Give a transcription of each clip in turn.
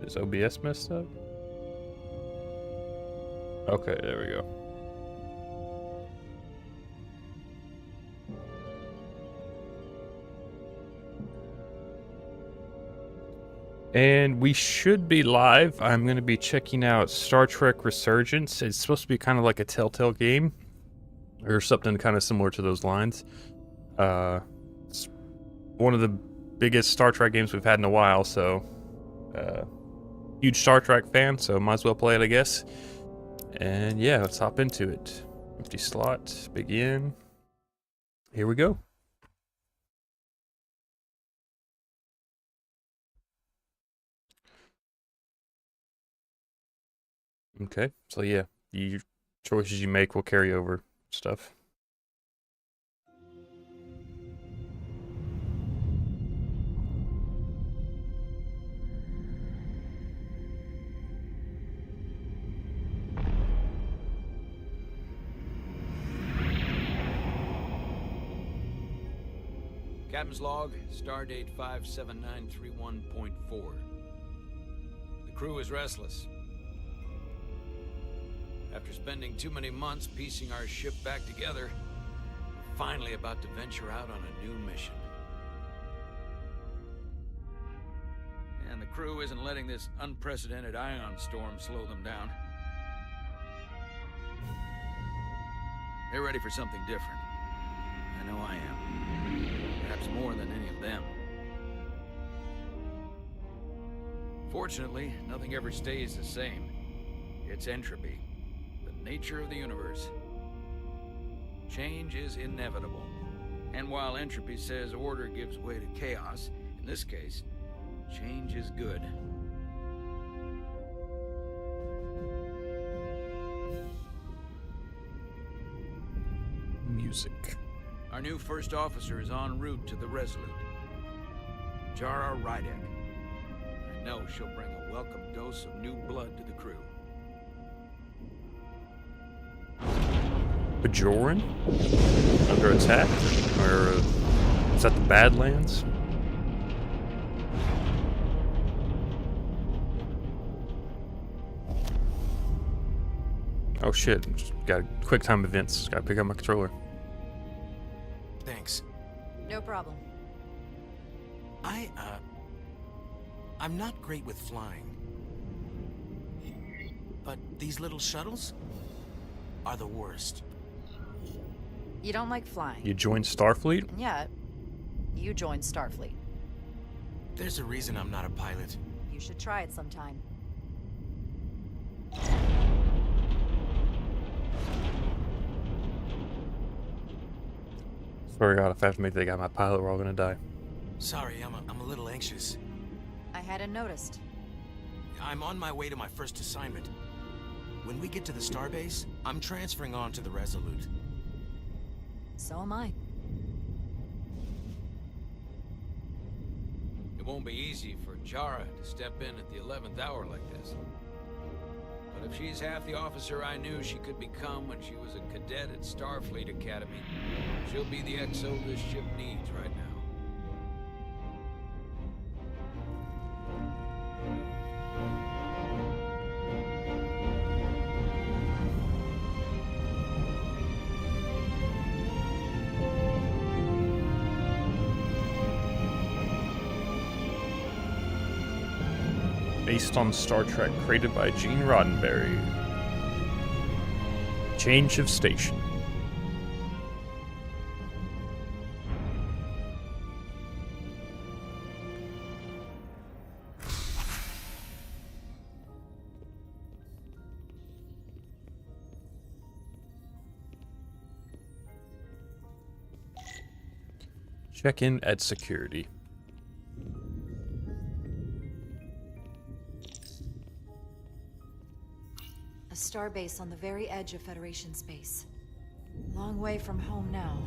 Is OBS messed up? Okay, there we go. And we should be live. I'm going to be checking out Star Trek Resurgence. It's supposed to be kind of like a Telltale game, or something kind of similar to those lines. It's one of the biggest Star Trek games we've had in a while, so huge Star Trek fan, so might as well play it, I guess. And yeah, let's hop into it. Empty slot, begin. Here we go. Okay, so yeah, the choices you make will carry over stuff. Captain's log, stardate 57931.4. The crew is restless. After spending too many months piecing our ship back together, we're finally about to venture out on a new mission. And the crew isn't letting this unprecedented ion storm slow them down. They're ready for something different. I know I am. Perhaps more than any of them. Fortunately, nothing ever stays the same. It's entropy, the nature of the universe. Change is inevitable. And while entropy says order gives way to chaos, in this case, change is good. Music. Our new first officer is en route to the Resolute. Jara Rydek. I know she'll bring a welcome dose of new blood to the crew. Bajoran? Under attack? Or is that the Badlands? Oh shit, just got quick time events. Gotta pick up my controller. Thanks. No problem. I'm not great with flying. But these little shuttles are the worst. You don't like flying. You joined Starfleet? And yet, you joined Starfleet. There's a reason I'm not a pilot. You should try it sometime. Swear to God, if I have to make that guy my pilot, we're all gonna die. Sorry, I'm a little anxious. I hadn't noticed. I'm on my way to my first assignment. When we get to the starbase, I'm transferring on to the Resolute. So am I. It won't be easy for Jara to step in at the 11th hour like this. But if she's half the officer I knew she could become when she was a cadet at Starfleet Academy, she'll be the XO this ship needs right now. Based on Star Trek, created by Gene Roddenberry. Change of station. Check in at security. A starbase on the very edge of Federation space. Long way from home now.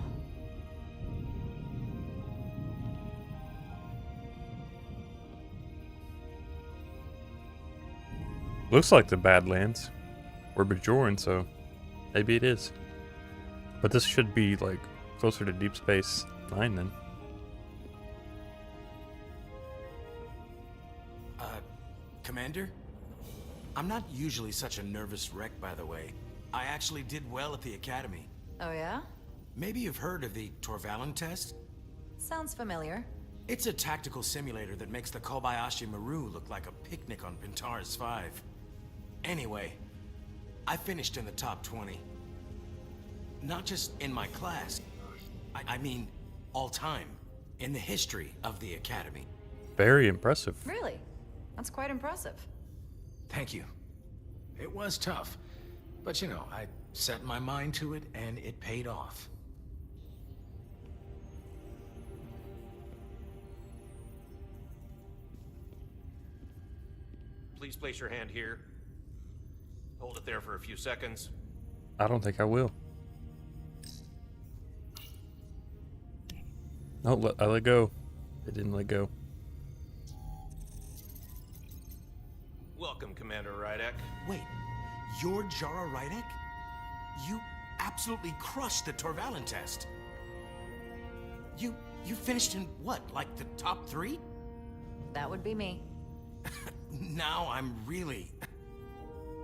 Looks like the Badlands. We're Bajoran, so maybe it is. But this should be like closer to Deep Space Nine then. Commander? I'm not usually such a nervous wreck, by the way. I actually did well at the Academy. Oh yeah? Maybe you've heard of the Torvalin test? Sounds familiar. It's a tactical simulator that makes the Kobayashi Maru look like a picnic on Pintaris 5. Anyway, I finished in the top 20. Not just in my class. I mean, all time. In the history of the Academy. Very impressive. Really? That's quite impressive. Thank you. It was tough. But you know, I set my mind to it and it paid off. Please place your hand here. Hold it there for a few seconds. I don't think I will. Oh, I let go. It didn't let go. Welcome, Commander Rydek. Wait, you're Jara Rydek? You absolutely crushed the Torvalin test. You finished in what, like the top 3? That would be me. Now I'm really...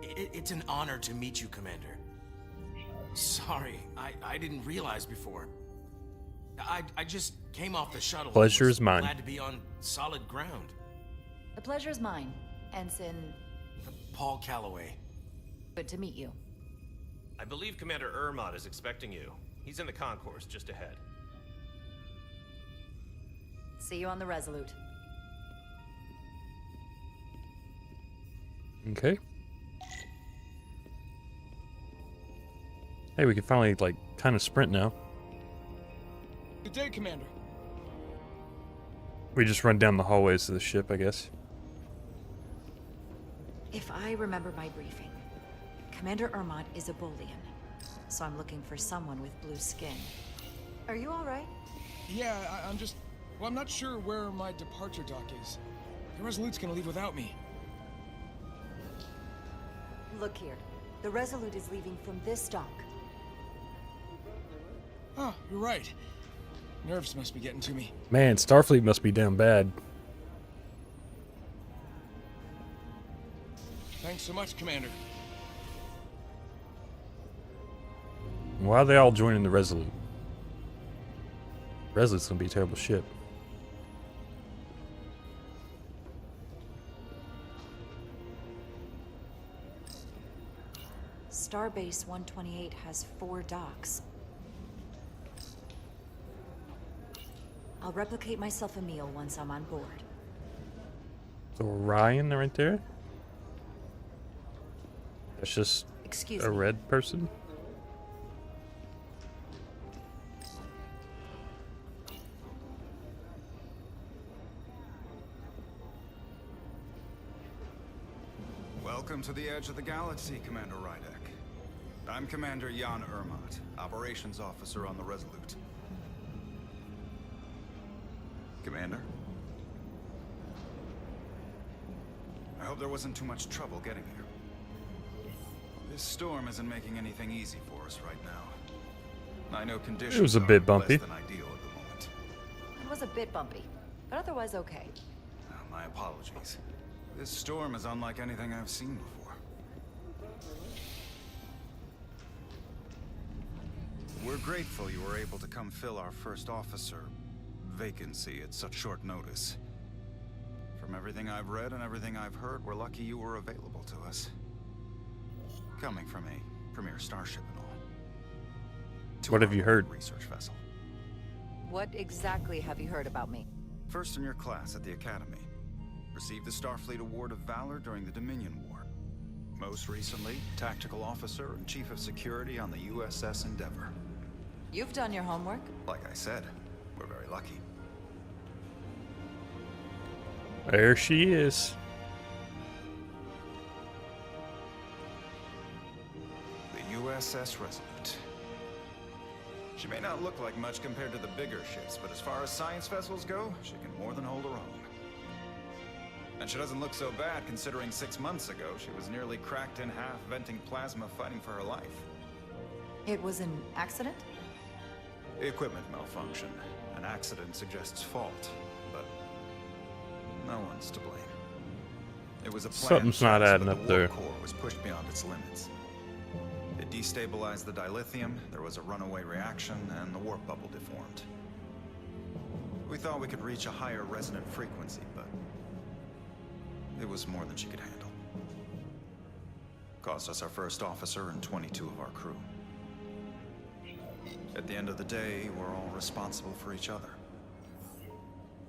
It's an honor to meet you, Commander. Sorry, I didn't realize before. I just came off the shuttle. Pleasure is mine. Glad to be on solid ground. The pleasure is mine, Ensign. Paul Calloway. Good to meet you. I believe Commander Ermot is expecting you. He's in the concourse just ahead. See you on the Resolute. Okay. Hey, we can finally, like, kind of sprint now. Good day, Commander. We just run down the hallways of the ship, I guess. If I remember my briefing, Commander Ermot is a Bolian, so I'm looking for someone with blue skin. Are you all right? Yeah, I'm just... Well, I'm not sure where my departure dock is. The Resolute's gonna leave without me. Look here. The Resolute is leaving from this dock. Oh, you're right. Nerves must be getting to me. Man, Starfleet must be down bad. Thanks so much, Commander. Why are they all joining the Resolute? Resolute's gonna be a terrible ship. Starbase 128 has 4 docks. I'll replicate myself a meal once I'm on board. So Orion right there? That's just Excuse a me. red person? Welcome to the edge of the galaxy, Commander Rydek. I'm Commander Jan Ermot, Operations Officer on the Resolute. Commander? I hope there wasn't too much trouble getting here. This storm isn't making anything easy for us right now. I know conditions It was a bit are bumpy. less than ideal at the moment. It was a bit bumpy, but otherwise okay. My apologies. This storm is unlike anything I've seen before. We're grateful you were able to come fill our first officer vacancy at such short notice. From everything I've read and everything I've heard, we're lucky you were available to us. Coming from a premier starship and all. To What have our you heard? Research vessel. What exactly have you heard about me? First in your class at the Academy. Received the Starfleet Award of Valor during the Dominion War. Most recently, Tactical Officer and Chief of Security on the USS Endeavor. You've done your homework. Like I said, we're very lucky. There she is. The USS Resolute. She may not look like much compared to the bigger ships, but as far as science vessels go, she can more than hold her own. And she doesn't look so bad considering 6 months ago she was nearly cracked in half, venting plasma, fighting for her life. It was an accident? Equipment malfunction. An accident suggests fault, but no one's to blame. It was a plan Something's not so adding that up the there. warp core was pushed beyond its limits. It destabilized the dilithium, there was a runaway reaction, and the warp bubble deformed. We thought we could reach a higher resonant frequency, but it was more than she could handle. Cost us our first officer and 22 of our crew. At the end of the day, we're all responsible for each other.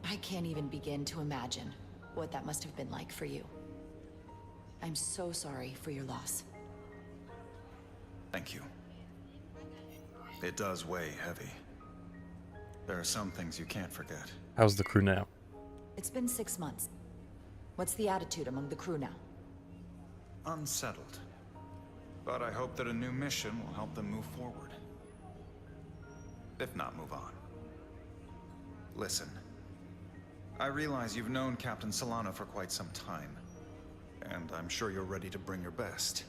I can't even begin to imagine what that must have been like for you. I'm so sorry for your loss. Thank you. It does weigh heavy. There are some things you can't forget. How's the crew now? It's been 6 months. What's the attitude among the crew now? Unsettled. But I hope that a new mission will help them move forward. If not, move on. Listen. I realize you've known Captain Solana for quite some time, and I'm sure you're ready to bring your best.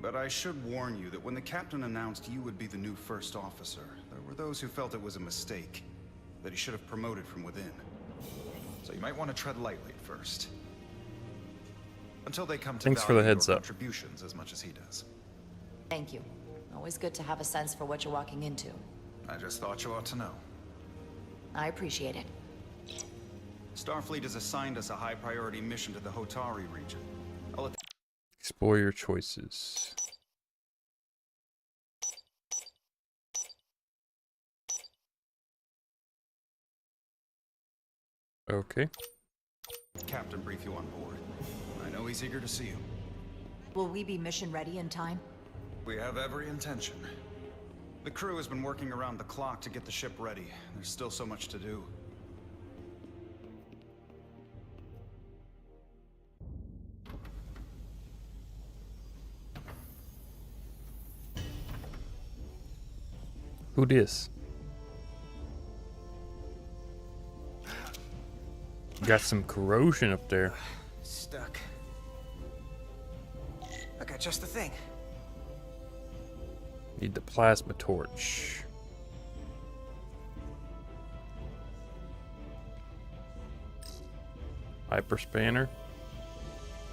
But I should warn you that when the captain announced you would be the new first officer, there were those who felt it was a mistake, that he should have promoted from within. So you might want to tread lightly at first. Until they come to Thanks for the value heads your up. contributions as much as he does. Thank you. Always good to have a sense for what you're walking into. I just thought you ought to know. I appreciate it. Starfleet has assigned us a high-priority mission to the Hotari region. I'll let Explore your choices. Okay. the captain brief you on board. I know he's eager to see you. Will we be mission ready in time? We have every intention. The crew has been working around the clock to get the ship ready. There's still so much to do. Who dis? Got some corrosion up there. Stuck. I got just the thing. Need the plasma torch. Hyper spanner.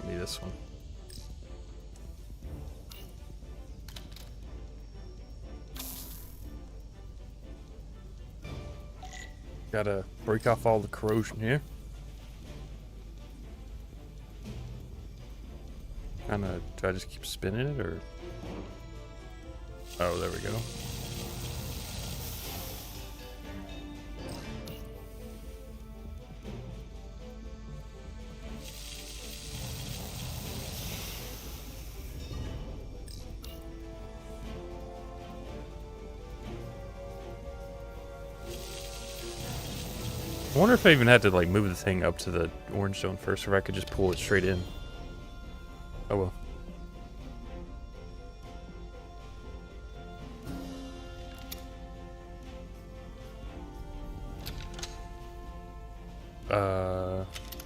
Give me this one. Gotta break off all the corrosion here. Kinda, do I just keep spinning it or? Oh, there we go. I wonder if I even had to like move the thing up to the orange zone first, or if I could just pull it straight in. Oh well.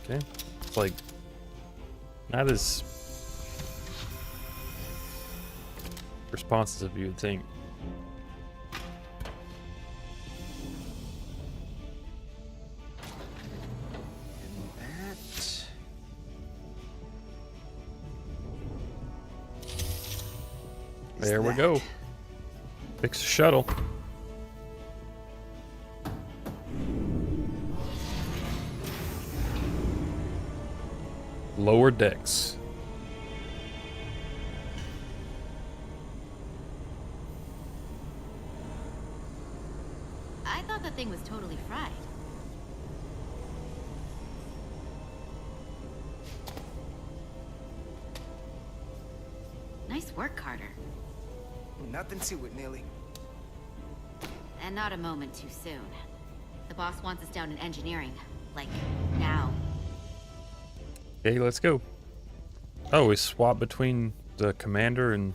Okay. It's like not as responsive as you would think. There we go. Fix the shuttle. Lower decks. I thought the thing was totally fried. Nice work, Carter. Nothing to it, Neely. And not a moment too soon. The boss wants us down in engineering. Like, now. Okay, let's go. Oh, we swap between the commander and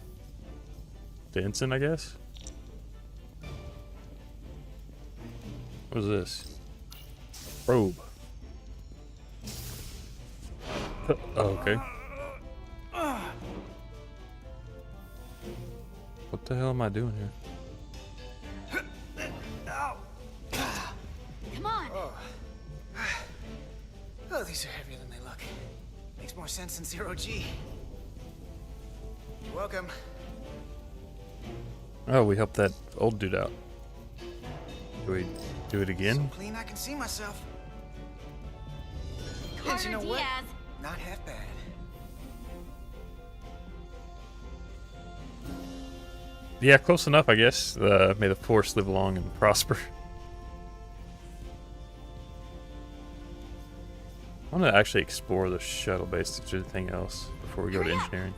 the ensign, I guess? What is this? Probe. Oh, okay. What the hell am I doing here? Come on! Oh, these are heavier than they look. Makes more sense than zero G. You're welcome. Oh, we helped that old dude out. Do we do it again? So clean I can see myself. And Carter you know what? Diaz. Not half bad. Yeah, close enough, I guess. May the force live long and prosper. I want to actually explore the shuttle base to do anything else before we go to engineering.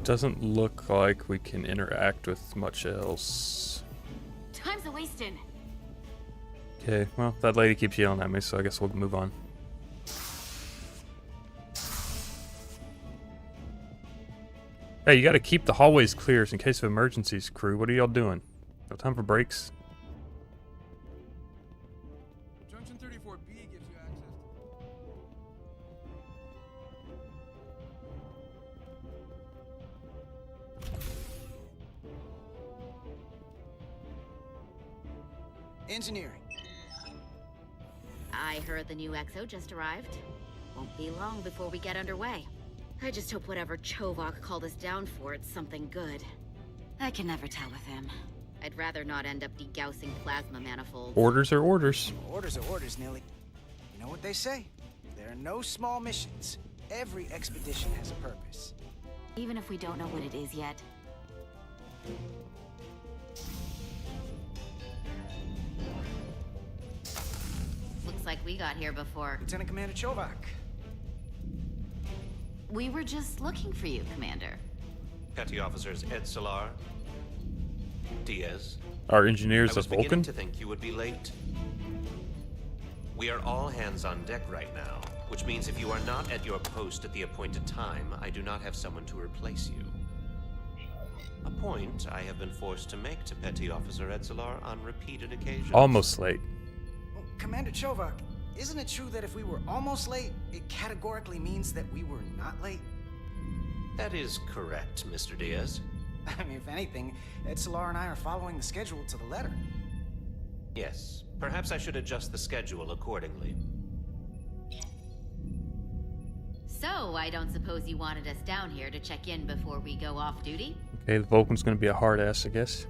Doesn't look like we can interact with much else. Time's a wasting. Okay, well, that lady keeps yelling at me, so I guess we'll move on. Hey, you gotta keep the hallways clear in case of emergencies, crew. What are y'all doing? No time for breaks? Junction 34B gives you access to... Engineering. I heard the new XO just arrived. Won't be long before we get underway. I just hope whatever Chovak called us down for, it's something good. I can never tell with him. I'd rather not end up degaussing plasma manifolds. Orders are orders. Orders are orders, Nelly. You know what they say? There are no small missions. Every expedition has a purpose. Even if we don't know what it is yet. Looks like we got here before. Lieutenant Commander Chovak. We were just looking for you, Commander. Petty Officers Ed Solar, Diaz. Our I engineers was of beginning Vulcan? to think you would be late. We are all hands on deck right now, which means if you are not at your post at the appointed time, I do not have someone to replace you. A point I have been forced to make to Petty Officer Edsolar on repeated occasions. Almost late. Well, Commander Chovak, isn't it true that if we were almost late, it categorically means that we were not late? That is correct, Mr. Diaz. I mean, if anything, Ed Solar and I are following the schedule to the letter. Yes, perhaps I should adjust the schedule accordingly. So, I don't suppose you wanted us down here to check in before we go off duty? Okay, the Vulcan's gonna be a hard ass, I guess.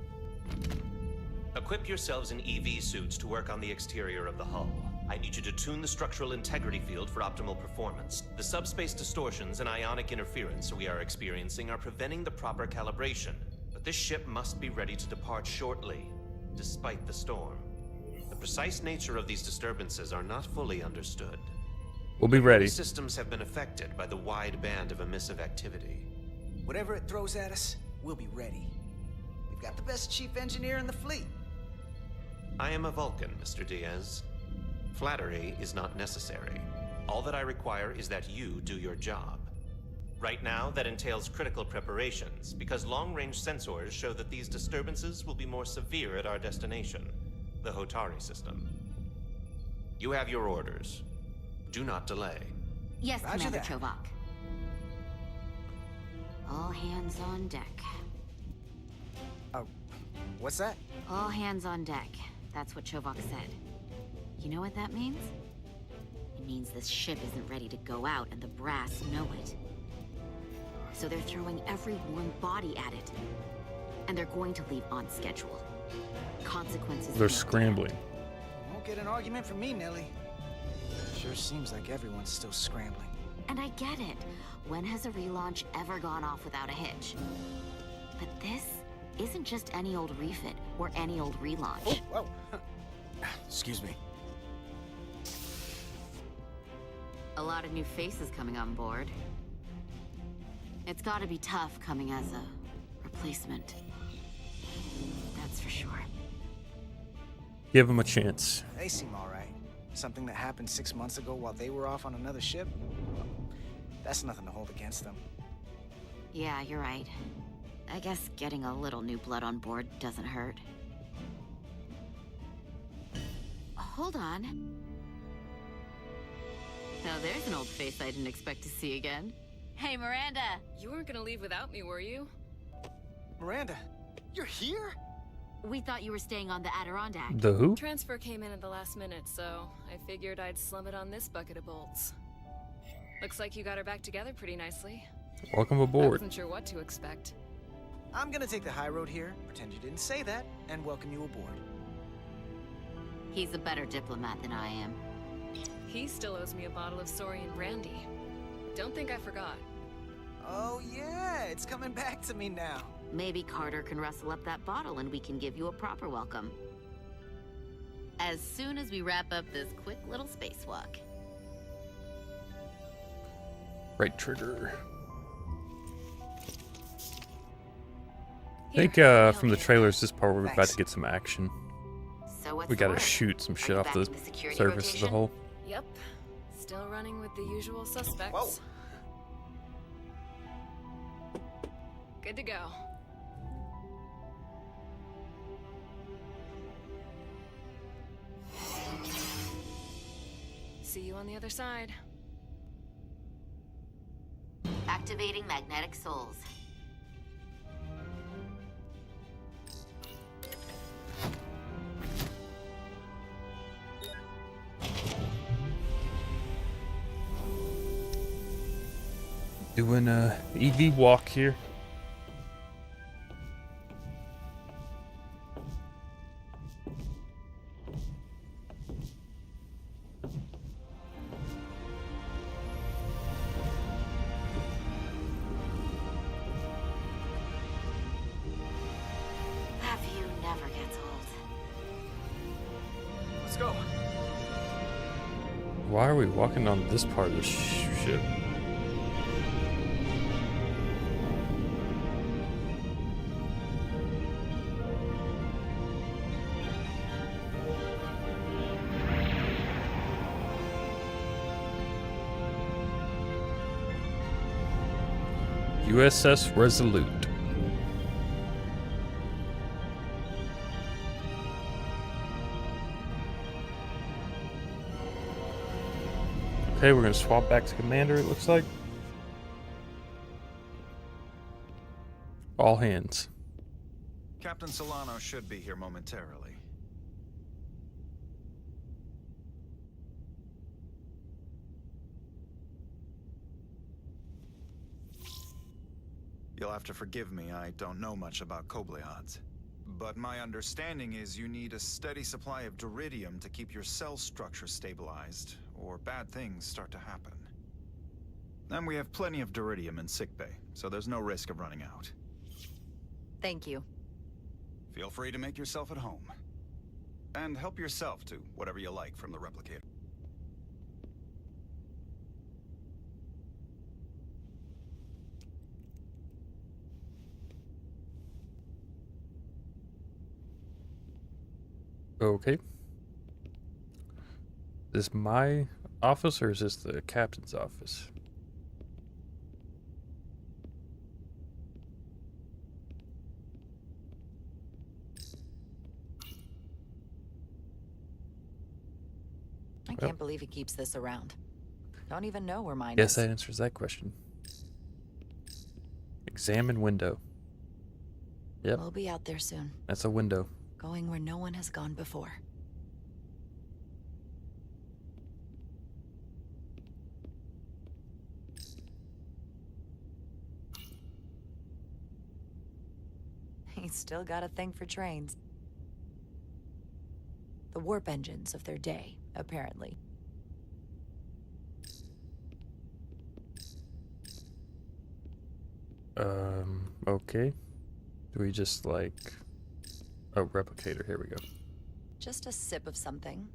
Equip yourselves in EV suits to work on the exterior of the hull. I need you to tune the structural integrity field for optimal performance. The subspace distortions and ionic interference we are experiencing are preventing the proper calibration. But this ship must be ready to depart shortly, despite the storm. The precise nature of these disturbances are not fully understood. We'll be ready. These systems have been affected by the wide band of emissive activity. Whatever it throws at us, we'll be ready. We've got the best chief engineer in the fleet. I am a Vulcan, Mr. Diaz. Flattery is not necessary. All that I require is that you do your job. Right now, that entails critical preparations, because long-range sensors show that these disturbances will be more severe at our destination, the Hotari system. You have your orders. Do not delay. Yes, Roger Commander that. Chovak. All hands on deck. What's that? All hands on deck. That's what Chovak said. You know what that means? It means this ship isn't ready to go out, and the brass know it. So they're throwing every warm body at it. And they're going to leave on schedule. Consequences. They're in scrambling. Won't get an argument from me, Nelly. Sure seems like everyone's still scrambling. And I get it. When has a relaunch ever gone off without a hitch? But this isn't just any old refit or any old relaunch. Whoa. Excuse me. A lot of new faces coming on board. It's gotta be tough coming as a replacement. That's for sure. Give them a chance. They seem all right. Something that happened 6 months ago while they were off on another ship? That's nothing to hold against them. Yeah, you're right. I guess getting a little new blood on board doesn't hurt. Hold on. Now there's an old face I didn't expect to see again. Hey, Miranda. You weren't gonna leave without me, were you? Miranda, you're here? We thought you were staying on the Adirondack. The who? Transfer came in at the last minute, so I figured I'd slum it on this bucket of bolts. Looks like you got her back together pretty nicely. Welcome I aboard. wasn't sure what to expect. I'm gonna take the high road here, pretend you didn't say that, and welcome you aboard. He's a better diplomat than I am. He still owes me a bottle of Saurian brandy. Don't think I forgot. Oh yeah, it's coming back to me now. Maybe Carter can rustle up that bottle and we can give you a proper welcome. As soon as we wrap up this quick little spacewalk. Right trigger. I Here, think I'll from the help you. trailers, this part we're about Thanks. to get some action. So what's We the gotta word? shoot some Are shit you off back the in the security surface as a rotation? whole. Yep. Still running with the usual suspects. Whoa. Good to go. See you on the other side. Activating magnetic souls. Doing a EV walk here. That view never gets old. Let's go. Why are we walking on this part of the ship? USS Resolute. Okay, we're gonna swap back to Commander, it looks like. All hands. Captain Solano should be here momentarily. You'll have to forgive me, I don't know much about Kobleods. But my understanding is you need a steady supply of duridium to keep your cell structure stabilized, or bad things start to happen. And we have plenty of duridium in sickbay, so there's no risk of running out. Thank you. Feel free to make yourself at home. And help yourself to whatever you like from the replicator. Okay. Is this my office or is this the captain's office? I can't believe he keeps this around. Don't even know where mine Guess is. that answers that question. Examine window. Yep, We'll be out there soon, that's a window. going where no one has gone before. He's still got a thing for trains. The warp engines of their day, apparently. Okay. Do we just like... Oh, replicator, here we go. Just a sip of something.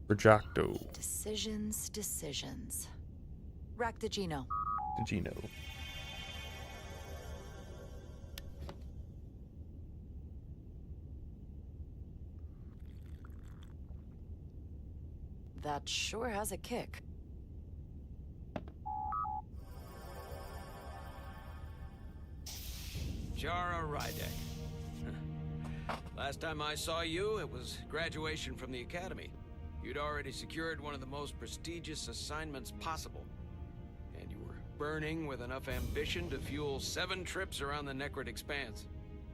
Projecto. Decisions, decisions. Rack the Geno. Did you know? That sure has a kick. Jara Rydek. Last time I saw you, it was graduation from the academy. You'd already secured one of the most prestigious assignments possible. And you were burning with enough ambition to fuel 7 trips around the Necrid Expanse.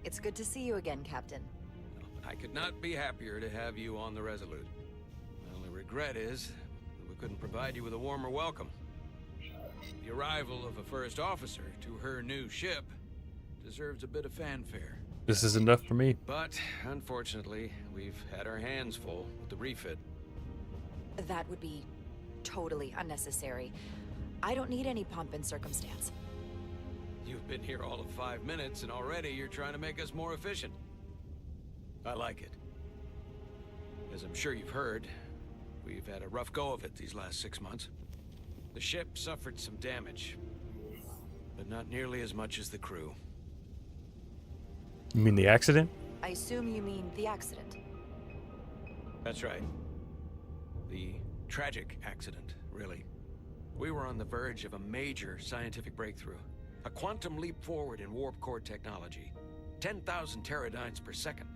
It's good to see you again, Captain. I could not be happier to have you on the Resolute. My only regret is that we couldn't provide you with a warmer welcome. The arrival of a first officer to her new ship deserves a bit of fanfare. This is enough for me. But, unfortunately, we've had our hands full with the refit. That would be totally unnecessary. I don't need any pomp and circumstance. You've been here all of 5 minutes, and already you're trying to make us more efficient. I like it. As I'm sure you've heard, we've had a rough go of it these last 6 months. The ship suffered some damage, but not nearly as much as the crew. You mean the accident? I assume you mean the accident. That's right. The tragic accident, really. We were on the verge of a major scientific breakthrough. A quantum leap forward in warp core technology. 10,000 teradynes per second.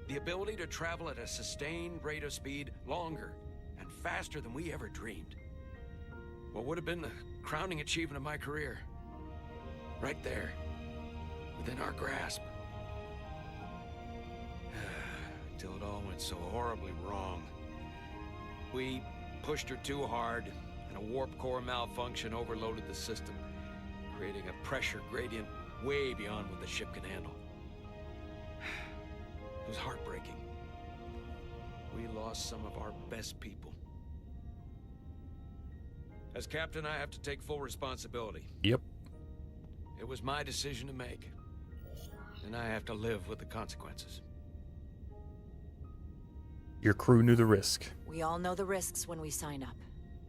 The ability to travel at a sustained rate of speed longer and faster than we ever dreamed. What would have been the crowning achievement of my career. Right there. Within our grasp. Until it all went so horribly wrong. We pushed her too hard, and a warp core malfunction overloaded the system, creating a pressure gradient way beyond what the ship can handle. It was heartbreaking. We lost some of our best people. As captain, I have to take full responsibility. Yep. It was my decision to make, and I have to live with the consequences. Your crew knew the risk. We all know the risks when we sign up.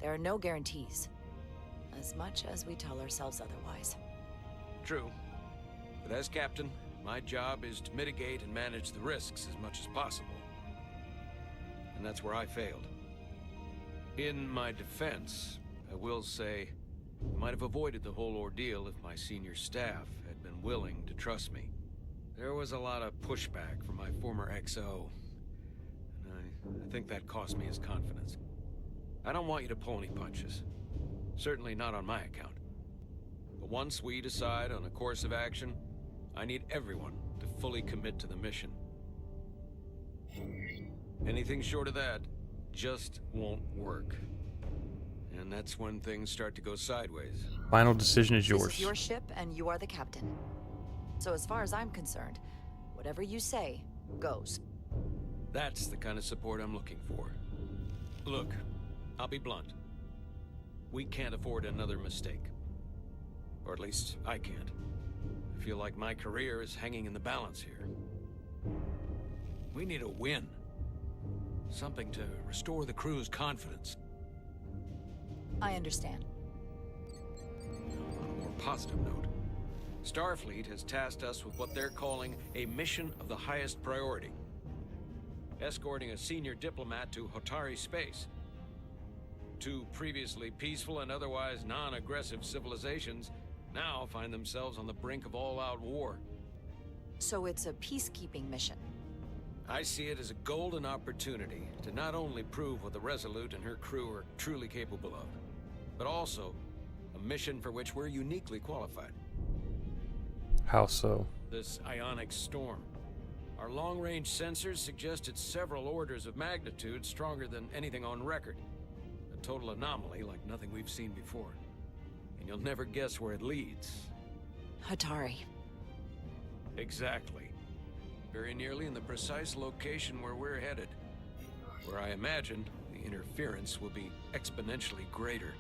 There are no guarantees. As much as we tell ourselves otherwise. True. But as captain, my job is to mitigate and manage the risks as much as possible. And that's where I failed. In my defense, I will say, I might have avoided the whole ordeal if my senior staff had been willing to trust me. There was a lot of pushback from my former XO. I think that cost me his confidence. I don't want you to pull any punches. Certainly not on my account. But once we decide on a course of action, I need everyone to fully commit to the mission. Anything short of that just won't work. And that's when things start to go sideways. Final decision is This yours. is your ship, and you are the captain. So as far as I'm concerned, whatever you say, goes. That's the kind of support I'm looking for. Look, I'll be blunt. We can't afford another mistake. Or at least, I can't. I feel like my career is hanging in the balance here. We need a win. Something to restore the crew's confidence. I understand. On a more positive note, Starfleet has tasked us with what they're calling a mission of the highest priority. Escorting a senior diplomat to Hotari space. 2 previously peaceful and otherwise non-aggressive civilizations now find themselves on the brink of all-out war. So it's a peacekeeping mission. I see it as a golden opportunity to not only prove what the Resolute and her crew are truly capable of, but also a mission for which we're uniquely qualified. How so? This ionic storm. Our long-range sensors suggest it's several orders of magnitude stronger than anything on record. A total anomaly like nothing we've seen before. And you'll never guess where it leads. Hotari. Exactly. Very nearly in the precise location where we're headed. Where I imagine the interference will be exponentially greater.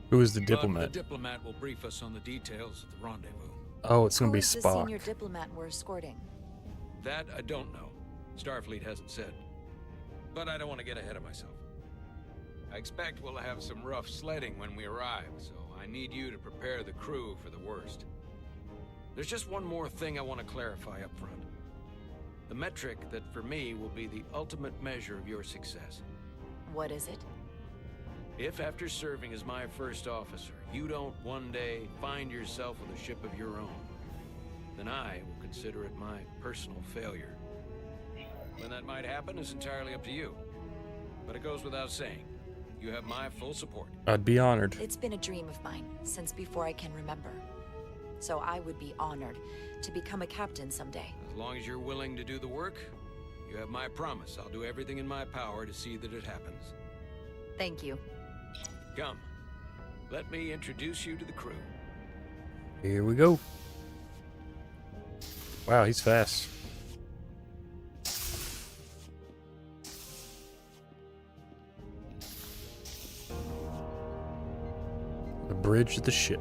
Who is the But diplomat? the diplomat will brief us on the details at the rendezvous. Oh, it's gonna Who be is the Spock. senior diplomat we're escorting? That I don't know. Starfleet hasn't said. But I don't want to get ahead of myself. I expect we'll have some rough sledding when we arrive, so I need you to prepare the crew for the worst. There's just one more thing I want to clarify up front. The metric that for me will be the ultimate measure of your success. What is it? If after serving as my first officer, you don't one day find yourself with a ship of your own, then I will consider it my personal failure. When that might happen is entirely up to you. but it goes without saying. You have my full support. I'd be honored. It's been a dream of mine since before I can remember. So I would be honored to become a captain someday. As long as you're willing to do the work, you have my promise. I'll do everything in my power to see that it happens. Thank you. Come, let me introduce you to the crew. Here we go. Wow, he's fast. The bridge of the ship.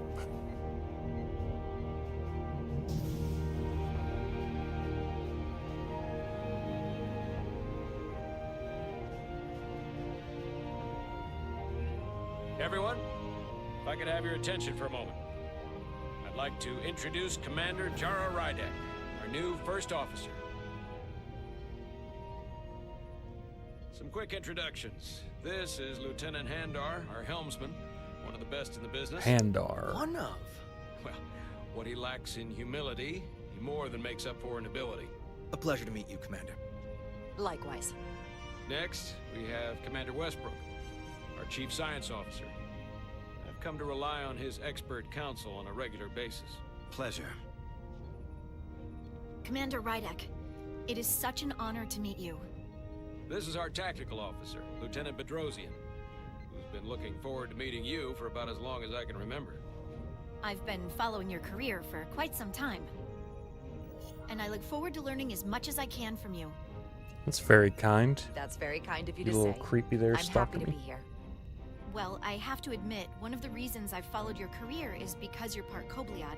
Everyone, if I could have your attention for a moment. I'd like to introduce Commander Jara Rydek, our new first officer. Some quick introductions. This is Lieutenant Handar, our helmsman, one of the best in the business. Handar. One of. Well, what he lacks in humility, he more than makes up for in ability. A pleasure to meet you, Commander. Likewise. Next, we have Commander Westbrook, our chief science officer. I've come to rely on his expert counsel on a regular basis. Pleasure. Commander Rydek, it is such an honor to meet you. This is our tactical officer, Lieutenant Bedrosian, who's been looking forward to meeting you for about as long as I can remember. I've been following your career for quite some time, and I look forward to learning as much as I can from you. That's very kind. That's very kind of you You to a little say. creepy there, I'm happy stalking to me. be here. Well, I have to admit, one of the reasons I've followed your career is because you're part Kobliad,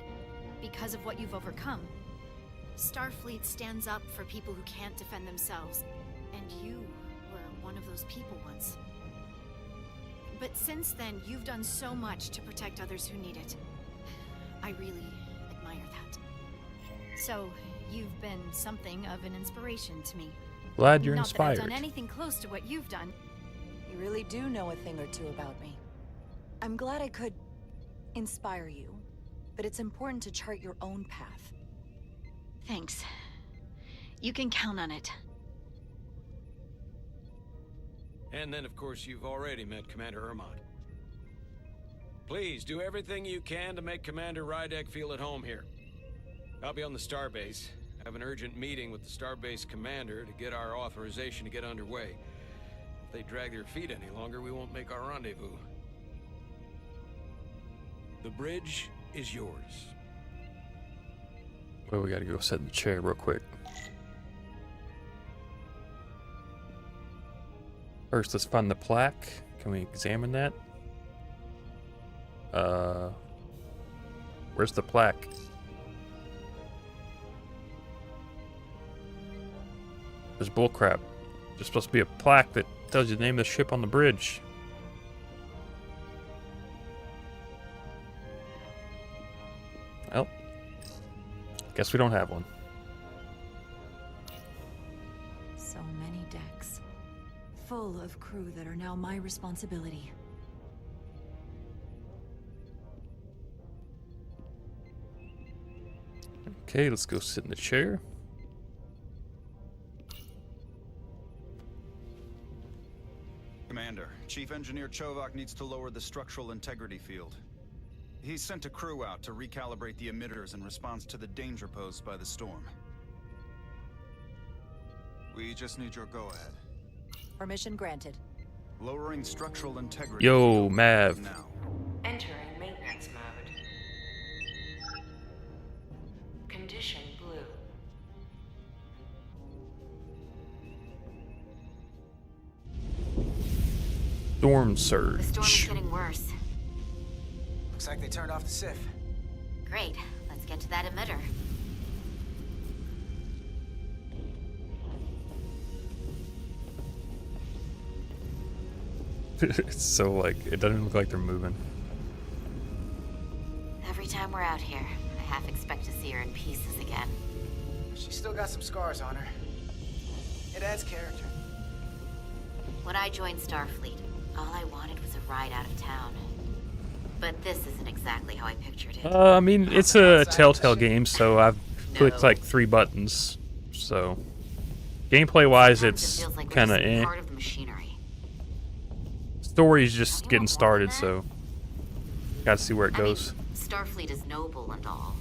because of what you've overcome. Starfleet stands up for people who can't defend themselves, and you were one of those people once. But since then, you've done so much to protect others who need it. I really admire that. So, you've been something of an inspiration to me. Glad you're Not inspired. that I've done anything close to what you've done. You really do know a thing or two about me. I'm glad I could inspire you, but it's important to chart your own path. Thanks. You can count on it. And then, of course, you've already met Commander Ermont. Please, do everything you can to make Commander Rydek feel at home here. I'll be on the starbase. I have an urgent meeting with the starbase commander to get our authorization to get underway. If they drag their feet any longer, we won't make our rendezvous. The bridge is yours. Well, we gotta go sit in the chair real quick. First, let's find the plaque. Can we examine that? Where's the plaque? There's bullcrap. There's supposed to be a plaque that tells you the name of the ship on the bridge. Well, guess we don't have one. So many decks. Full of crew that are now my responsibility. Okay, let's go sit in the chair. Commander, Chief Engineer Chovak needs to lower the structural integrity field. He's sent a crew out to recalibrate the emitters in response to the danger posed by the storm. We just need your go-ahead. Permission granted. Lowering structural integrity. Yo, field Mav. now. Entering maintenance mode. Condition blue. Storm The surge. storm is getting worse. Looks like they turned off the SIF. Great. Let's get to that emitter. It's so like, it doesn't look like they're moving. Every time we're out here, I half expect to see her in pieces again. She's still got some scars on her. It adds character. When I joined Starfleet, all I wanted was a ride out of town. But this isn't exactly how I pictured it. I mean, it's a Telltale game, so I've clicked like 3 buttons. So, gameplay-wise, Sometimes it it's feels like we're kind of just eh. part of the machinery. Story's just getting started, so gotta see where it goes. Starfleet is noble and all,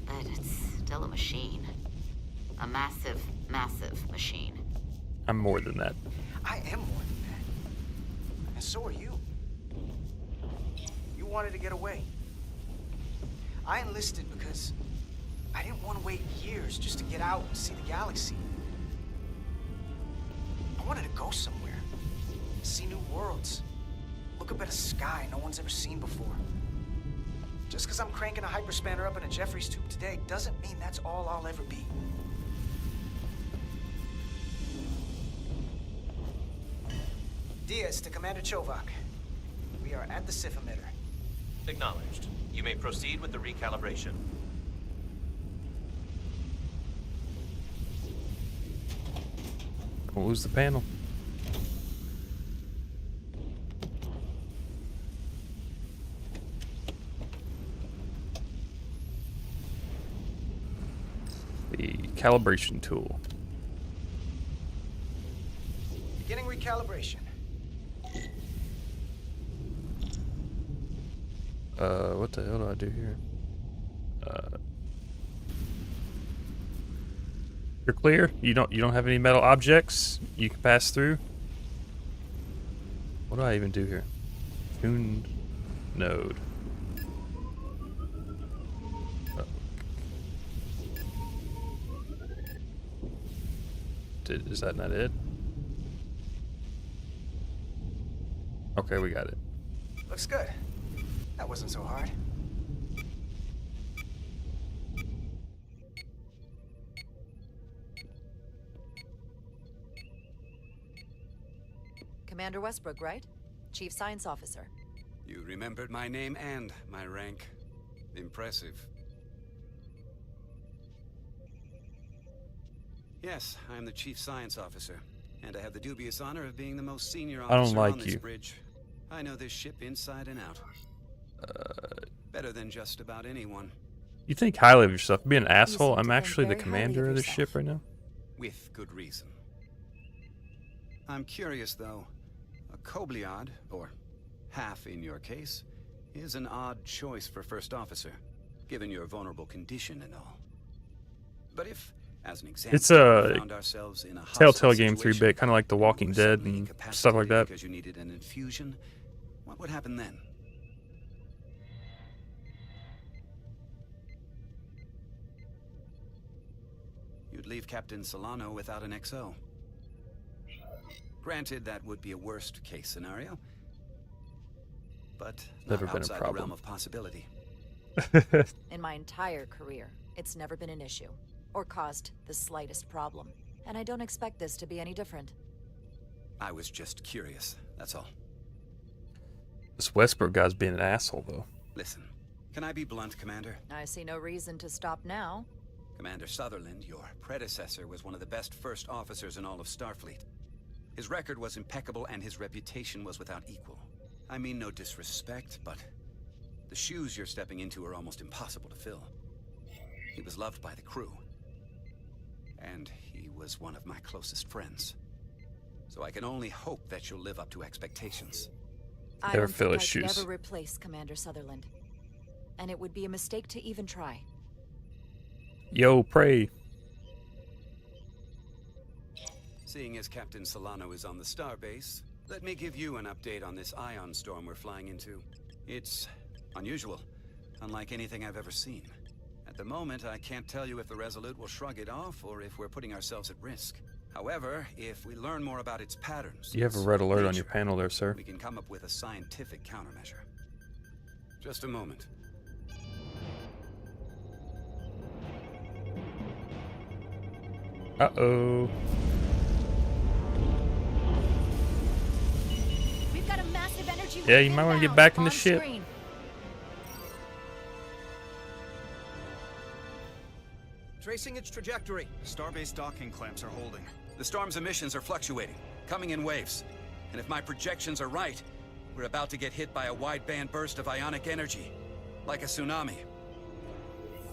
but it's still a machine. A massive, massive machine. I'm more than that. I am more than that. And so are you. You wanted to get away. I enlisted because I didn't want to wait years just to get out and see the galaxy. I wanted to go somewhere. See new worlds. Look up at a sky no one's ever seen before. Just because I'm cranking a hyperspanner up in a Jeffries tube today doesn't mean that's all I'll ever be. Diaz to Commander Chovak. We are at the Sif emitter. Acknowledged. You may proceed with the recalibration. We'll lose the panel. The calibration tool. Beginning recalibration. What the hell do I do here? You're clear. You don't have any metal objects you can pass through. What do I even do here? Tuned node. Is that not it? Okay, we got it. Looks good. That wasn't so hard. Commander Westbrook, right? Chief Science Officer. You remembered my name and my rank. Impressive. Yes, I am the Chief Science Officer, and I have the dubious honor of being the most senior officer on this bridge. I know this ship inside and out. Better than just about anyone. You think highly of yourself. Be an asshole. I'm actually the commander of this ship right now. With good reason. I'm curious, though. A Kobliad, or half in your case, is an odd choice for first officer, given your vulnerable condition and all. But if, as an example, it's a found ourselves in a Telltale game 3-bit, kind of like The Walking Dead and stuff like that. Because you needed an infusion, what would happen then? You'd leave Captain Solano without an XO. Granted, that would be a worst-case scenario, but never not been a outside the problem. realm of possibility. In my entire career, it's never been an issue, or caused the slightest problem. And I don't expect this to be any different. I was just curious, that's all. This Westbrook guy's being an asshole, though. Listen, can I be blunt, Commander? I see no reason to stop now. Commander Sutherland, your predecessor, was one of the best first officers in all of Starfleet. His record was impeccable and his reputation was without equal. I mean no disrespect, but the shoes you're stepping into are almost impossible to fill. He was loved by the crew, and he was one of my closest friends. So I can only hope that you'll live up to expectations. I Never don't fill think his I could shoes. ever replace Commander Sutherland. And it would be a mistake to even try. Yo, pray. Seeing as Captain Solano is on the starbase, let me give you an update on this ion storm we're flying into. It's unusual, unlike anything I've ever seen. At the moment, I can't tell you if the Resolute will shrug it off or if we're putting ourselves at risk. However, if we learn more about its patterns... You have a red alert on your panel there, sir. We can come up with a scientific countermeasure. Just a moment. Uh-oh. We've got a massive energy Yeah, you might want to get back in the ship. Screen. Tracing its trajectory. Starbase docking clamps are holding. The storm's emissions are fluctuating, coming in waves. And if my projections are right, we're about to get hit by a wide-band burst of ionic energy, like a tsunami.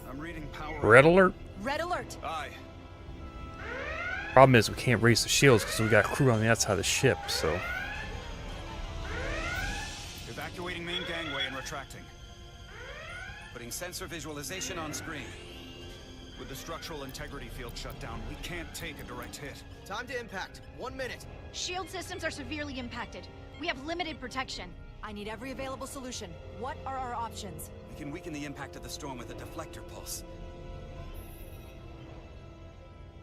I'm reading power. Red alert? Red alert. Aye. Problem is we can't raise the shields because we got crew on the outside of the ship, so... Evacuating main gangway and retracting. Putting sensor visualization on screen. With the structural integrity field shut down, we can't take a direct hit. Time to impact. 1 minute. Shield systems are severely impacted. We have limited protection. I need every available solution. What are our options? We can weaken the impact of the storm with a deflector pulse.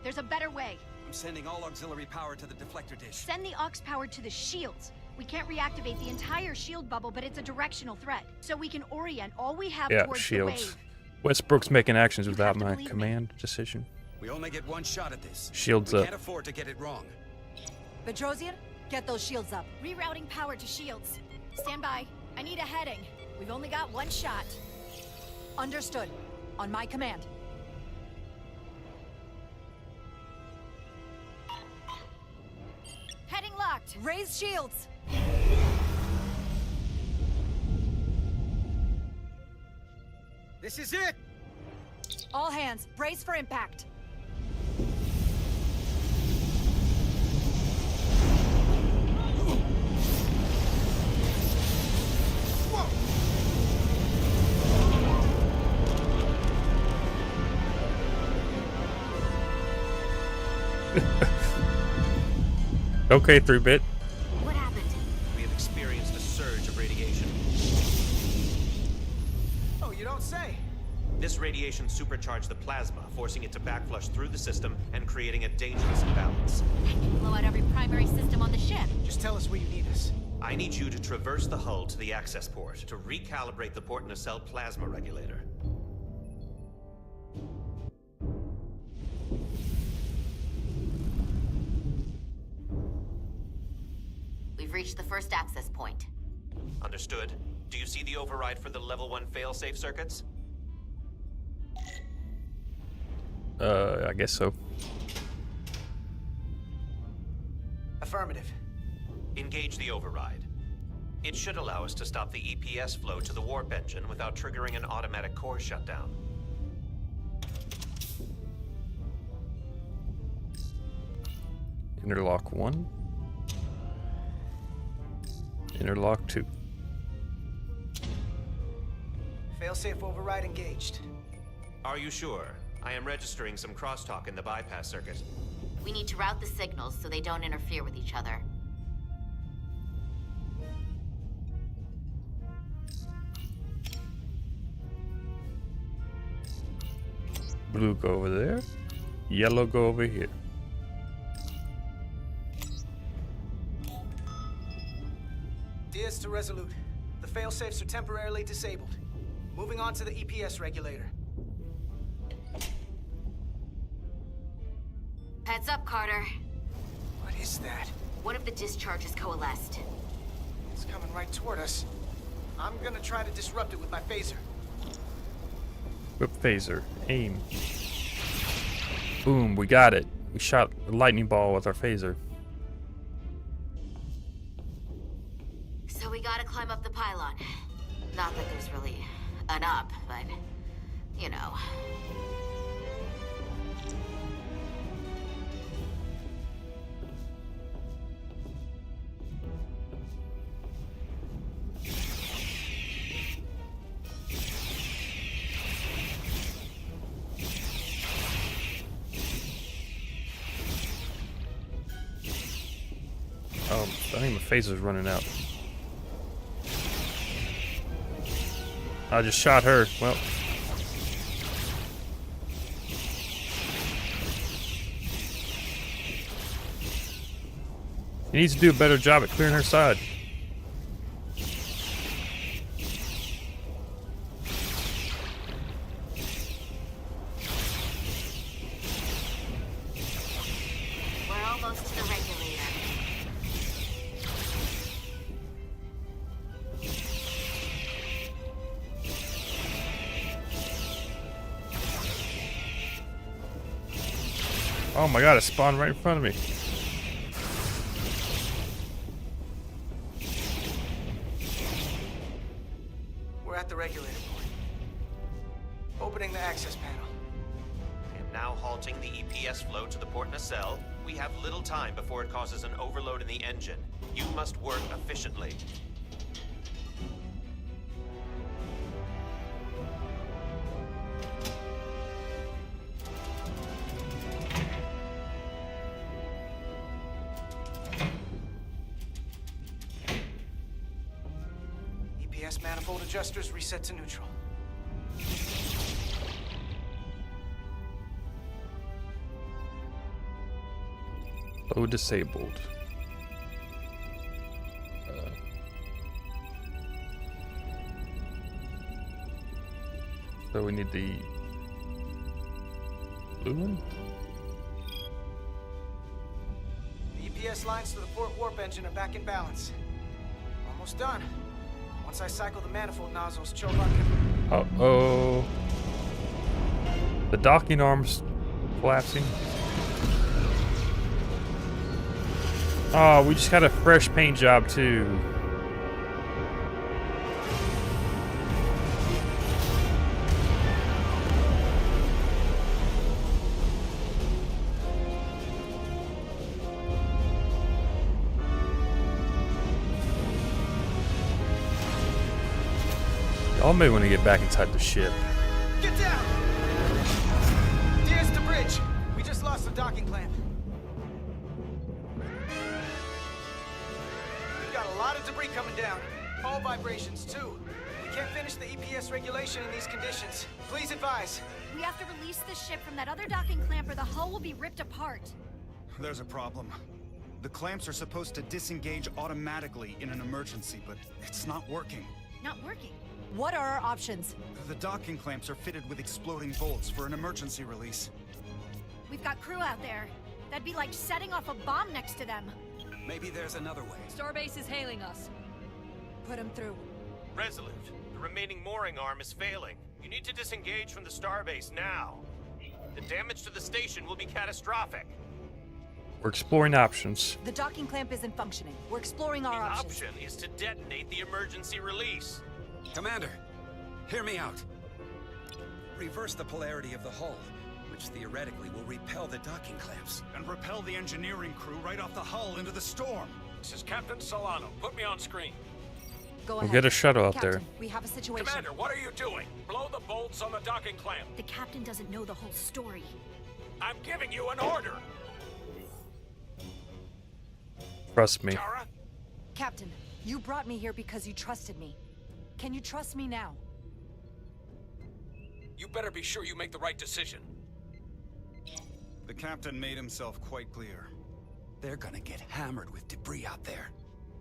There's a better way. I'm sending all auxiliary power to the deflector dish. Send the aux power to the shields. We can't reactivate the entire shield bubble, but it's a directional threat. So we can orient all we have towards shields. the wave. Westbrook's making actions without my command decision. We only get one shot at this. Shields we up. Can't afford to get it wrong. Bedrosian, get those shields up. Rerouting power to shields. Stand by. I need a heading. We've only got one shot. Understood. On my command. Heading locked. Raise shields. This is it! All hands, brace for impact. Okay, 3-bit. What happened? We have experienced a surge of radiation. Oh, you don't say. This radiation supercharged the plasma, forcing it to backflush through the system and creating a dangerous imbalance. That can blow out every primary system on the ship. Just tell us where you need us. I need you to traverse the hull to the access port to recalibrate the port nacelle plasma regulator. We've reached the first access point. Understood. Do you see the override for the level 1 failsafe circuits? I guess so. Affirmative. Engage the override. It should allow us to stop the EPS flow to the warp engine without triggering an automatic core shutdown. Interlock 1. Interlock 2. Failsafe override engaged. Are you sure? I am registering some crosstalk in the bypass circuit. We need to route the signals so they don't interfere with each other. Blue go over there. Yellow go over here. Diaz to Resolute. The failsafes are temporarily disabled. Moving on to the EPS regulator. Heads up, Carter. What is that? One of the discharges coalesced. It's coming right toward us. I'm gonna try to disrupt it with my phaser. Whip phaser. Aim. Boom, we got it. We shot a lightning ball with our phaser. So we gotta climb up the pylon. Not that there's really an up, but, you know. Oh, I think my phaser's running out. I just shot her. Well. He needs to do a better job at clearing her side. We're almost to the regulator. Oh my god, it spawned right in front of me. We're at the regulator point. Opening the access panel. I am now halting the EPS flow to the port nacelle. We have little time before it causes an overload in the engine. You must work efficiently. EPS manifold adjusters reset to neutral. Oh, disabled. So we need the blue one? The EPS lines to the port warp engine are back in balance. Almost done. Once I cycle the manifold nozzles, Chovok can... Uh-oh. The docking arm's collapsing. Oh, we just got a fresh paint job too. Y'all may want to get back inside the ship. Get down! Here's the bridge. We just lost the docking clamp. We've got a lot of debris coming down. Hull vibrations, too. We can't finish the EPS regulation in these conditions. Please advise. We have to release the ship from that other docking clamp or the hull will be ripped apart. There's a problem. The clamps are supposed to disengage automatically in an emergency, but it's not working. Not working. What are our options? The docking clamps are fitted with exploding bolts for an emergency release. We've got crew out there. That'd be like setting off a bomb next to them. Maybe there's another way. Starbase is hailing us. Put him through. Resolute, the remaining mooring arm is failing. You need to disengage from the starbase now. The damage to the station will be catastrophic. We're exploring options. The docking clamp isn't functioning. We're exploring our The options. option is to detonate the emergency release. Commander, hear me out. Reverse the polarity of the hull, which theoretically will repel the docking clamps. And repel the engineering crew right off the hull into the storm. This is Captain Solano. Put me on screen. Go We'll ahead. get a shuttle out Captain, there. We have a situation. Commander, what are you doing? Blow the bolts on the docking clamp. The captain doesn't know the whole story. I'm giving you an order. Trust me. Tara? Captain, you brought me here because you trusted me. Can you trust me now? You better be sure you make the right decision. The captain made himself quite clear. They're gonna get hammered with debris out there.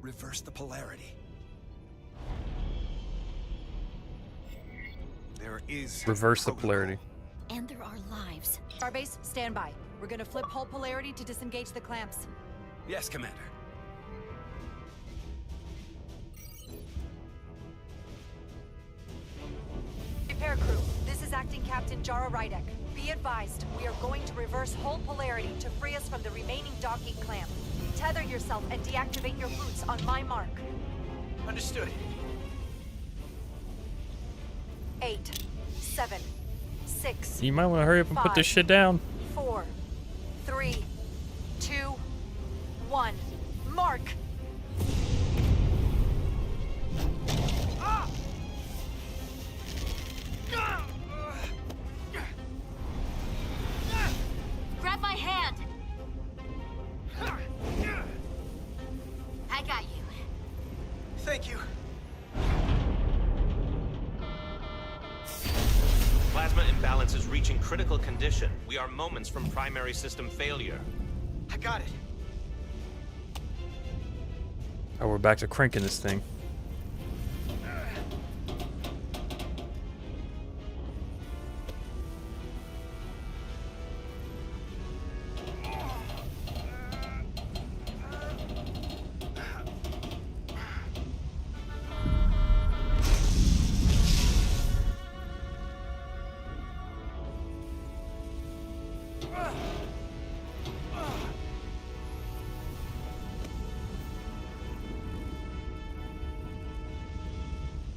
Reverse the polarity. There is Reverse the protocol. polarity. And there are lives. Starbase, stand by. We're gonna flip hull polarity to disengage the clamps. Yes, Commander. Repair crew, this is Acting Captain Jara Rydek. Be advised, we are going to reverse hull polarity to free us from the remaining docking clamp. Tether yourself and deactivate your boots on my mark. Understood. 8, 7, 6. You might want to hurry up and put this 5, shit down. 4, 3, 2, 1. Mark! Grab my hand! I got you. Thank you. Plasma imbalance is reaching critical condition. We are moments from primary system failure. I got it. Oh, we're back to cranking this thing.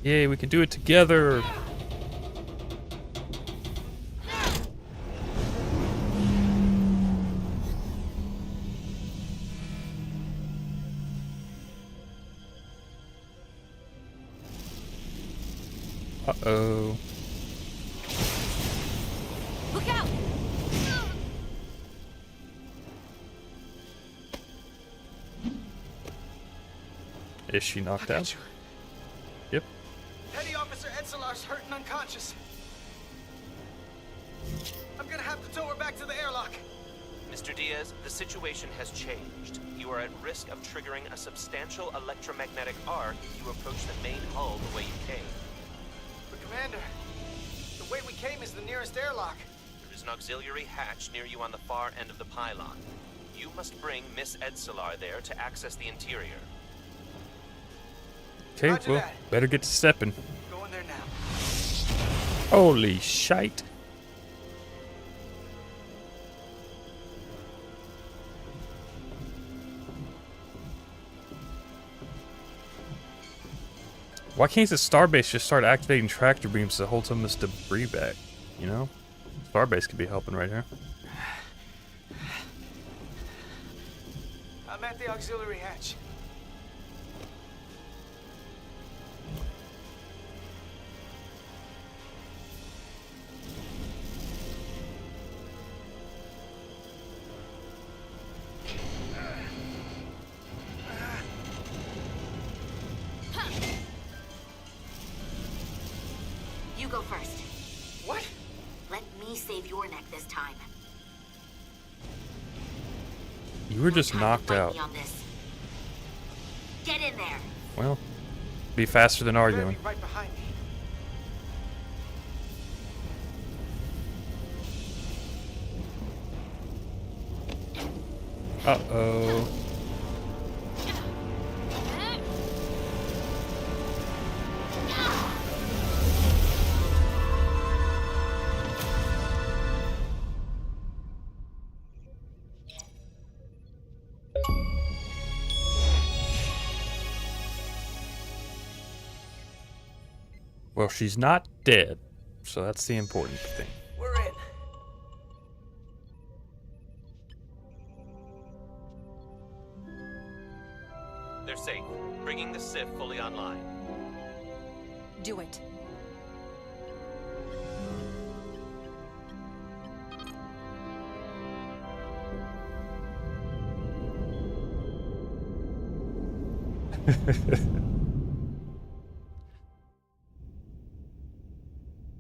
Yay, we can do it together. Uh-oh. Look out! Is she knocked out? Yep. Esselar's hurt and unconscious. I'm gonna have to tow her back to the airlock. Mr. Diaz, the situation has changed. You are at risk of triggering a substantial electromagnetic arc if you approach the main hull the way you came. But Commander, the way we came is the nearest airlock. There is an auxiliary hatch near you on the far end of the pylon. You must bring Miss Edselar there to access the interior. Okay, Roger well, that. better get to stepping. Going there now. Holy shite. Why can't the starbase just start activating tractor beams to hold some of this debris back? You know? Starbase could be helping right here. I'm at the auxiliary hatch. You go first. What? Let me save your neck this time. You were just knocked Fight out. me on this. Get in there. Well, be faster than Better arguing. be right behind me. Uh-oh. Well, she's not dead, so that's the important thing. We're in. They're safe, bringing the SIF fully online. Do it.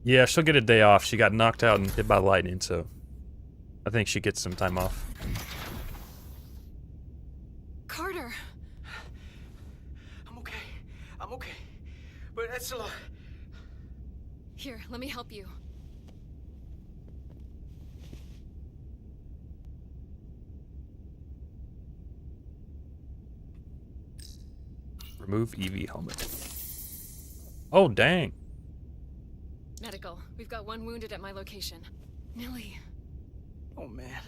Yeah, she'll get a day off. She got knocked out and hit by lightning, so I think she gets some time off. Carter! I'm okay. I'm okay. But Edselar... Here, let me help you. Remove EV helmet. Oh, dang. Medical. We've got one wounded at my location. Millie. Oh, man.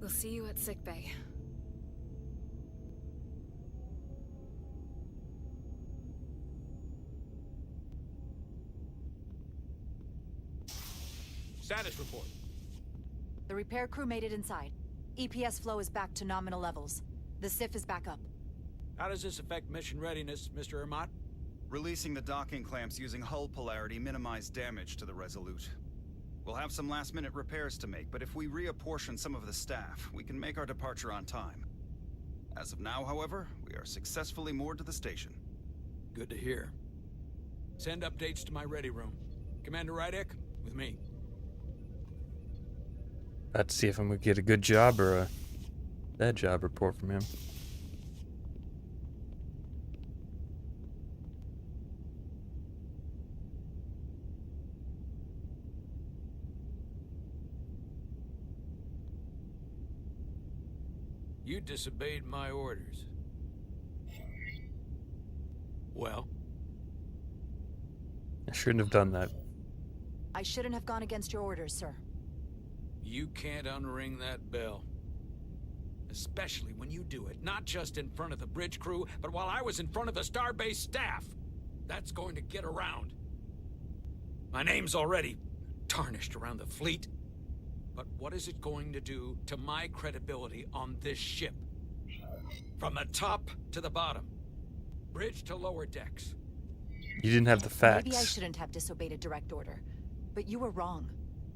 We'll see you at sickbay. Status report. The repair crew made it inside. EPS flow is back to nominal levels. The SIF is back up. How does this affect mission readiness, Mr. Ermot? Releasing the docking clamps using hull polarity minimized damage to the Resolute. We'll have some last-minute repairs to make, but if we reapportion some of the staff, we can make our departure on time. As of now, however, we are successfully moored to the station. Good to hear. Send updates to my ready room. Commander Rydek, with me. Let's see if I'm gonna get a good job or a bad job report from him. You disobeyed my orders. Well? I shouldn't have done that. I shouldn't have gone against your orders, sir. You can't unring that bell. Especially when you do it, not just in front of the bridge crew, but while I was in front of the Starbase staff. That's going to get around. My name's already tarnished around the fleet. But what is it going to do to my credibility on this ship? From the top to the bottom. Bridge to lower decks. You didn't have the facts. Maybe I shouldn't have disobeyed a direct order. But you were wrong.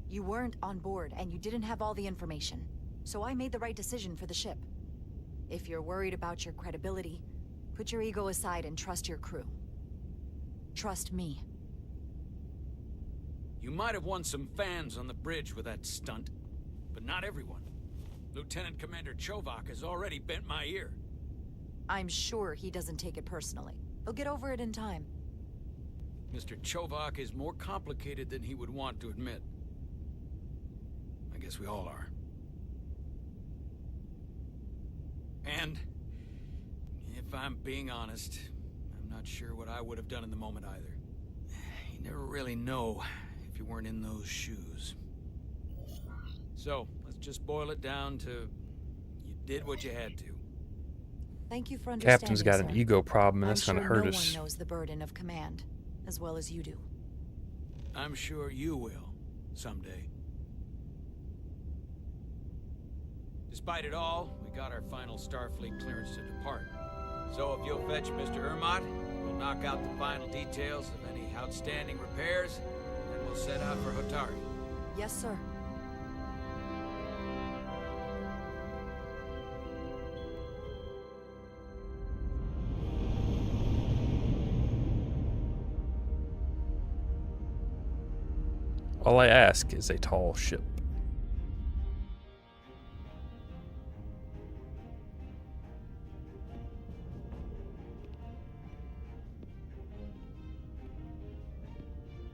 You weren't on board, and you didn't have all the information. So I made the right decision for the ship. If you're worried about your credibility, put your ego aside and trust your crew. Trust me. You might have won some fans on the bridge with that stunt, but not everyone. Lieutenant Commander Chovak has already bent my ear. I'm sure he doesn't take it personally. He'll get over it in time. Mr. Chovak is more complicated than he would want to admit. I guess we all are. And, if I'm being honest, I'm not sure what I would have done in the moment either. You never really know if you weren't in those shoes. So, let's just boil it down to, you did what you had to. Thank you for understanding, Captain's got an sir. ego problem, and I'm that's gonna sure hurt no us. one knows the burden of command as well as you do. I'm sure you will, someday. Despite it all, we got our final Starfleet clearance to depart. So if you'll fetch Mr. Ermot, we'll knock out the final details of any outstanding repairs, and we'll set out for Hotari. Yes, sir. All I ask is a tall ship.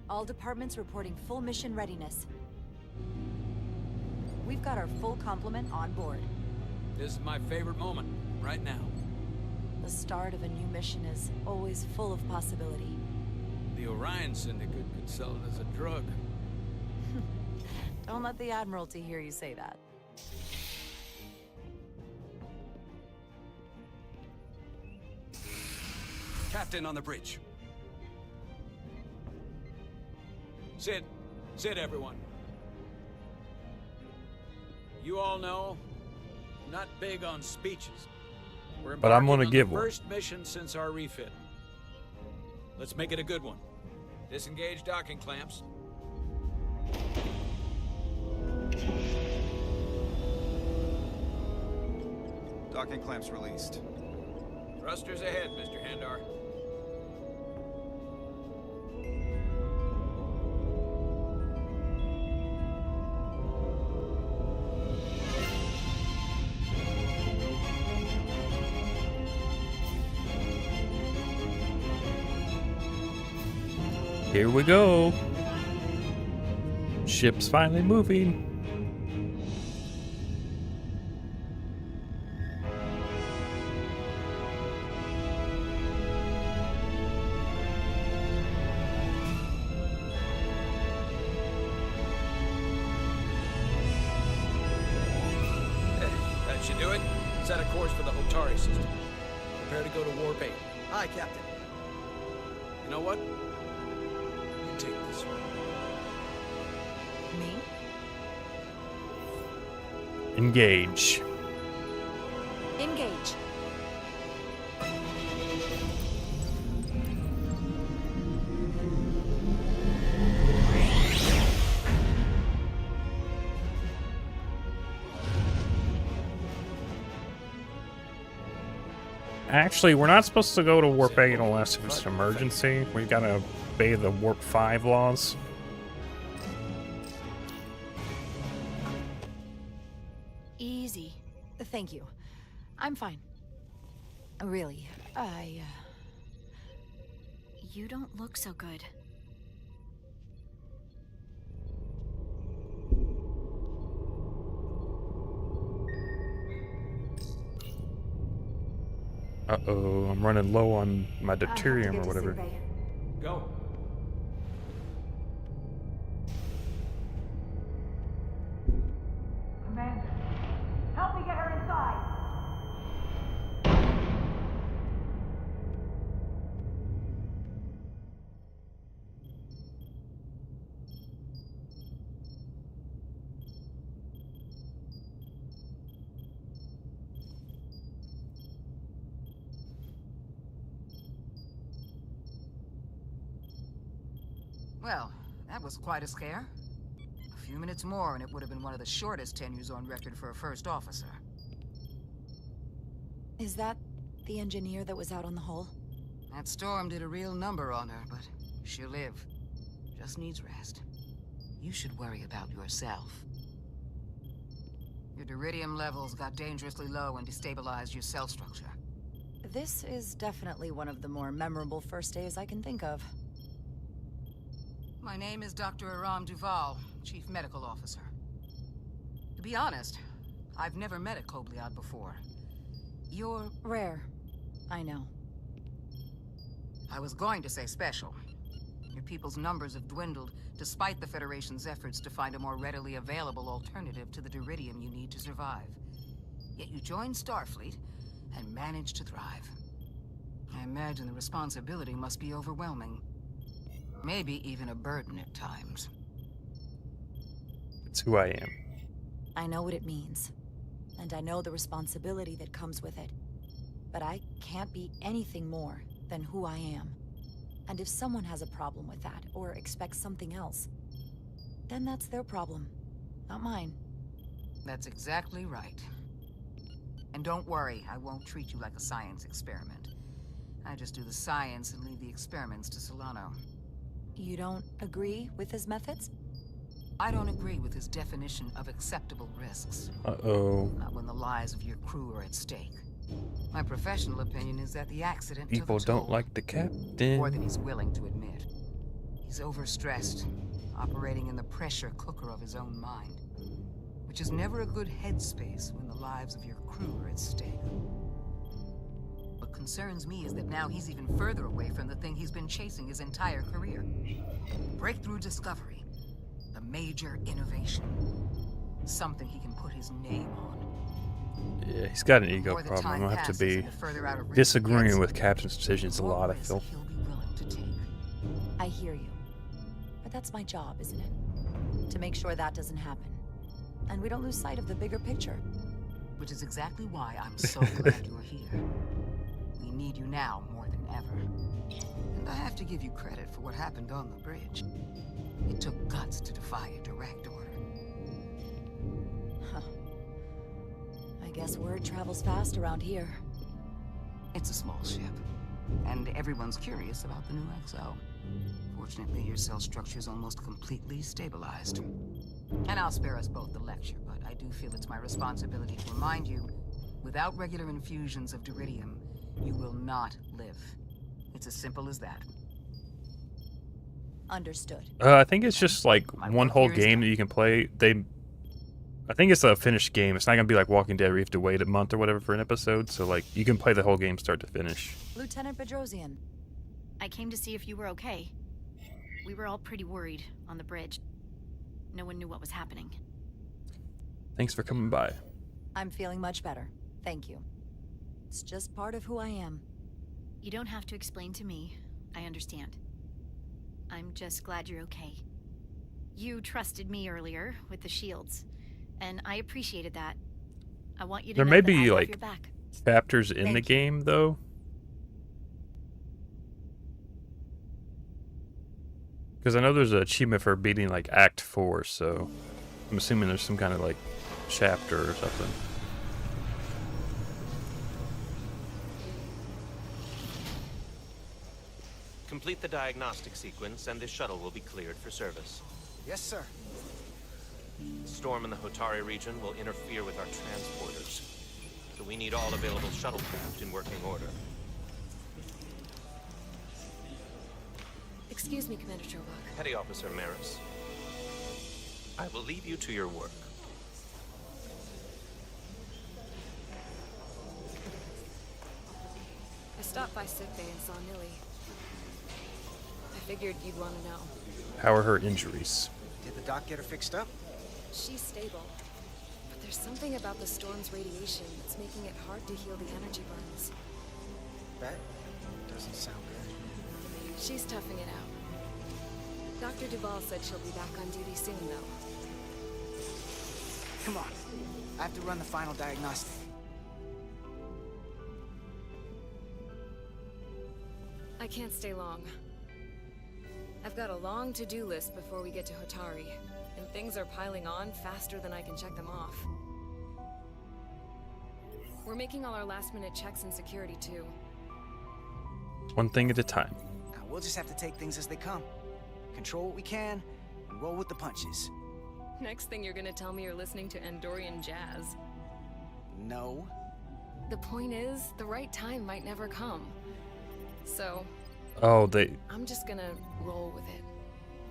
All departments reporting full mission readiness. We've got our full complement on board. This is my favorite moment, right now. The start of a new mission is always full of possibility. The Orion Syndicate could sell it as a drug. Don't let the Admiralty hear you say that. Captain on the bridge. Sit. Sit, everyone. You all know, I'm not big on speeches. We're But I'm embarking gonna give on the one. first mission since our refit. Let's make it a good one. Disengage docking clamps. Docking clamps released. Thrusters ahead, Mr. Handar. Here we go. Ship's finally moving. That should do it. Set a course for the Hotari system. Prepare to go to Warp 8. Aye, Captain. You know what? You take this one. Me? Engage. Engage. Actually, we're not supposed to go to Warp 8 unless it's an emergency. We gotta obey the Warp 5 laws. Easy. Thank you. I'm fine. Really, You don't look so good. Uh-oh, I'm running low on my deuterium or whatever. Go. Commander, help me get her inside. Well, that was quite a scare. A few minutes more, and it would have been one of the shortest tenures on record for a first officer. Is that the engineer that was out on the hull? That storm did a real number on her, but she'll live. Just needs rest. You should worry about yourself. Your duridium levels got dangerously low and destabilized your cell structure. This is definitely one of the more memorable first days I can think of. My name is Dr. Aram Duval, Chief Medical Officer. To be honest, I've never met a Kobliad before. You're... rare. I know. I was going to say special. Your people's numbers have dwindled, despite the Federation's efforts to find a more readily available alternative to the duridium you need to survive. Yet you joined Starfleet, and managed to thrive. I imagine the responsibility must be overwhelming. Maybe even a burden at times. It's who I am. I know what it means. And I know the responsibility that comes with it. But I can't be anything more than who I am. And if someone has a problem with that, or expects something else, then that's their problem, not mine. That's exactly right. And don't worry, I won't treat you like a science experiment. I just do the science and leave the experiments to Solano. You don't agree with his methods? I don't agree with his definition of acceptable risks. Uh-oh. Not when the lives of your crew are at stake. My professional opinion is that the accident People took a don't toll. like the captain. More than he's willing to admit. He's overstressed, operating in the pressure cooker of his own mind. Which is never a good headspace when the lives of your crew are at stake. What concerns me is that now he's even further away from the thing he's been chasing his entire career. Breakthrough discovery. A major innovation. Something he can put his name on. Yeah, he's got an ego More the problem. time I'm gonna have to passes be and the further out of reach he disagreeing gets, with Captain's decisions a the more lot, I risk feel. he'll be willing to take. I hear you. But that's my job, isn't it? To make sure that doesn't happen. And we don't lose sight of the bigger picture. Which is exactly why I'm so glad you're here. We need you now more than ever. And I have to give you credit for what happened on the bridge. It took guts to defy a direct order. Huh. I guess word travels fast around here. It's a small ship, and everyone's curious about the new XO. Fortunately, your cell structure is almost completely stabilized. And I'll spare us both the lecture, but I do feel it's my responsibility to remind you, without regular infusions of duridium, you will not live. It's as simple as that. Understood. I think it's just like one whole game that you can play. I think it's a finished game. It's not gonna be like Walking Dead where you have to wait a month or whatever for an episode. So like you can play the whole game start to finish. Lieutenant Bedrosian. I came to see if you were okay. We were all pretty worried on the bridge. No one knew what was happening. Thanks for coming by. I'm feeling much better. Thank you. It's just part of who I am. You don't have to explain to me. I understand. I'm just glad you're okay. You trusted me earlier with the shields, and I appreciated that. I want you to There know may that I be have like your back. chapters in the Thank you. game though. Because I know there's an achievement for beating like Act 4, so I'm assuming there's some kind of like chapter or something. Complete the diagnostic sequence, and this shuttle will be cleared for service. Yes, sir. The storm in the Hotari region will interfere with our transporters, so we need all available shuttlecraft in working order. Excuse me, Commander Chobok. Petty Officer Maris, I will leave you to your work. I stopped by sickbay and saw Nilly. I figured you'd want to know. How are her injuries? Did the doc get her fixed up? She's stable. But there's something about the storm's radiation that's making it hard to heal the energy burns. That doesn't sound good. She's toughing it out. Dr. Duval said she'll be back on duty soon, though. Come on. I have to run the final diagnostic. I can't stay long. I've got a long to-do list before we get to Hotari, and things are piling on faster than I can check them off. We're making all our last-minute checks in security, too. One thing at a time. We'll just have to take things as they come. Control what we can, and roll with the punches. Next thing you're gonna tell me you're listening to Andorian jazz. No. The point is, the right time might never come. So... Oh, I'm just gonna roll with it.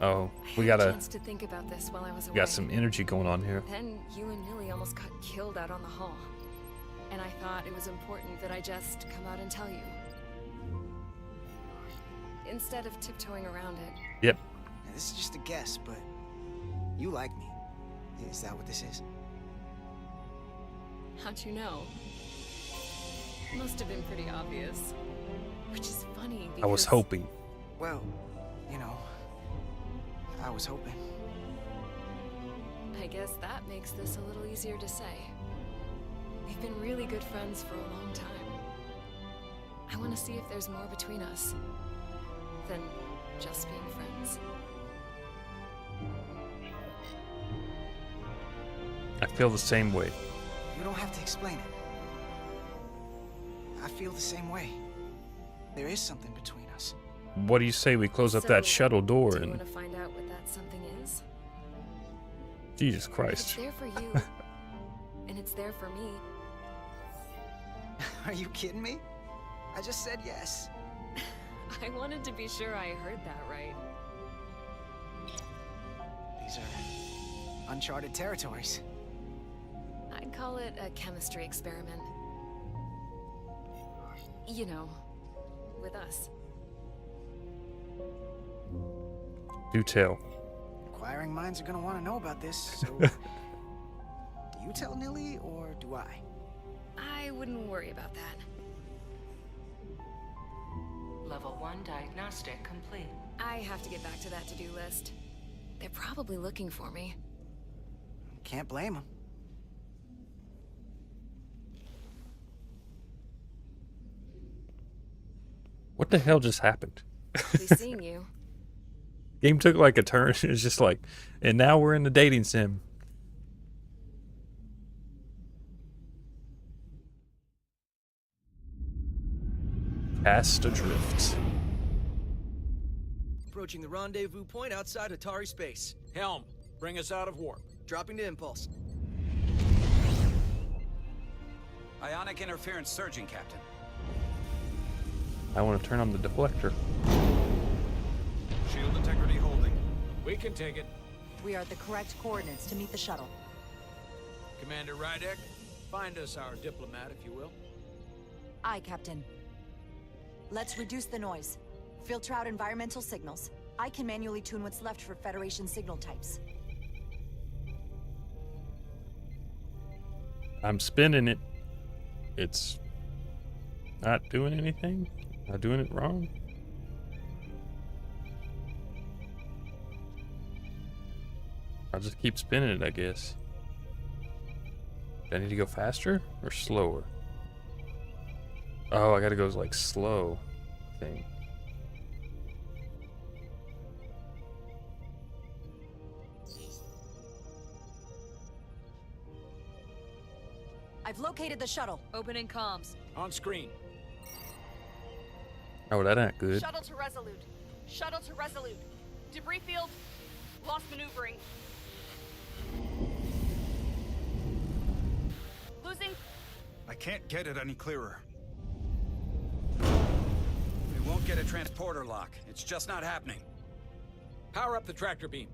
Oh, we I had got a chance to think about this while I was away. got some energy going on here. Then you and Nilly almost got killed out on the hall. And I thought it was important that I just come out and tell you. Instead of tiptoeing around it. Yep. Now, this is just a guess, but you like me. Is that what this is? How'd you know? Must have been pretty obvious. Which is funny because... I was hoping. Well, you know, I was hoping. I guess that makes this a little easier to say. We've been really good friends for a long time. I want to see if there's more between us than just being friends. I feel the same way. You don't have to explain it. I feel the same way. There is something between us. What do you say we close up that shuttle door Do you and... want to find out what that something is? Jesus Christ. It's there for you, and it's there for me. Are you kidding me? I just said yes. I wanted to be sure I heard that right. These are uncharted territories. I'd call it a chemistry experiment. You know, with us. Do tell. Inquiring minds are gonna want to know about this, so... Do you tell Nilly, or do I? I wouldn't worry about that. Level 1 diagnostic complete. I have to get back to that to-do list. They're probably looking for me. Can't blame them. What the hell just happened? Be seeing you. Game took like a turn. It's just like, and now we're in the dating sim. Cast adrift. Approaching the rendezvous point outside Atari space. Helm, bring us out of warp. Dropping to impulse. Ionic interference surging, Captain. I want to turn on the deflector. Shield integrity holding. We can take it. We are at the correct coordinates to meet the shuttle. Commander Rydek, find us our diplomat, if you will. Aye, Captain. Let's reduce the noise. Filter out environmental signals. I can manually tune what's left for Federation signal types. I'm spinning it. It's not doing anything. Not doing it wrong. I'll just keep spinning it, I guess. Do I need to go faster or slower? Oh, I gotta go like slow thing. I've located the shuttle. Opening comms. On screen. Oh, that ain't good. Shuttle to Resolute. Shuttle to Resolute. Debris field. Lost maneuvering. Losing. I can't get it any clearer. We won't get a transporter lock. It's just not happening. Power up the tractor beam.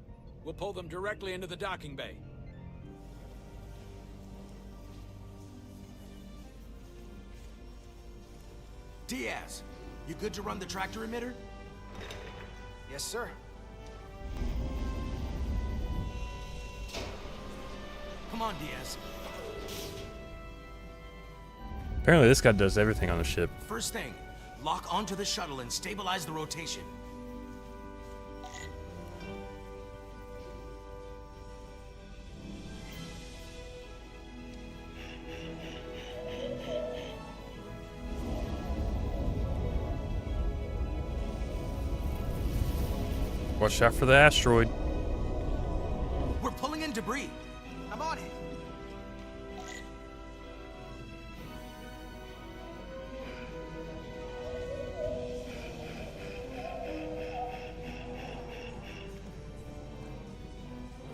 We'll pull them directly into the docking bay. Diaz, you good to run the tractor emitter? Yes, sir. Come on, Diaz. Apparently this guy does everything on the ship. First thing, lock onto the shuttle and stabilize the rotation. Watch out for the asteroid. We're pulling in debris. I'm on it.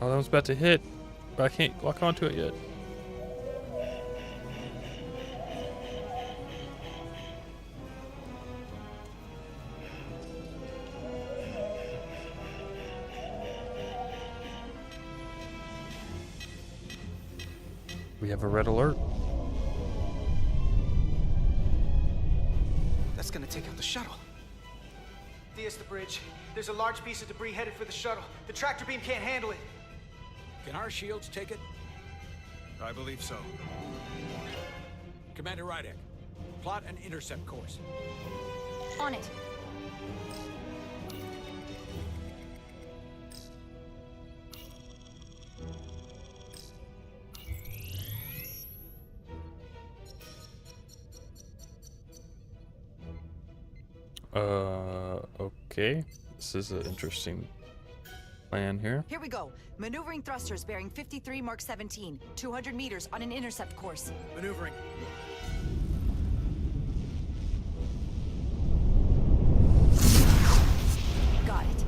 Oh, that was about to hit, but I can't lock onto it yet. We have a red alert. That's gonna take out the shuttle. Diaz, the bridge. There's a large piece of debris headed for the shuttle. The tractor beam can't handle it. Can our shields take it? I believe so. Commander Rydek, plot an intercept course. On it. Okay. This is an interesting plan here. Here we go. Maneuvering thrusters bearing 53 Mark 17, 200 meters on an intercept course. Maneuvering. Got it.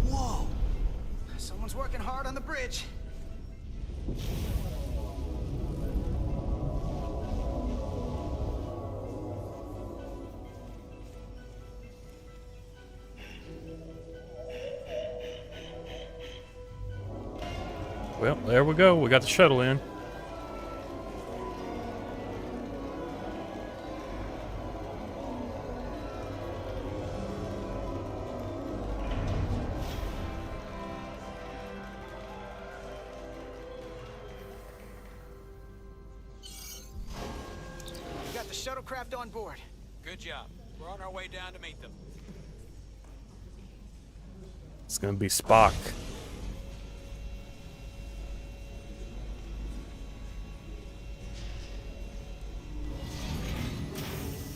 Whoa! Someone's working hard on the bridge. Well, there we go. We got the shuttle in. We got the shuttlecraft on board. Good job. We're on our way down to meet them. It's gonna be Spock.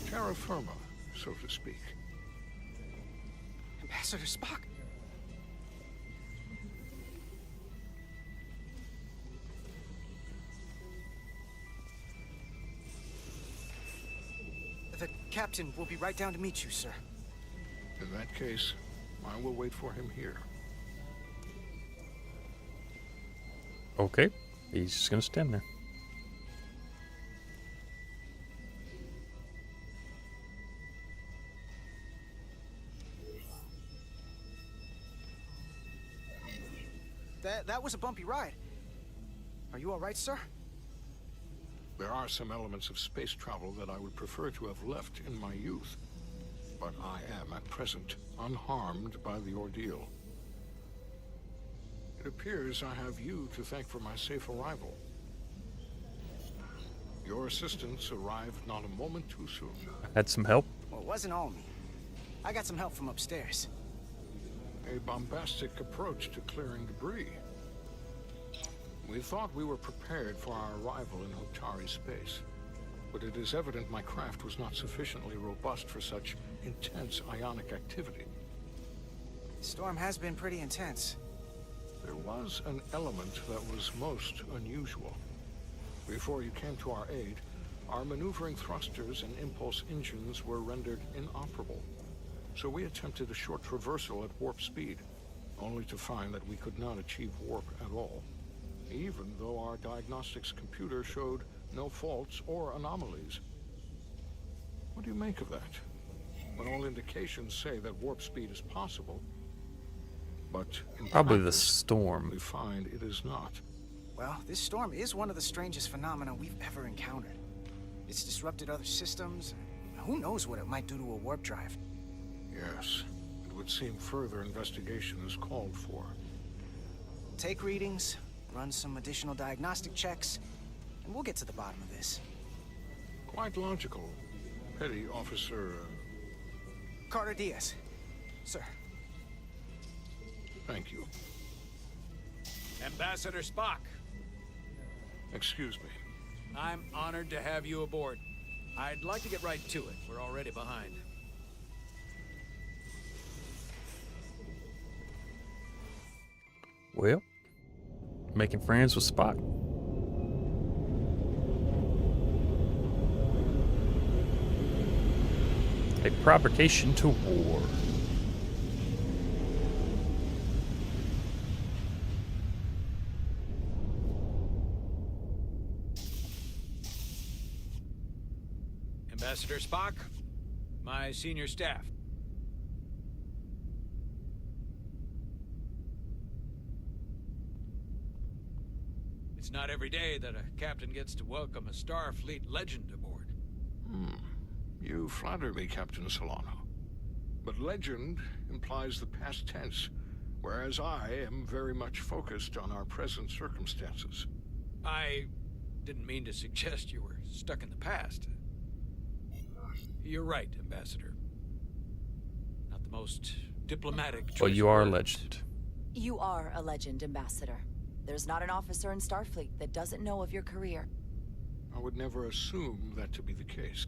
Terra firma, so to speak. Ambassador Spock? The captain will be right down to meet you, sir. In that case, I will wait for him here. Okay. He's just gonna stand there. That was a bumpy ride. Are you all right, sir? There are some elements of space travel that I would prefer to have left in my youth, but I am at present unharmed by the ordeal. It appears I have you to thank for my safe arrival. Your assistance arrived not a moment too soon. Had some help. Well, it wasn't all me. I got some help from upstairs. A bombastic approach to clearing debris. We thought we were prepared for our arrival in Hotari space, but it is evident my craft was not sufficiently robust for such intense ionic activity. The storm has been pretty intense. There was an element that was most unusual. Before you came to our aid, our maneuvering thrusters and impulse engines were rendered inoperable. So we attempted a short traversal at warp speed, only to find that we could not achieve warp at all, even though our diagnostics computer showed no faults or anomalies. What do you make of that? When all indications say that warp speed is possible, but in Probably the practice, storm. we find it is not. Well, this storm is one of the strangest phenomena we've ever encountered. It's disrupted other systems. Who knows what it might do to a warp drive? Yes, it would seem further investigation is called for. Take readings, run some additional diagnostic checks, and we'll get to the bottom of this. Quite logical. Petty Officer... Carter Diaz. Sir. Thank you. Ambassador Spock, Excuse me. I'm honored to have you aboard. I'd like to get right to it. We're already behind. Well, making friends with Spock. A provocation to war. Ambassador Spock, my senior staff. It's not every day that a captain gets to welcome a Starfleet legend aboard. You flatter me, Captain Solano. But legend implies the past tense, whereas I am very much focused on our present circumstances. I didn't mean to suggest you were stuck in the past. You're right, Ambassador. Not the most diplomatic choice. Well, you are a of words. legend. You are a legend, Ambassador. There's not an officer in Starfleet that doesn't know of your career. I would never assume that to be the case.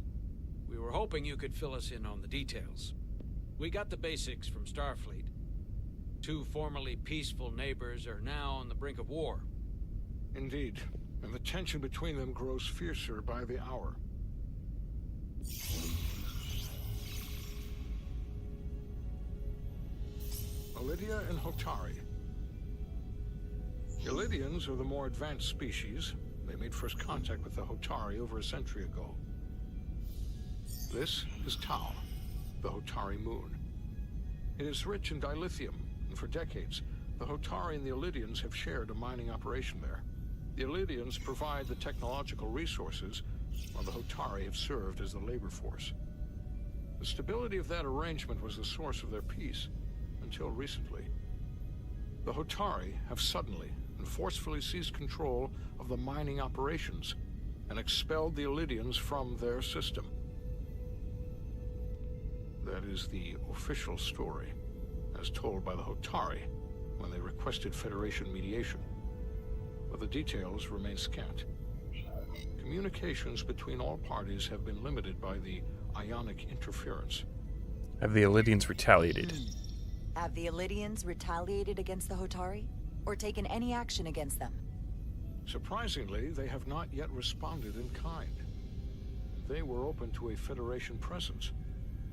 We were hoping you could fill us in on the details. We got the basics from Starfleet. Two formerly peaceful neighbors are now on the brink of war. Indeed, and the tension between them grows fiercer by the hour. Ilidia and Hotari. Ilidians are the more advanced species. They made first contact with the Hotari over a century ago. This is Tau, the Hotari moon. It is rich in dilithium, and for decades, the Hotari and the Ilidians have shared a mining operation there. The Ilidians provide the technological resources, while the Hotari have served as the labor force. The stability of that arrangement was the source of their peace, until recently. The Hotari have suddenly and forcefully seized control of the mining operations and expelled the Ilidians from their system. That is the official story, as told by the Hotari when they requested Federation mediation. But the details remain scant. Communications between all parties have been limited by the ionic interference. Have the Ilidians retaliated? Have the Ilidians retaliated against the Hotari? Or taken any action against them? Surprisingly, they have not yet responded in kind. They were open to a Federation presence,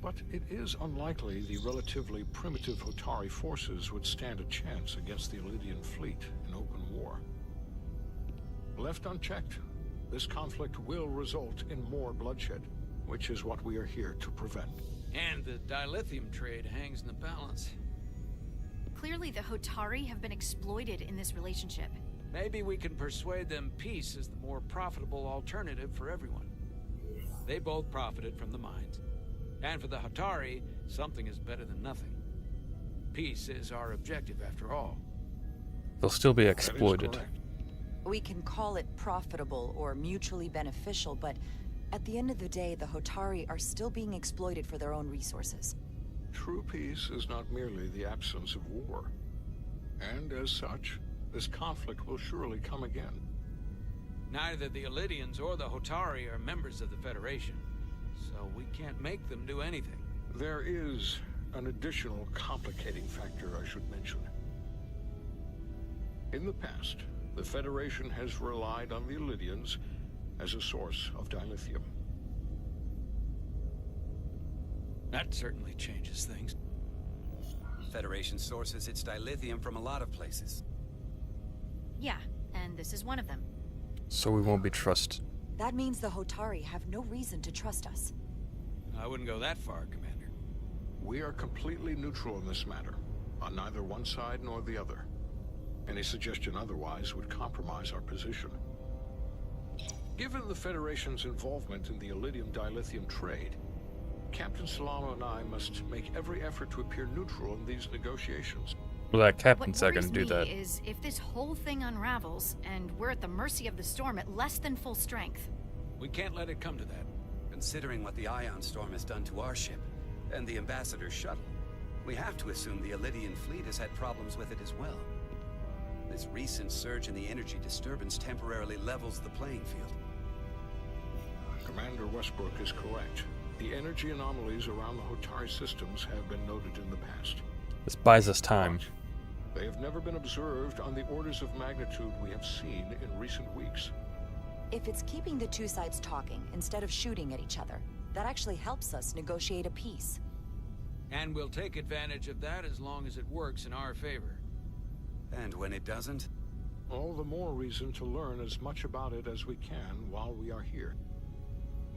but it is unlikely the relatively primitive Hotari forces would stand a chance against the Ilidian fleet in open war. Left unchecked, this conflict will result in more bloodshed, which is what we are here to prevent. And the dilithium trade hangs in the balance. Clearly, the Hotari have been exploited in this relationship. Maybe we can persuade them peace is the more profitable alternative for everyone. They both profited from the mines. And for the Hotari, something is better than nothing. Peace is our objective, after all. They'll still be exploited. We can call it profitable or mutually beneficial, but at the end of the day, the Hotari are still being exploited for their own resources. True peace is not merely the absence of war. And as such, this conflict will surely come again. Neither the Ilidians or the Hotari are members of the Federation, so we can't make them do anything. There is an additional complicating factor I should mention. In the past, the Federation has relied on the Ilidians as a source of dilithium. That certainly changes things. Federation sources its dilithium from a lot of places. Yeah, and this is one of them. So we won't be trusted. That means the Hotari have no reason to trust us. I wouldn't go that far, Commander. We are completely neutral in this matter, on neither one side nor the other. Any suggestion otherwise would compromise our position. Given the Federation's involvement in the Ilidium dilithium trade, Captain Solano and I must make every effort to appear neutral in these negotiations. Well, that captain's not What going to do that. worries me is if this whole thing unravels and we're at the mercy of the storm at less than full strength. We can't let it come to that. Considering what the Ion Storm has done to our ship, and the Ambassador's shuttle, we have to assume the Ilidian fleet has had problems with it as well. This recent surge in the energy disturbance temporarily levels the playing field. Commander Westbrook is correct. The energy anomalies around the Hotari systems have been noted in the past. This buys us time. They have never been observed on the orders of magnitude we have seen in recent weeks. If it's keeping the two sides talking instead of shooting at each other, that actually helps us negotiate a peace. And we'll take advantage of that as long as it works in our favor. And when it doesn't? All the more reason to learn as much about it as we can while we are here.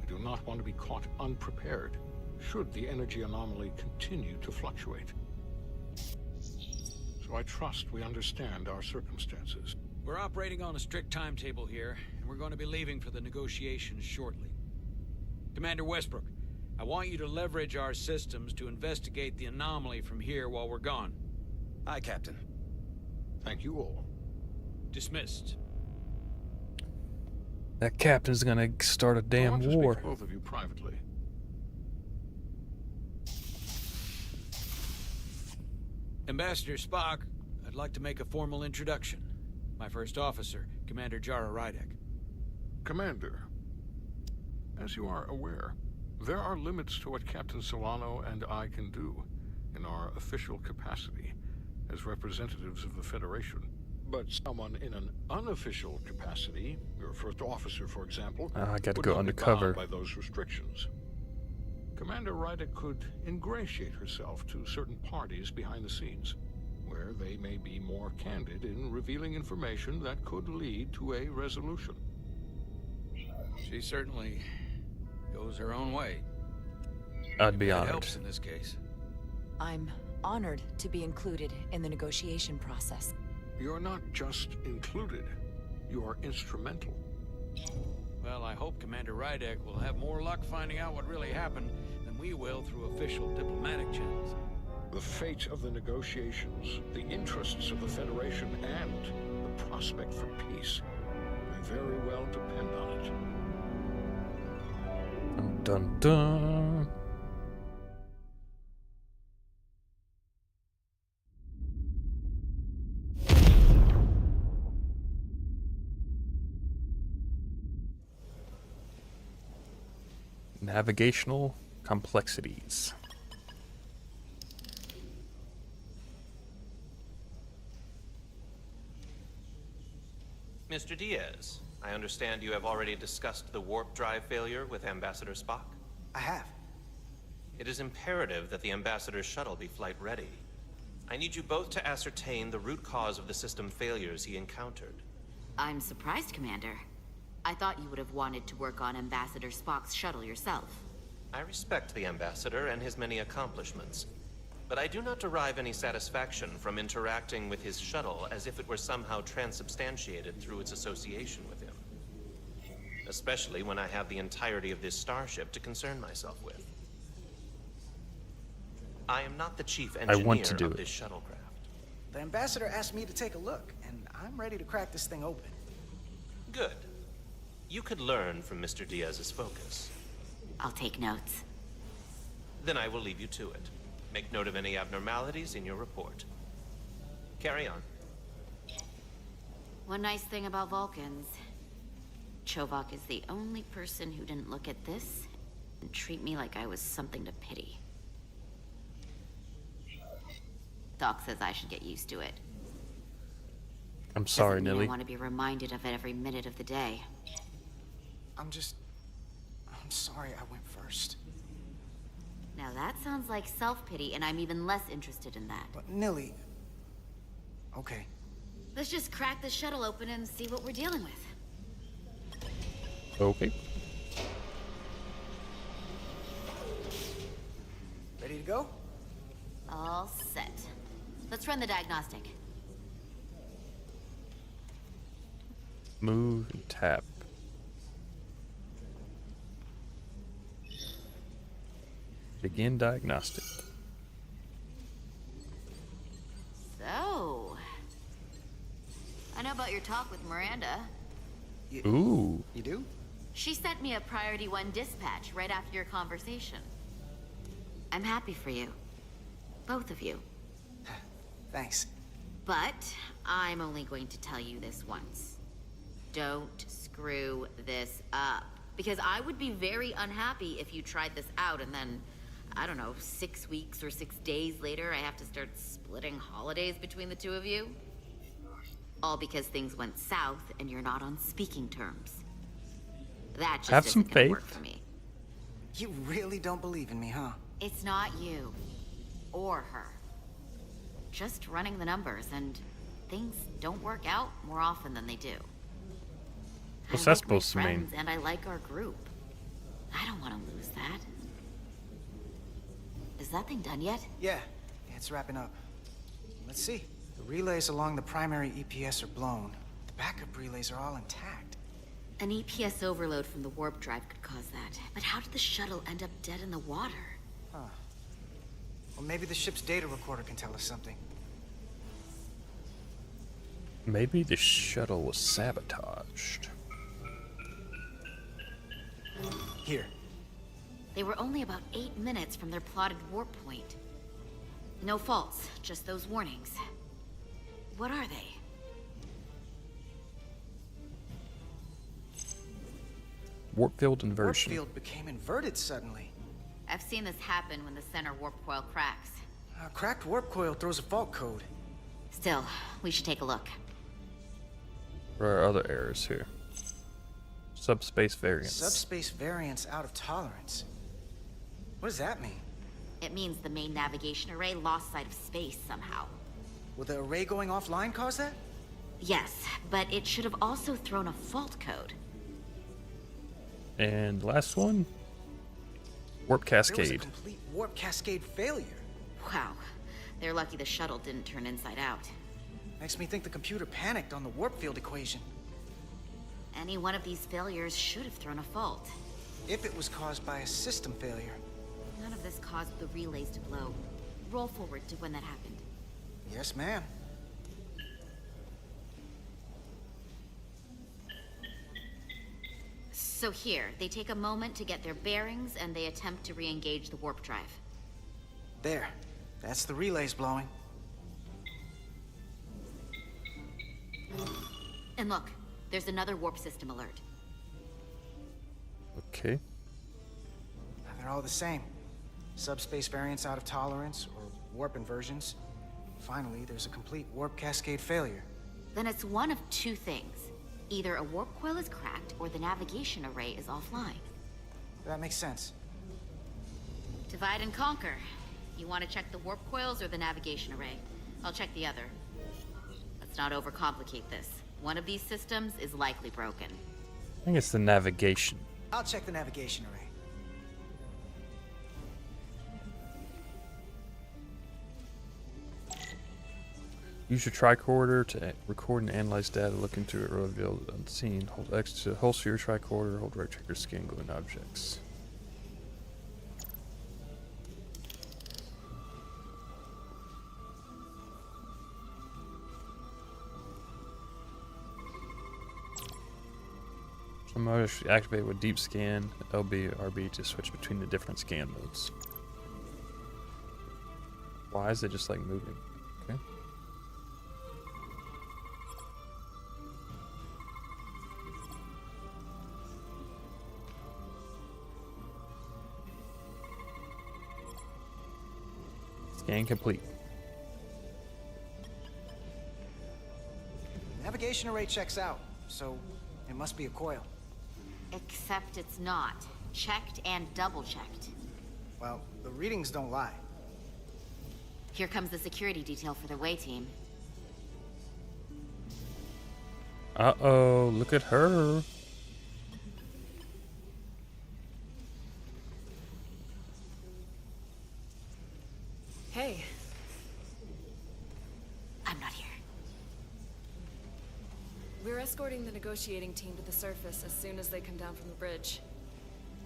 We do not want to be caught unprepared, should the energy anomaly continue to fluctuate. So I trust we understand our circumstances. We're operating on a strict timetable here, and we're going to be leaving for the negotiations shortly. Commander Westbrook, I want you to leverage our systems to investigate the anomaly from here while we're gone. Aye, Captain. Thank you all. Dismissed. That captain's gonna start a damn I want to speak war. to both of you privately. Ambassador Spock, I'd like to make a formal introduction. My first officer, Commander Jara Rydek. Commander, as you are aware, there are limits to what Captain Solano and I can do in our official capacity as representatives of the Federation. But someone in an unofficial capacity, your first officer, for example, I got to would go not be undercover. bound by those restrictions. Commander Rydek could ingratiate herself to certain parties behind the scenes, where they may be more candid in revealing information that could lead to a resolution. She certainly goes her own way. I'd be That honored. helps in this case. I'm honored to be included in the negotiation process. You're not just included, you are instrumental. Well, I hope Commander Rydek will have more luck finding out what really happened than we will through official diplomatic channels. The fate of the negotiations, the interests of the Federation, and the prospect for peace may very well depend on it. Dun dun dun. Navigational complexities. Mr. Diaz, I understand you have already discussed the warp drive failure with Ambassador Spock? I have. It is imperative that the Ambassador's shuttle be flight ready. I need you both to ascertain the root cause of the system failures he encountered. I'm surprised, Commander. I thought you would have wanted to work on Ambassador Spock's shuttle yourself. I respect the Ambassador and his many accomplishments, but I do not derive any satisfaction from interacting with his shuttle as if it were somehow transubstantiated through its association with him. Especially when I have the entirety of this starship to concern myself with. I am not the chief engineer of this shuttlecraft. The Ambassador asked me to take a look, and I'm ready to crack this thing open. Good. You could learn from Mr. Diaz's focus. I'll take notes. Then I will leave you to it. Make note of any abnormalities in your report. Carry on. One nice thing about Vulcans. Chovok is the only person who didn't look at this and treat me like I was something to pity. Doc says I should get used to it. I'm sorry, Doesn't mean Nilly. I want to be reminded of it every minute of the day. I'm sorry I went first. Now that sounds like self-pity, and I'm even less interested in that. But Nilly... Okay. Let's just crack the shuttle open and see what we're dealing with. Okay. Ready to go? All set. Let's run the diagnostic. Move and tap. Begin diagnostic. So... I know about your talk with Miranda. Ooh. You do? She sent me a Priority 1 dispatch right after your conversation. I'm happy for you. Both of you. Thanks. But I'm only going to tell you this once. Don't screw this up. Because I would be very unhappy if you tried this out and then, I don't know, 6 weeks or 6 days later, I have to start splitting holidays between the two of you? All because things went south and you're not on speaking terms. That just Have some isn't gonna faith. work for me. You really don't believe in me, huh? It's not you. Or her. Just running the numbers, and things don't work out more often than they do. What's I that like my supposed to mean? friends and I like our group. I don't want to lose that. Is that thing done yet? Yeah, it's wrapping up. Let's see. The relays along the primary EPS are blown. The backup relays are all intact. An EPS overload from the warp drive could cause that. But how did the shuttle end up dead in the water? Huh. Well, maybe the ship's data recorder can tell us something. Maybe the shuttle was sabotaged. Here. They were only about 8 minutes from their plotted warp point. No faults, just those warnings. What are they? Warp field inversion. Warp field became inverted suddenly. I've seen this happen when the center warp coil cracks. A cracked warp coil throws a fault code. Still, we should take a look. What are other errors here? Subspace variance. Subspace variance out of tolerance. What does that mean? It means the main navigation array lost sight of space somehow. Will the array going offline cause that? Yes, but it should have also thrown a fault code. And last one. Warp There was a cascade. complete warp cascade failure. Wow, they're lucky the shuttle didn't turn inside out. Makes me think the computer panicked on the warp field equation. Any one of these failures should have thrown a fault. If it was caused by a system failure. None of this caused the relays to blow. Roll forward to when that happened. Yes, ma'am. So here, they take a moment to get their bearings and they attempt to re-engage the warp drive. There. That's the relays blowing. And look, there's another warp system alert. Okay. They're all the same. Subspace variance out of tolerance, or warp inversions. Finally, there's a complete warp cascade failure. Then it's one of two things. Either a warp coil is cracked, or the navigation array is offline. That makes sense. Divide and conquer. You want to check the warp coils or the navigation array? I'll check the other. Let's not overcomplicate this. One of these systems is likely broken. I think it's the navigation. I'll check the navigation array. Use your tricorder to record and analyze data. Look into it revealed unseen. Hold X to holster your tricorder. Hold right trigger to scan glowing objects. Some modes should activate with deep scan, LB, RB to switch between the different scan modes. Why is it just like moving? Okay. Scan complete. Navigation array checks out, so it must be a coil. Except it's not. Checked and double-checked. Well, the readings don't lie. Here comes the security detail for the way team. Uh-oh, look at her. Hey. I'm not here. We're escorting the negotiating team to the surface as soon as they come down from the bridge.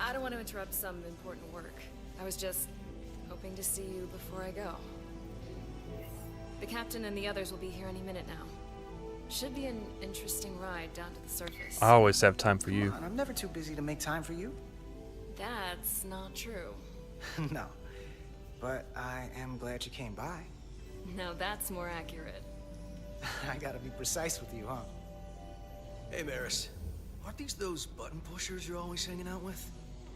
I don't want to interrupt some important work. I was just hoping to see you before I go. The captain and the others will be here any minute now. Should be an interesting ride down to the surface. I always have time for you. Come on, I'm never too busy to make time for you. That's not true. No. But I am glad you came by. No, that's more accurate. I gotta be precise with you, huh? Hey, Maris. Aren't these those button pushers you're always hanging out with?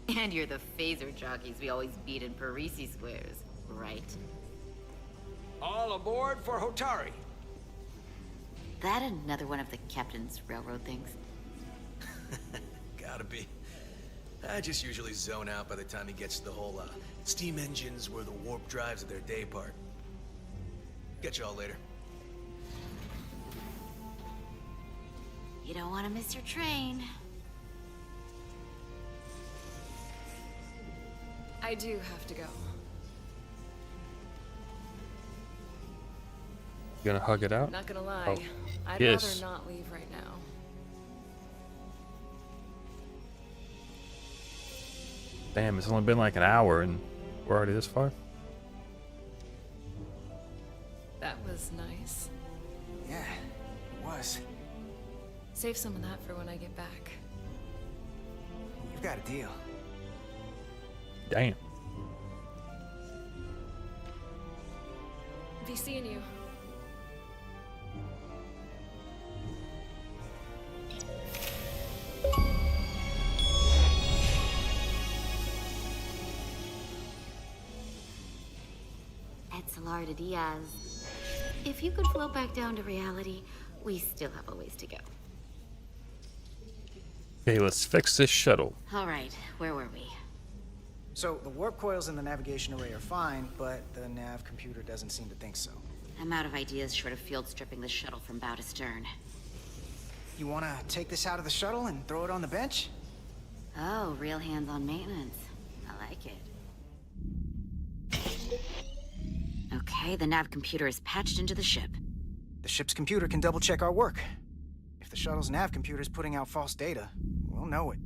And you're the phaser jockeys we always beat in Parisi squares, right? All aboard for Hotari. That another one of the captain's railroad things? Gotta be. I just usually zone out by the time he gets to the whole, steam engines were the warp drives of their day part. Catch y'all later. You don't want to miss your train. I do have to go. You gonna hug it out? Not gonna lie, Oh, I'd yes. rather not leave right now. Damn, it's only been like an hour and we're already this far. That was nice. Yeah, it was. Save some of that for when I get back. You've got a deal. Damn. Be seeing you. Etzelarda Diaz. If you could float back down to reality, we still have a ways to go. Okay, let's fix this shuttle. All right, where were we? So, the warp coils in the navigation array are fine, but the nav computer doesn't seem to think so. I'm out of ideas short of field stripping the shuttle from bow to stern. You wanna take this out of the shuttle and throw it on the bench? Oh, real hands-on maintenance. I like it. Okay, the nav computer is patched into the ship. The ship's computer can double-check our work. If the shuttle's nav computer is putting out false data, we'll know it.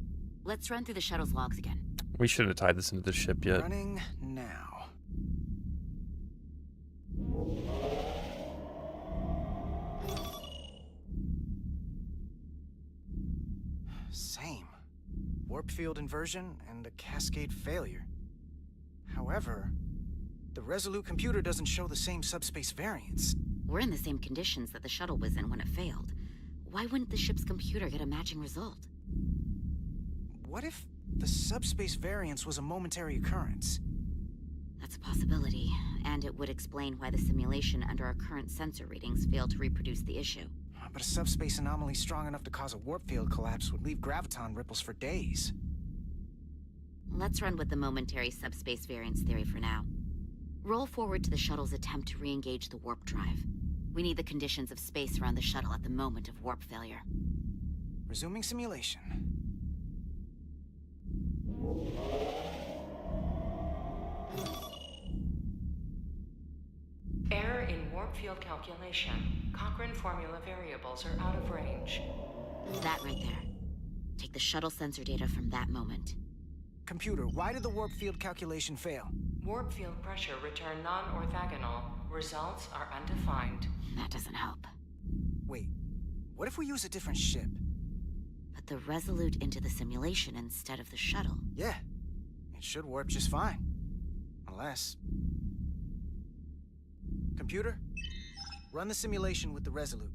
Let's run through the shuttle's logs again. We shouldn't have tied this into the ship yet. Running now. Same. Warp field inversion and a cascade failure. However, the Resolute computer doesn't show the same subspace variance. We're in the same conditions that the shuttle was in when it failed. Why wouldn't the ship's computer get a matching result? What if the subspace variance was a momentary occurrence? That's a possibility, and it would explain why the simulation under our current sensor readings failed to reproduce the issue. But a subspace anomaly strong enough to cause a warp field collapse would leave graviton ripples for days. Let's run with the momentary subspace variance theory for now. Roll forward to the shuttle's attempt to re-engage the warp drive. We need the conditions of space around the shuttle at the moment of warp failure. Resuming simulation. Error in warp field calculation. Cochrane formula variables are out of range. That right there. Take the shuttle sensor data from that moment. Computer, why did the warp field calculation fail? Warp field pressure returned non-orthogonal. Results are undefined. That doesn't help. Wait, what if we use a different ship? Put the Resolute into the simulation instead of the shuttle. Yeah, it should warp just fine. Unless... Computer, run the simulation with the Resolute.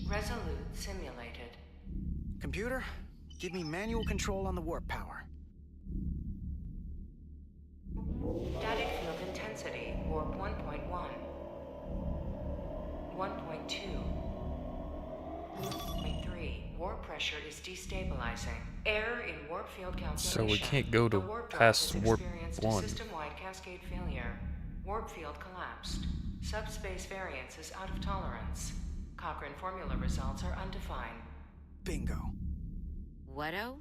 Resolute simulated. Computer, give me manual control on the warp power. Static field intensity, warp 1.1. 1.2. 0.3. Warp pressure is destabilizing. Error in warp field calculation. So we can't go to past warp 1. System-wide cascade failure. Warp field collapsed. Subspace variance is out of tolerance. Cochrane formula results are undefined. Bingo. What-o?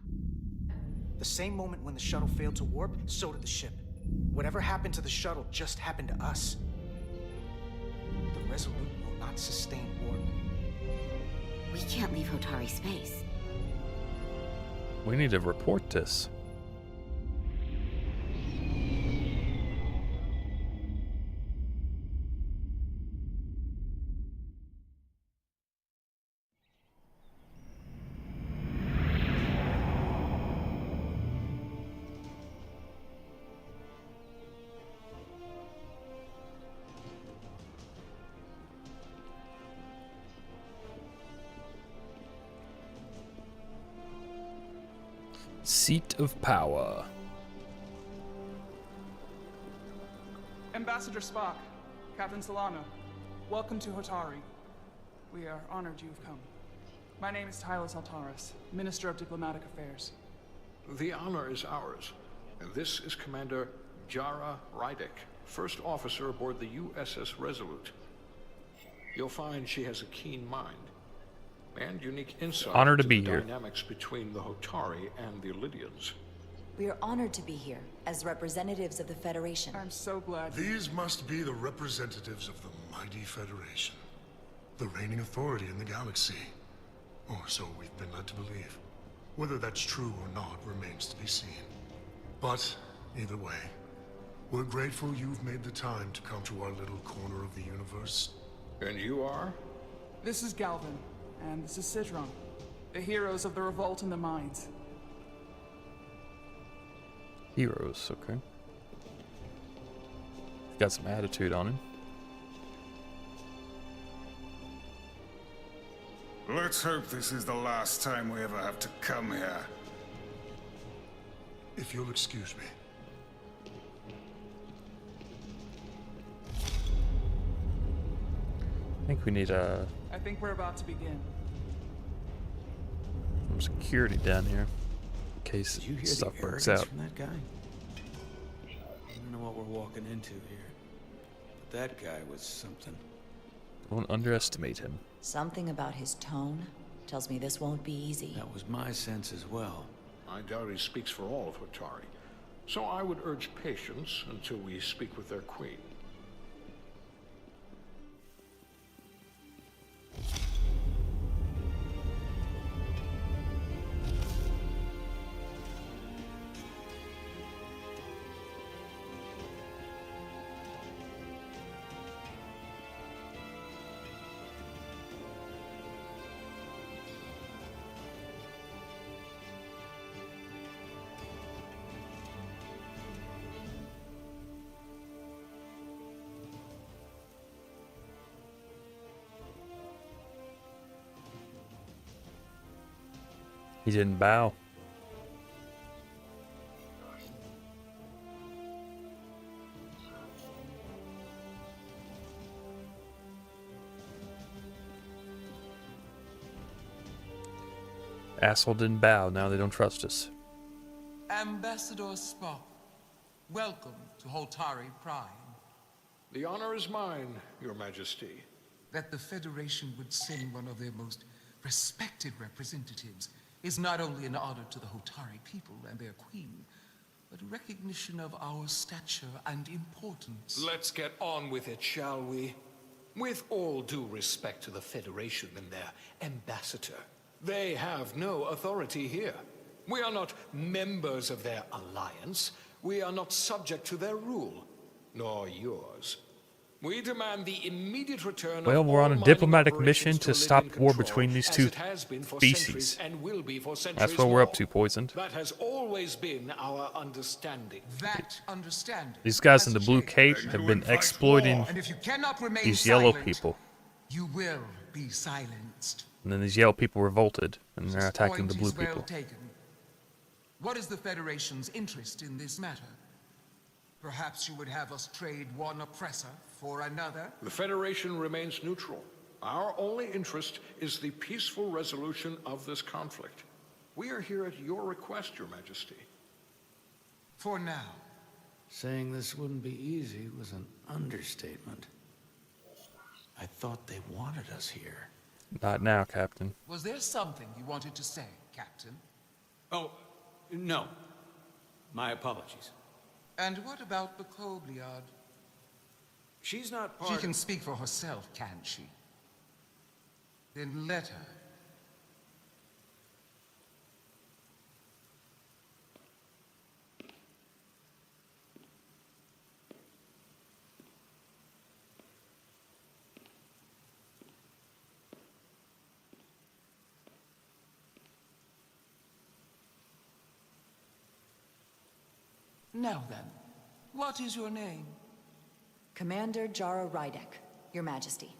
The same moment when the shuttle failed to warp, so did the ship. Whatever happened to the shuttle just happened to us. The Resolute will not sustain warp. We can't leave Hotari space. We need to report this. Seat of power. Ambassador Spock, Captain Solano, welcome to Hotari. We are honored you've come. My name is Tylos Altaris, Minister of Diplomatic Affairs. The honor is ours, and this is Commander Jara Rydek, first officer aboard the USS Resolute. You'll find she has a keen mind and unique insight Honor to into be the here. dynamics between the Hotari and the Lydians. We are honored to be here as representatives of the Federation. I'm so glad. These must be the representatives of the mighty Federation, the reigning authority in the galaxy. Or so we've been led to believe. Whether that's true or not remains to be seen. But, either way, we're grateful you've made the time to come to our little corner of the universe. And you are? This is Galvin, and this is Sidron, the heroes of the revolt in the mines. Heroes, okay. Got some attitude on him. Let's hope this is the last time we ever have to come here. If you'll excuse me. I think we need I think we're about to begin. some security down here in case Did you hear stuff the works arrogance out. from that guy? I don't know what we're walking into here, but that guy was something. Don't underestimate him. Something about his tone tells me this won't be easy. That was my sense as well. I doubt he speaks for all of Hotari, so I would urge patience until we speak with their queen. He didn't bow. Asshole didn't bow, now they don't trust us. Ambassador Spock, welcome to Hotari Prime. The honor is mine, Your Majesty. That the Federation would send one of their most respected representatives is not only an honor to the Hotari people and their queen, but a recognition of our stature and importance. Let's get on with it, shall we? With all due respect to the Federation and their ambassador, they have no authority here. We are not members of their alliance. We are not subject to their rule, nor yours. We demand the immediate return Well, of we're on a all diplomatic mining mission operations to stop Lydian war control, between these as two it has been for species. centuries and will be for That's centuries what we're up more. to, Poisoned. That has always been our understanding. That understanding. These guys in the blue cape have been exploiting And if you cannot remain these yellow silent, people. you will be silenced. And then these yellow people revolted, and they're attacking the Point blue is well people. taken. What is the Federation's interest in this matter? Perhaps you would have us trade one oppressor for another? The Federation remains neutral. Our only interest is the peaceful resolution of this conflict. We are here at your request, Your Majesty. For now. Saying this wouldn't be easy was an understatement. I thought they wanted us here. Not now, Captain. Was there something you wanted to say, Captain? Oh, no. My apologies. And what about the Kobliad? She's not She can speak for herself, can't she? Then let her. Now then, what is your name? Commander Jara Rydek, Your Majesty.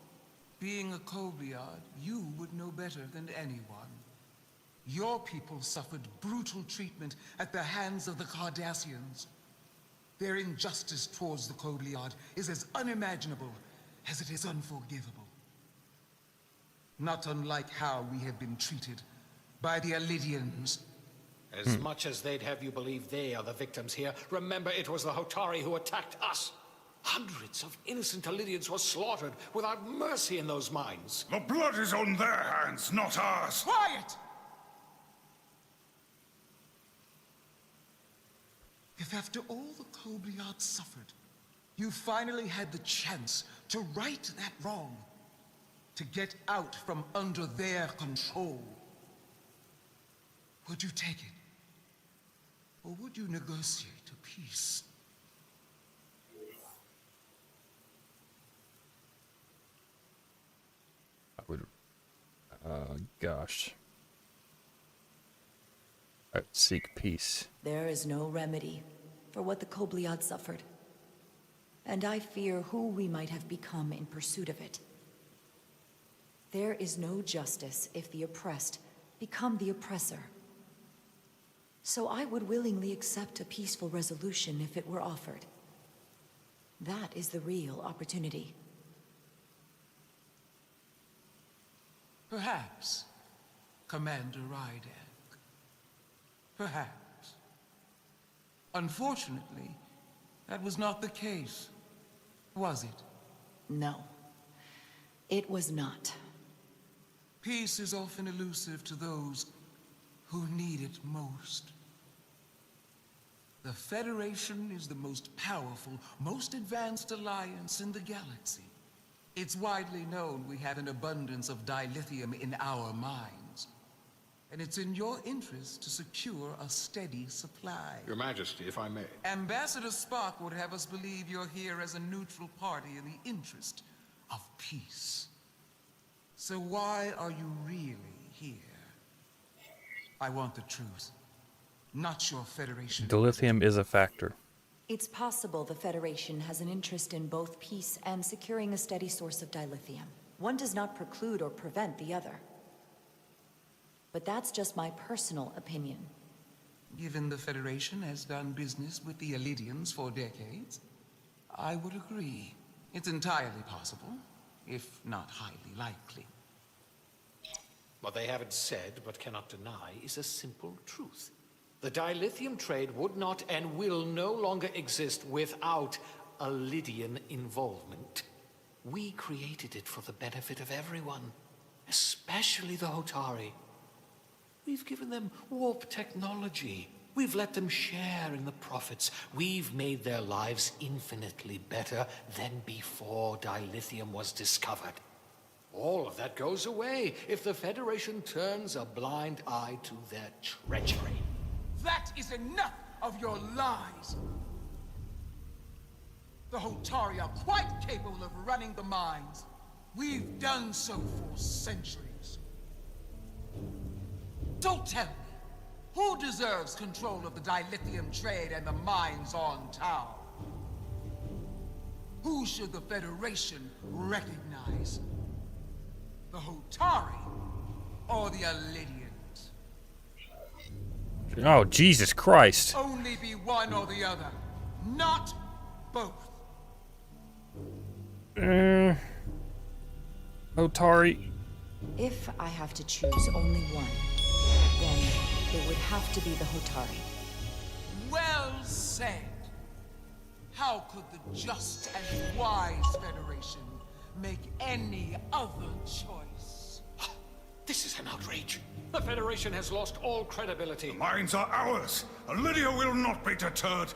Being a Kobliad, you would know better than anyone. Your people suffered brutal treatment at the hands of the Cardassians. Their injustice towards the Kobliad is as unimaginable as it is unforgivable. Not unlike how we have been treated by the Alidians. As much as they'd have you believe they are the victims here, remember it was the Hotari who attacked us. Hundreds of innocent Alidians were slaughtered without mercy in those mines. The blood is on their hands, not ours. Quiet! If after all the Kobliad suffered, you finally had the chance to right that wrong, to get out from under their control, would you take it? Or would you negotiate a peace? I would... gosh. I'd seek peace. There is no remedy for what the Kobliad suffered. And I fear who we might have become in pursuit of it. There is no justice if the oppressed become the oppressor. So I would willingly accept a peaceful resolution if it were offered. That is the real opportunity. Perhaps, Commander Rydek. Perhaps. Unfortunately, that was not the case, was it? No, it was not. Peace is often elusive to those who need it most. The Federation is the most powerful, most advanced alliance in the galaxy. It's widely known we have an abundance of dilithium in our mines. And it's in your interest to secure a steady supply. Your Majesty, if I may. Ambassador Spock would have us believe you're here as a neutral party in the interest of peace. So why are you really here? I want the truth, not your Federation. Dilithium is a factor. It's possible the Federation has an interest in both peace and securing a steady source of dilithium. One does not preclude or prevent the other. But that's just my personal opinion. Given the Federation has done business with the Alidians for decades, I would agree. It's entirely possible, if not highly likely. What they haven't said, but cannot deny, is a simple truth. The dilithium trade would not and will no longer exist without Alidian involvement. We created it for the benefit of everyone, especially the Hotari. We've given them warp technology. We've let them share in the profits. We've made their lives infinitely better than before dilithium was discovered. All of that goes away if the Federation turns a blind eye to their treachery. That is enough of your lies! The Hotari are quite capable of running the mines. We've done so for centuries. Don't tell me, who deserves control of the dilithium trade and the mines on Tau? Who should the Federation recognize? The Hotari or the Alidians? Oh, Jesus Christ. Only be one or the other, not both. Hotari. If I have to choose only one, then it would have to be the Hotari. Well said. How could the just and wise Federation make any other choice? This is an outrage. The Federation has lost all credibility. The mines are ours. Lydia will not be deterred.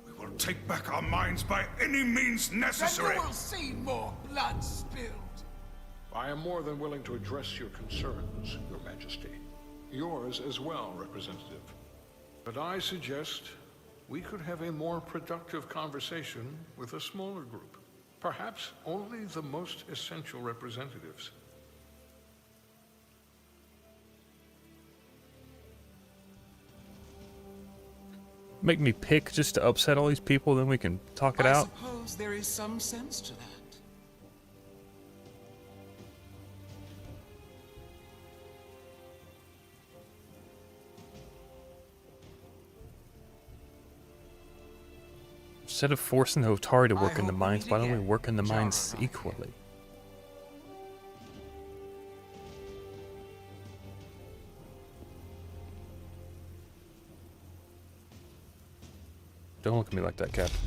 We will take back our mines by any means necessary. Then you will see more blood spilled. I am more than willing to address your concerns, Your Majesty. Yours as well, Representative. But I suggest we could have a more productive conversation with a smaller group. Perhaps only the most essential representatives. Make me pick just to upset all these people, then we can talk it out. I suppose there is some sense to that. Instead of forcing the Hotari to work in the mines, why don't we work in the mines equally? Don't look at me like that, Captain.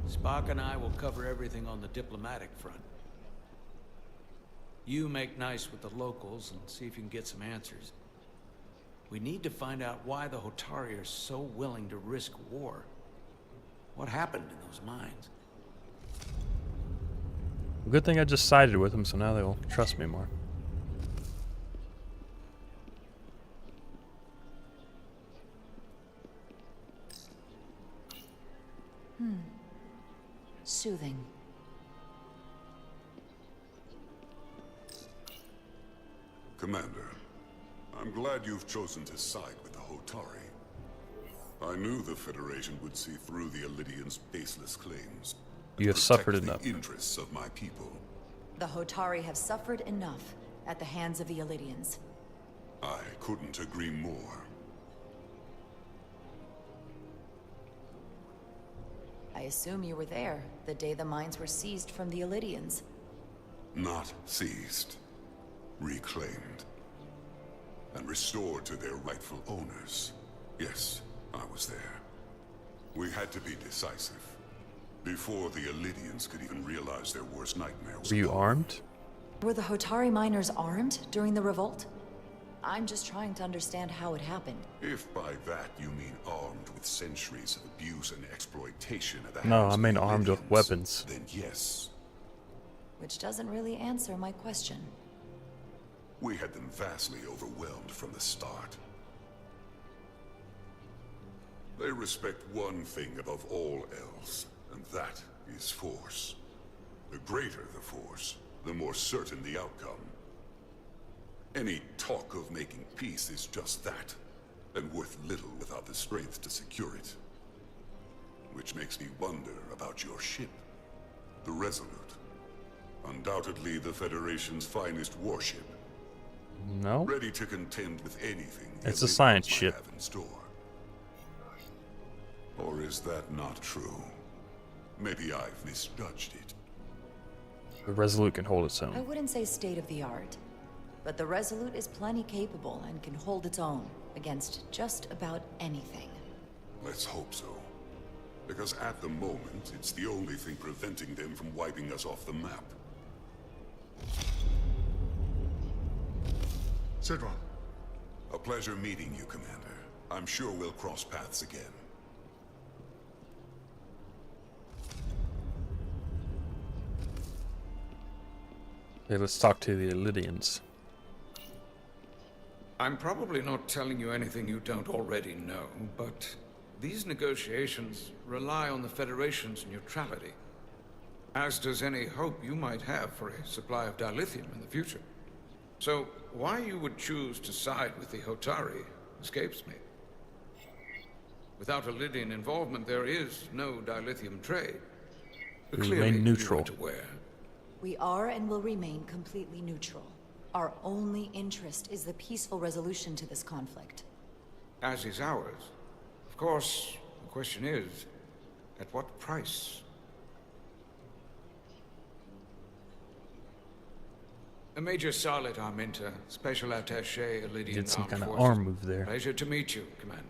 Spock and I will cover everything on the diplomatic front. You make nice with the locals and see if you can get some answers. We need to find out why the Hotari are so willing to risk war. What happened in those mines? Good thing I just sided with them, so now they'll trust me more. Soothing. Commander, I'm glad you've chosen to side with the Hotari. I knew the Federation would see through the Illidians' baseless claims. You have suffered protect enough. the interests of my people. The Hotari have suffered enough at the hands of the Illidians. I couldn't agree more. I assume you were there the day the mines were seized from the Illidians. Not seized. Reclaimed. And restored to their rightful owners. Yes, I was there. We had to be decisive. Before the Illidians could even realize their worst nightmare was Were you armed? Were the Hotari miners armed during the revolt? I'm just trying to understand how it happened. If by that you mean armed with centuries of abuse and exploitation at the No, hands I of mean the armed with Illidians, weapons. then yes. Which doesn't really answer my question. We had them vastly overwhelmed from the start. They respect one thing above all else, and that is force. The greater the force, the more certain the outcome. Any talk of making peace is just that, and worth little without the strength to secure it. Which makes me wonder about your ship, the Resolute. Undoubtedly the Federation's finest warship. No. Ready to contend with anything the It's a Illidians science might ship. have in store. Or is that not true? Maybe I've misjudged it. The Resolute can hold its I own. wouldn't say state of the art, but the Resolute is plenty capable and can hold its own against just about anything. Let's hope so. Because at the moment, it's the only thing preventing them from wiping us off the map. Sidron. A pleasure meeting you, Commander. I'm sure we'll cross paths again. Okay, let's talk to the Illidians. I'm probably not telling you anything you don't already know, but these negotiations rely on the Federation's neutrality, as does any hope you might have for a supply of dilithium in the future. So, why you would choose to side with the Hotari escapes me. Without Illidian involvement, there is no dilithium trade. We Clearly, remain you neutral. weren't aware. We are and will remain completely neutral. Our only interest is the peaceful resolution to this conflict. As is ours. Of course, the question is, at what price? Major Salit Arminta, Special Attaché, Illidian Did some Armed kind of Forces. arm move there. Pleasure to meet you, Commander.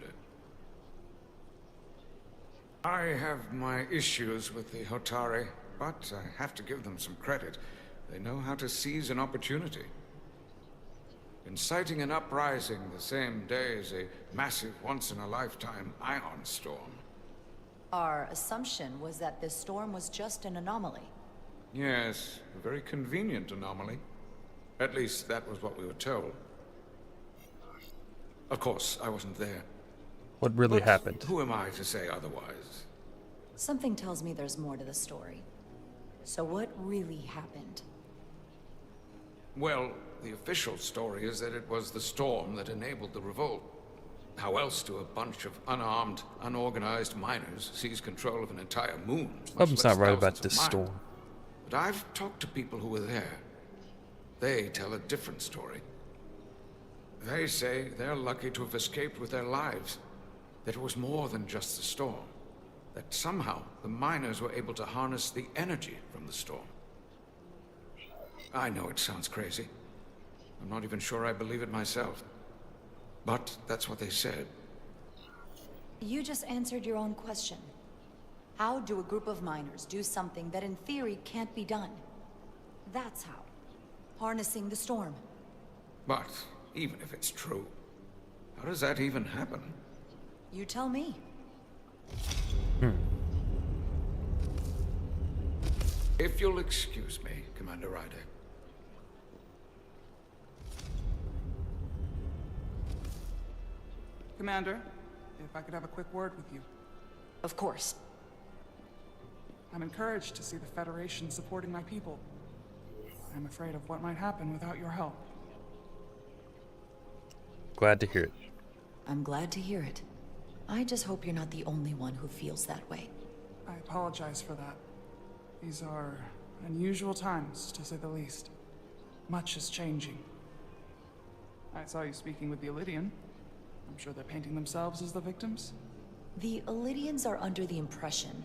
I have my issues with the Hotari, but I have to give them some credit. They know how to seize an opportunity. Inciting an uprising the same day as a massive, once-in-a-lifetime ion storm. Our assumption was that this storm was just an anomaly. Yes, a very convenient anomaly. At least that was what we were told. Of course, I wasn't there. What really But happened? Who am I to say otherwise? Something tells me there's more to the story. So what really happened? Well, the official story is that it was the storm that enabled the revolt. How else do a bunch of unarmed, unorganized miners seize control of an entire moon? Something's not right about this storm. storm. But I've talked to people who were there. They tell a different story. They say they're lucky to have escaped with their lives. That it was more than just the storm. That somehow the miners were able to harness the energy from the storm. I know it sounds crazy. I'm not even sure I believe it myself. But that's what they said. You just answered your own question. How do a group of miners do something that in theory can't be done? That's how. Harnessing the storm. But even if it's true, how does that even happen? You tell me. If you'll excuse me, Commander Ryder. Commander, if I could have a quick word with you. Of course. I'm encouraged to see the Federation supporting my people. I'm afraid of what might happen without your help. Glad to hear it. I'm glad to hear it. I just hope you're not the only one who feels that way. I apologize for that. These are unusual times, to say the least. Much is changing. I saw you speaking with the Illidian. I'm sure they're painting themselves as the victims. The Illidians are under the impression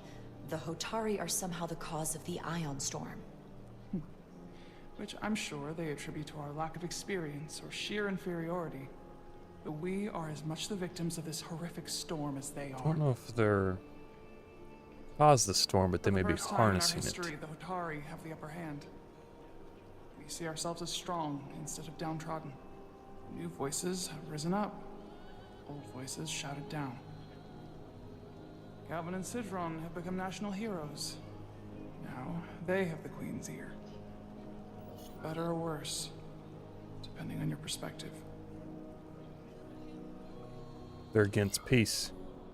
the Hotari are somehow the cause of the Ion Storm. Which I'm sure they attribute to our lack of experience or sheer inferiority. But we are as much the victims of this horrific storm as they are. I don't know if they're caused the storm, but they may be harnessing in our history, it. The Hotari have the upper hand. We see ourselves as strong instead of downtrodden. New voices have risen up. Old voices shouted down. Calvin and Sidron have become national heroes. Now they have the Queen's ear. Better or worse, depending on your perspective. They're against peace.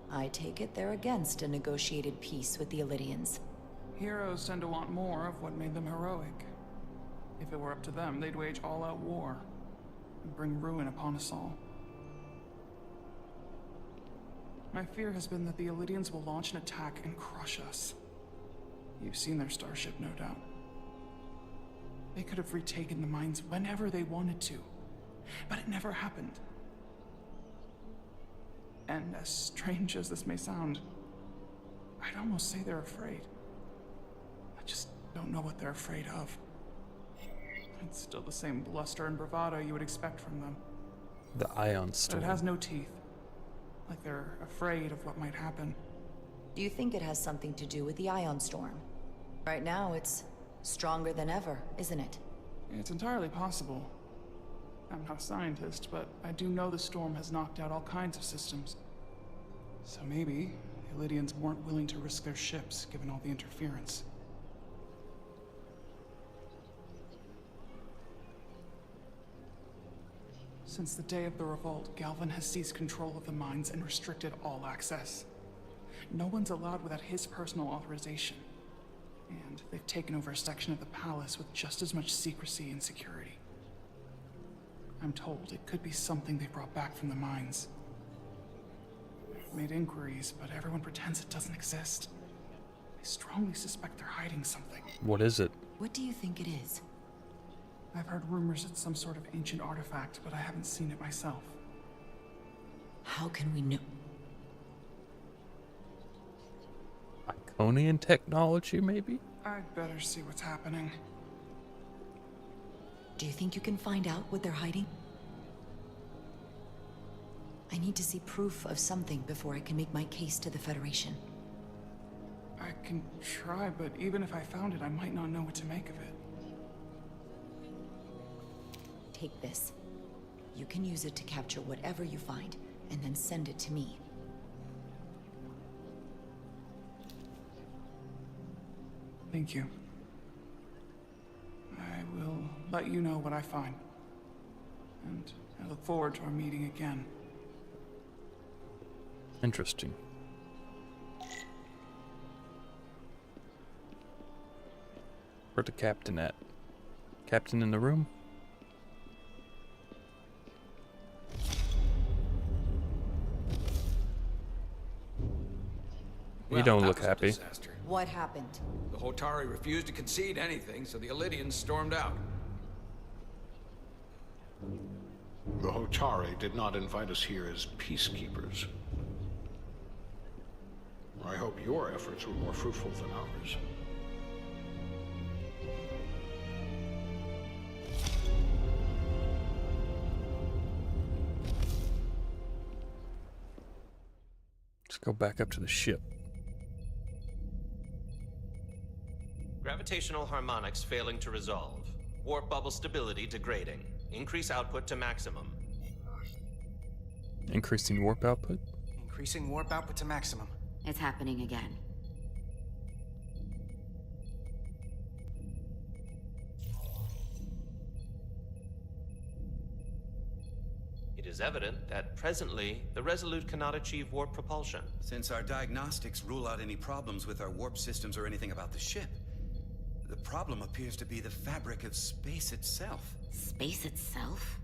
I take it they're against a negotiated peace with the Illidians. Heroes tend to want more of what made them heroic. If it were up to them, they'd wage all-out war and bring ruin upon us all. My fear has been that the Illidians will launch an attack and crush us. You've seen their starship, no doubt. They could have retaken the mines whenever they wanted to, but it never happened. And as strange as this may sound, I'd almost say they're afraid. I just don't know what they're afraid of. It's still the same bluster and bravado you would expect from them. The Ion Storm. But it has no teeth. Like they're afraid of what might happen. Do you think it has something to do with the Ion Storm? Right now, it's stronger than ever, isn't it? It's entirely possible. I'm not a scientist, but I do know the storm has knocked out all kinds of systems. So maybe the Illidians weren't willing to risk their ships, given all the interference. Since the day of the revolt, Galvin has seized control of the mines and restricted all access. No one's allowed without his personal authorization. And they've taken over a section of the palace with just as much secrecy and security. I'm told it could be something they brought back from the mines. I've made inquiries, but everyone pretends it doesn't exist. I strongly suspect they're hiding something. What is it? What do you think it is? I've heard rumors it's some sort of ancient artifact, but I haven't seen it myself. How can we know? Iconian technology, maybe? I'd better see what's happening. Do you think you can find out what they're hiding? I need to see proof of something before I can make my case to the Federation. I can try, but even if I found it, I might not know what to make of it. Take this. You can use it to capture whatever you find, and then send it to me. Thank you. I will let you know what I find. And I look forward to our meeting again. Interesting. Where's the captain at? Captain in the room? You don't look happy. What happened? The Hotari refused to concede anything, so the Illidians stormed out. The Hotari did not invite us here as peacekeepers. I hope your efforts were more fruitful than ours. Let's go back up to the ship. Gravitational harmonics failing to resolve. Warp bubble stability degrading. Increase output to maximum. Increasing warp output? Increasing warp output to maximum. It's happening again. It is evident that presently, the Resolute cannot achieve warp propulsion. Since our diagnostics rule out any problems with our warp systems or anything about the ship, the problem appears to be the fabric of space itself. Space itself?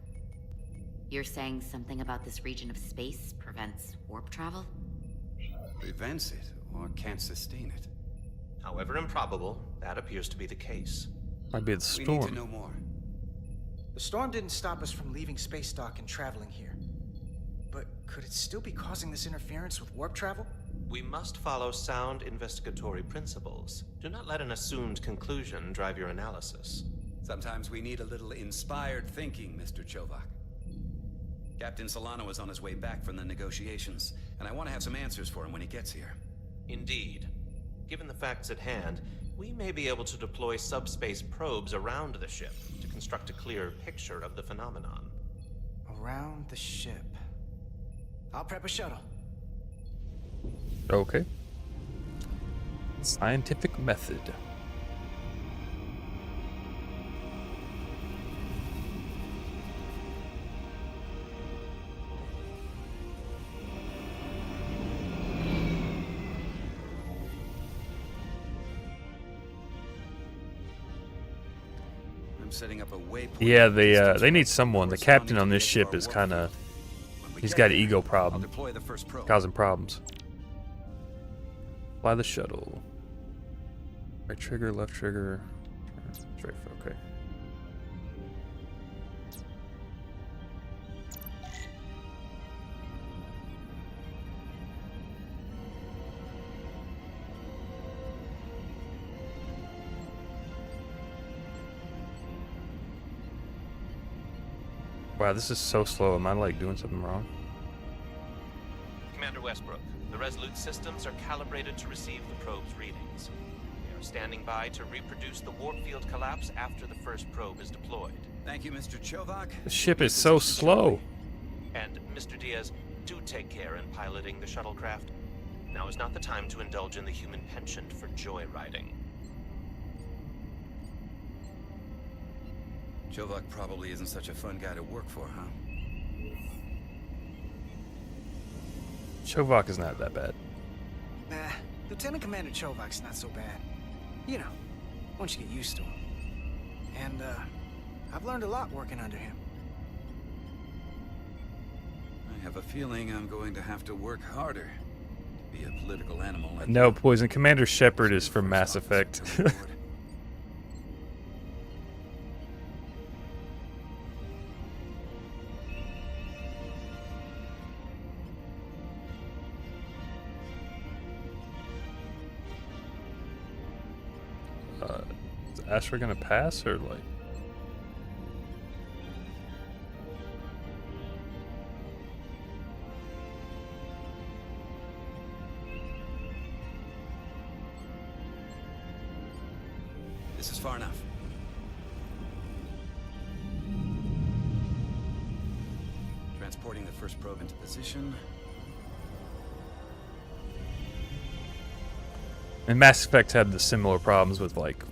You're saying something about this region of space prevents warp travel? Prevents it, or can't sustain it. However improbable, that appears to be the case. Might be the storm. We need to know more. The storm didn't stop us from leaving space dock and traveling here. But could it still be causing this interference with warp travel? We must follow sound investigatory principles. Do not let an assumed conclusion drive your analysis. Sometimes we need a little inspired thinking, Mr. Chovak. Captain Solano is on his way back from the negotiations, and I want to have some answers for him when he gets here. Indeed. Given the facts at hand, we may be able to deploy subspace probes around the ship to construct a clear picture of the phenomenon. Around the ship. I'll prep a shuttle. Okay. Scientific method. I'm setting up a waypoint. Yeah, they need someone. The captain on this ship is kind of... He's got an ego problem. Causing problems. Fly the shuttle. Right trigger, left trigger. Strafe, okay. Wow, this is so slow. Am I like doing something wrong? Commander Westbrook, the Resolute systems are calibrated to receive the probe's readings. They are standing by to reproduce the warp field collapse after the first probe is deployed. Thank you, Mr. Chovak. The ship is so slow. And, Mr. Diaz, do take care in piloting the shuttlecraft. Now is not the time to indulge in the human penchant for joyriding. Chovak probably isn't such a fun guy to work for, huh? Chovak is not that bad. Nah, Lieutenant Commander Chovak's not so bad. You know, once you get used to him. And, I've learned a lot working under him. I have a feeling I'm going to have to work harder to be a political animal. No, Poison. Commander Shepard is from Mass Effect. Is Asher gonna pass or like? This is far enough. Transporting the first probe into position. And Mass Effect had the similar problems with like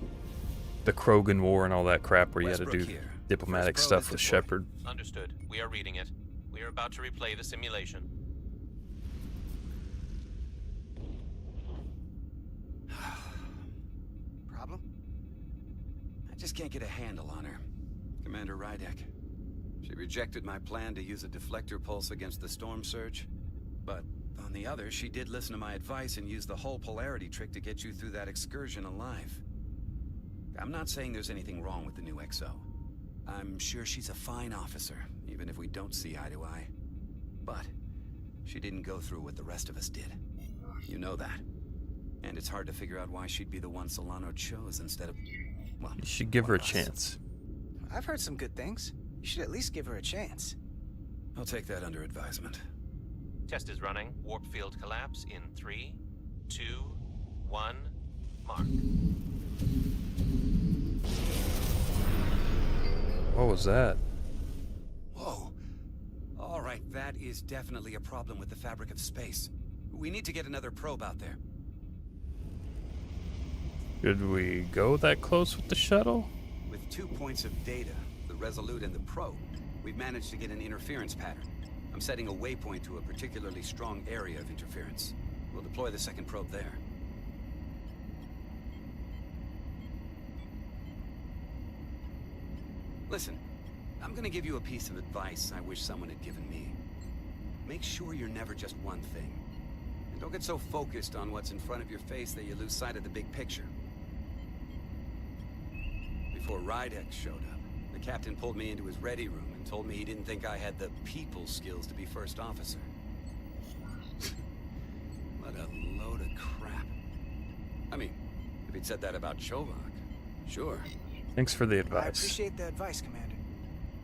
the Krogan War and all that crap where you had to do diplomatic stuff with Shepard. Understood. We are reading it. We are about to replay the simulation. Problem? I just can't get a handle on her. Commander Rydek. She rejected my plan to use a deflector pulse against the storm surge. But on the other, she did listen to my advice and use the whole polarity trick to get you through that excursion alive. I'm not saying there's anything wrong with the new XO. I'm sure she's a fine officer, even if we don't see eye to eye. But she didn't go through what the rest of us did. You know that. And it's hard to figure out why she'd be the one Solano chose instead of, well, You should give her a chance. I've heard some good things. You should at least give her a chance. I'll take that under advisement. Test is running. Warp field collapse in 3, 2, 1, mark. What was that? Whoa. All right, that is definitely a problem with the fabric of space. We need to get another probe out there. Should we go that close with the shuttle? With 2 points of data, the Resolute and the probe, we've managed to get an interference pattern. I'm setting a waypoint to a particularly strong area of interference. We'll deploy the second probe there. Listen, I'm gonna give you a piece of advice I wish someone had given me. Make sure you're never just one thing. And don't get so focused on what's in front of your face that you lose sight of the big picture. Before Rydek showed up, the captain pulled me into his ready room and told me he didn't think I had the people skills to be first officer. What a load of crap. I mean, if he'd said that about Chovak, sure. Thanks for the I advice. appreciate the advice, Commander.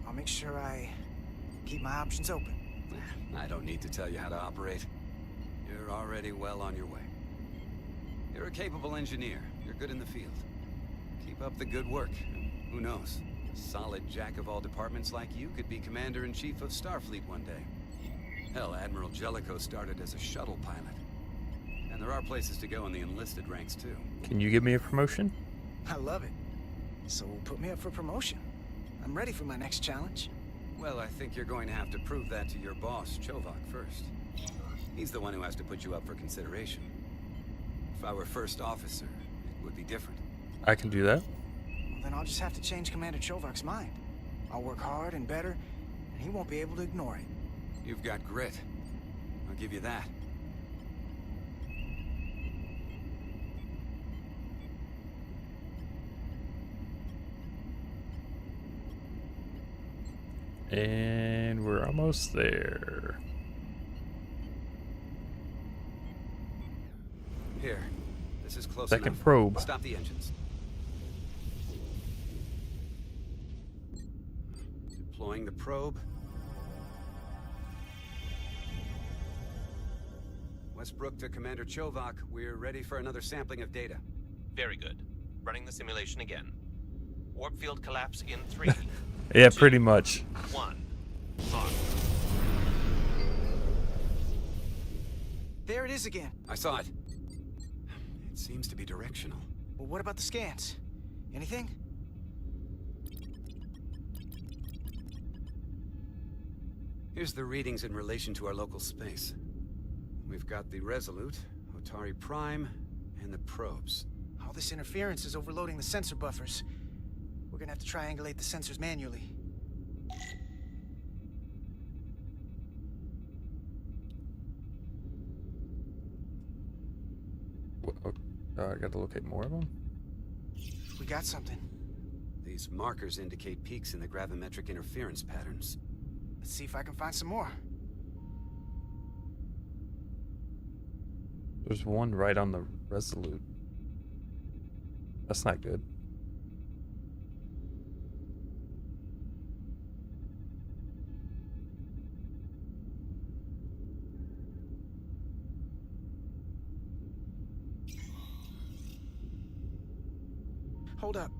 I'll make sure I keep my options open. I don't need to tell you how to operate. You're already well on your way. You're a capable engineer. You're good in the field. Keep up the good work. Who knows? A solid jack of all departments like you could be Commander-in-Chief of Starfleet one day. Hell, Admiral Jellicoe started as a shuttle pilot. And there are places to go in the enlisted ranks, too. Can you give me a promotion? I love it. So put me up for promotion. I'm ready for my next challenge. Well, I think you're going to have to prove that to your boss, Chovak, first. He's the one who has to put you up for consideration. If I were first officer, it would be different. I can do that. Well, then I'll just have to change Commander Chovak's mind. I'll work hard and better, and he won't be able to ignore it. You've got grit. I'll give you that. And we're almost there. Here. This is close Second enough. probe. Stop the engines. Deploying the probe. Westbrook to Commander Chovak. We're ready for another sampling of data. Very good. Running the simulation again. Warp field collapse in 3. Yeah, pretty much. 1. Mark. There it is again. I saw it. It seems to be directional. Well, what about the scans? Anything? Here's the readings in relation to our local space. We've got the Resolute, Otari Prime, and the probes. All this interference is overloading the sensor buffers. We're gonna have to triangulate the sensors manually. I got to locate more of them. We got something. These markers indicate peaks in the gravimetric interference patterns. Let's see if I can find some more. There's one right on the Resolute. That's not good. Hold up.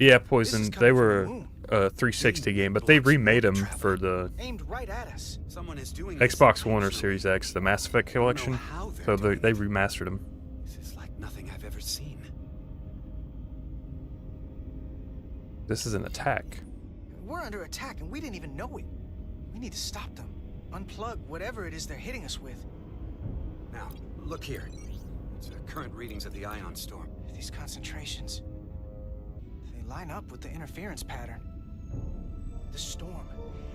Yeah, Poison. They were a 360 game, but they remade them for the Aimed right at us. Someone is doing Xbox One or Series X, the Mass Effect collection. So they remastered them. This is like nothing I've ever seen. This is an attack. We're under attack and we didn't even know it. We need to stop them. Unplug whatever it is they're hitting us with. Now, look here. It's the current readings of the ion storm. These concentrations. They line up with the interference pattern. The storm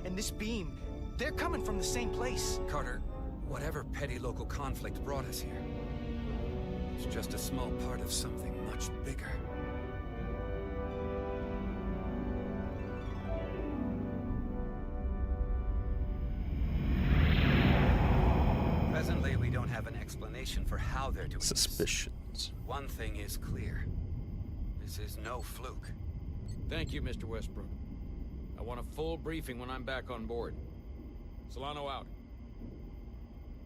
and this beam, they're coming from the same place. Carter, whatever petty local conflict brought us here, it's just a small part of something much bigger. have an explanation for how they're doing Suspicions. this. One thing is clear. This is no fluke. Thank you, Mr. Westbrook. I want a full briefing when I'm back on board. Solano out.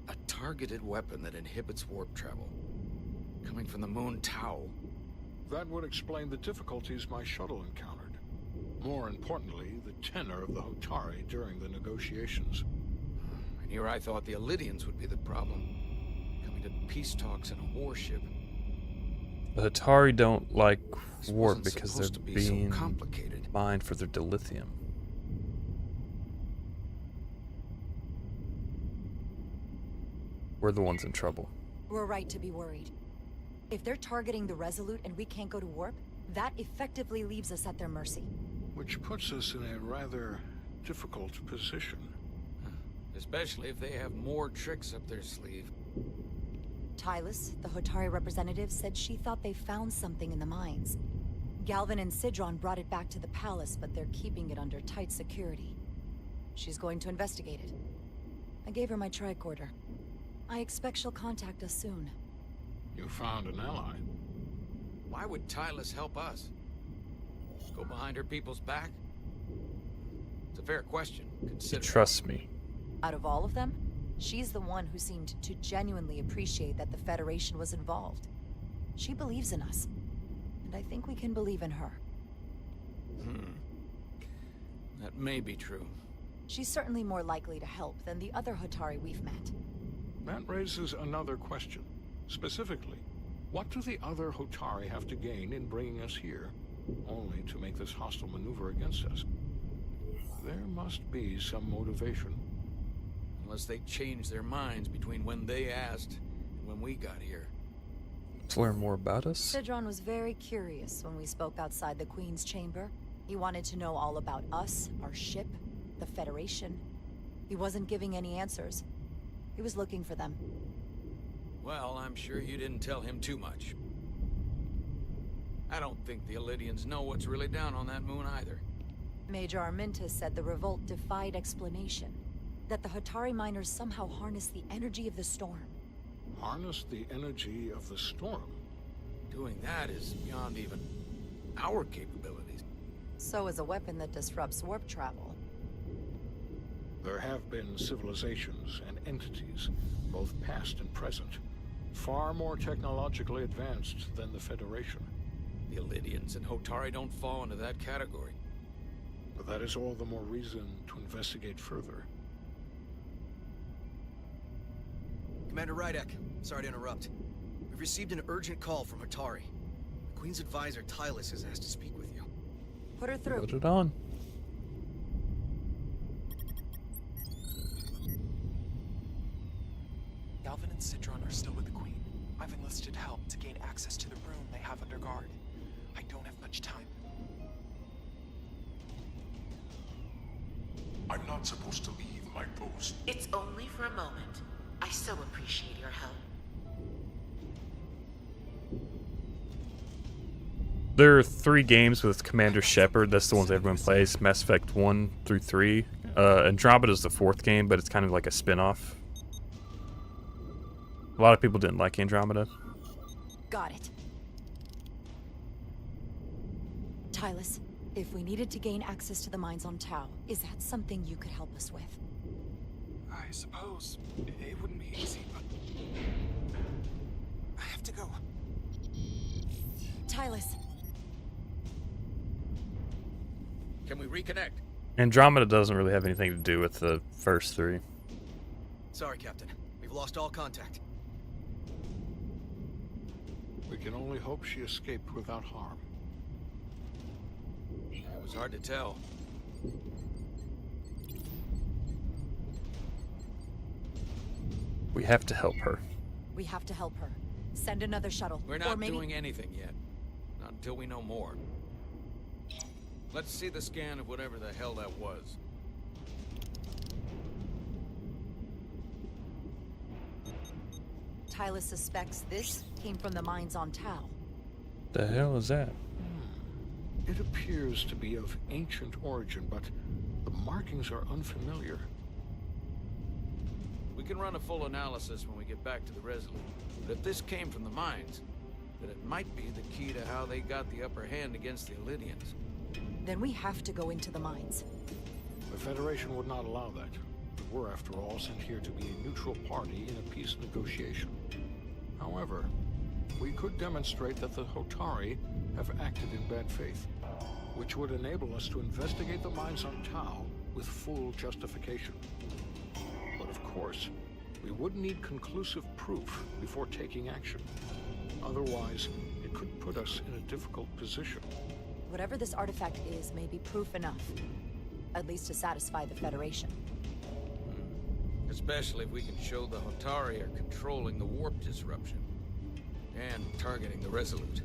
A targeted weapon that inhibits warp travel. Coming from the moon Tau. That would explain the difficulties my shuttle encountered. More importantly, the tenor of the Hotari during the negotiations. And here I thought the Illidians would be the problem. Coming to peace talks in a warship. The Hotari don't like This warp wasn't because they're supposed to be so being complicated. mined for their dilithium. We're the ones in trouble. We're right to be worried. If they're targeting the Resolute and we can't go to warp, that effectively leaves us at their mercy. Which puts us in a rather difficult position. Especially if they have more tricks up their sleeve. Tylus, the Hotari representative, said she thought they found something in the mines. Galvin and Sidron brought it back to the palace, but they're keeping it under tight security. She's going to investigate it. I gave her my tricorder. I expect she'll contact us soon. You found an ally. Why would Tylus help us? Go behind her people's back? It's a fair question, considering. Trust me. Out of all of them, she's the one who seemed to genuinely appreciate that the Federation was involved. She believes in us, and I think we can believe in her. That may be true. She's certainly more likely to help than the other Hotari we've met. That raises another question. Specifically, what do the other Hotari have to gain in bringing us here, only to make this hostile maneuver against us? There must be some motivation. Unless they changed their minds between when they asked and when we got here. To learn more about us? Sidron was very curious when we spoke outside the Queen's chamber. He wanted to know all about us, our ship, the Federation. He wasn't giving any answers. He was looking for them. Well, I'm sure you didn't tell him too much. I don't think the Illidians know what's really down on that moon either. Major Arminta said the revolt defied explanation. That the Hotari miners somehow harness the energy of the storm. Harness the energy of the storm? Doing that is beyond even our capabilities. So is a weapon that disrupts warp travel. There have been civilizations and entities, both past and present, far more technologically advanced than the Federation. The Illidians and Hotari don't fall into that category. But that is all the more reason to investigate further. Commander Rydek, sorry to interrupt. We've received an urgent call from Hotari. The Queen's advisor, Tylus, has asked to speak with you. Put her through. Put it on. Galvin and Sidron are still with the Queen. I've enlisted help to gain access to the room they have under guard. I don't have much time. I'm not supposed to leave my post. It's only for a moment. I so appreciate your help. There are 3 games with Commander Shepard. That's the ones everyone plays. Mass Effect 1 through 3. Andromeda is the 4th game, but it's kind of like a spin-off. A lot of people didn't like Andromeda. Got it. Tylus, if we needed to gain access to the mines on Tau, is that something you could help us with? I suppose it wouldn't be easy, but I have to go. Tylus. Can we reconnect? Andromeda doesn't really have anything to do with the first 3. Sorry, Captain. We've lost all contact. We can only hope she escaped without harm. It was hard to tell. We have to help her. We have to help her. Send another shuttle. We're Or not maybe... doing anything yet. Not until we know more. Let's see the scan of whatever the hell that was. Tylus suspects this came from the mines on Tau. The hell is that? It appears to be of ancient origin, but the markings are unfamiliar. We can run a full analysis when we get get back to the Resolute. But if this came from the mines, then it might be the key to how they got the upper hand against the Illydians. Then we have to go into the mines. The Federation would not allow that. We're, after all, sent here to be a neutral party in a peace negotiation. However, we could demonstrate that the Hotari have acted in bad faith, which would enable us to investigate the mines on Tau with full justification. But of course, we would need conclusive proof before taking action. Otherwise, it could put us in a difficult position. Whatever this artifact is may be proof enough. At least to satisfy the Federation. Especially if we can show the Hotari are controlling the warp disruption. And targeting the Resolute.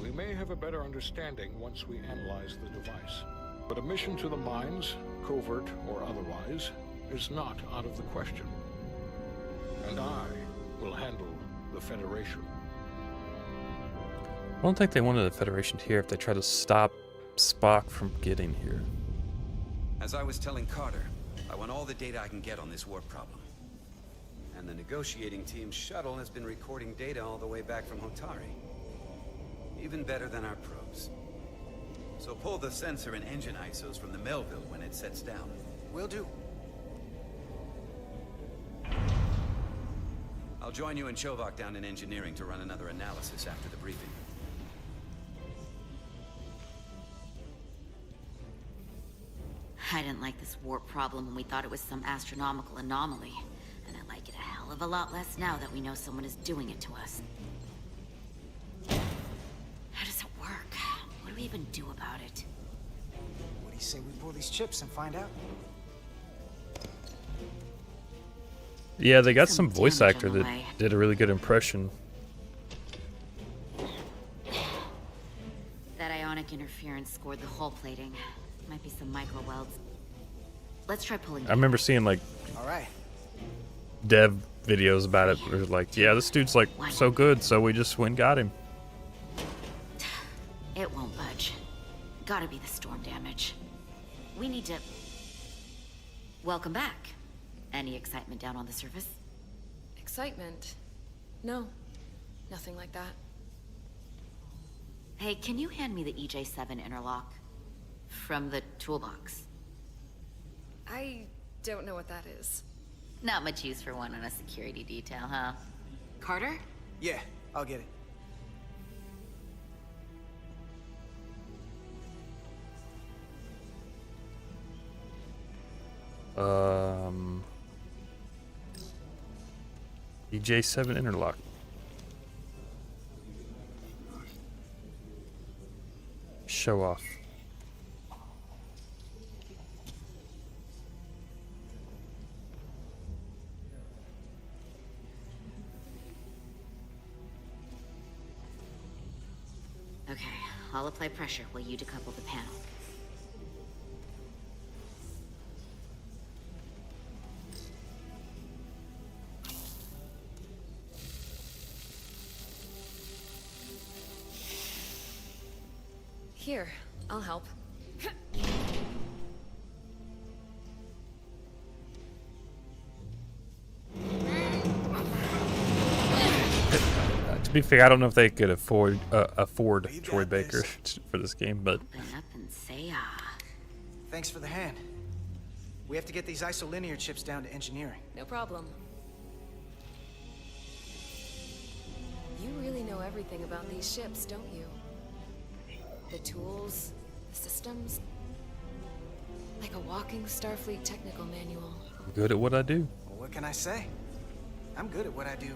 We may have a better understanding once we analyze the device. But a mission to the mines, covert or otherwise, is not out of the question. And I will handle the Federation. I don't think they wanted the Federation here if they try to stop Spock from getting here. As I was telling Carter, I want all the data I can get on this warp problem. And the negotiating team's shuttle has been recording data all the way back from Hotari. Even better than our probes. So pull the sensor and engine ISOs from the Melville when it sets down. Will do. I'll join you and Chovak down in engineering to run another analysis after the briefing. I didn't like this warp problem when we thought it was some astronomical anomaly. And I like it a hell of a lot less now that we know someone is doing it to us. How does it work? What do we even do about it? What do you say we pull these chips and find out? Yeah, they got some voice actor that did a really good impression. That ionic interference scored the hull plating. Might be some micro welds. Let's try pulling. I remember seeing like dev videos about it. They're like, yeah, this dude's like so good, so we just went and got him. It won't budge. Gotta be the storm damage. We need to... Welcome back. Any excitement down on the surface? Excitement? No. Nothing like that. Hey, can you hand me the EJ7 interlock? From the toolbox. I don't know what that is. Not much use for one on a security detail, huh? Carter? Yeah, I'll get it. EJ7 interlock. Show off. Okay, I'll apply pressure while you decouple the panel. Here, I'll help. To be fair, I don't know if they could afford Troy Baker for this game, but Open up and say ah. Thanks for the hand. We have to get these isolinear chips down to engineering. No problem. You really know everything about these ships, don't you? The tools, the systems. Like a walking Starfleet technical manual. I'm good at what I do. Well, what can I say? I'm good at what I do.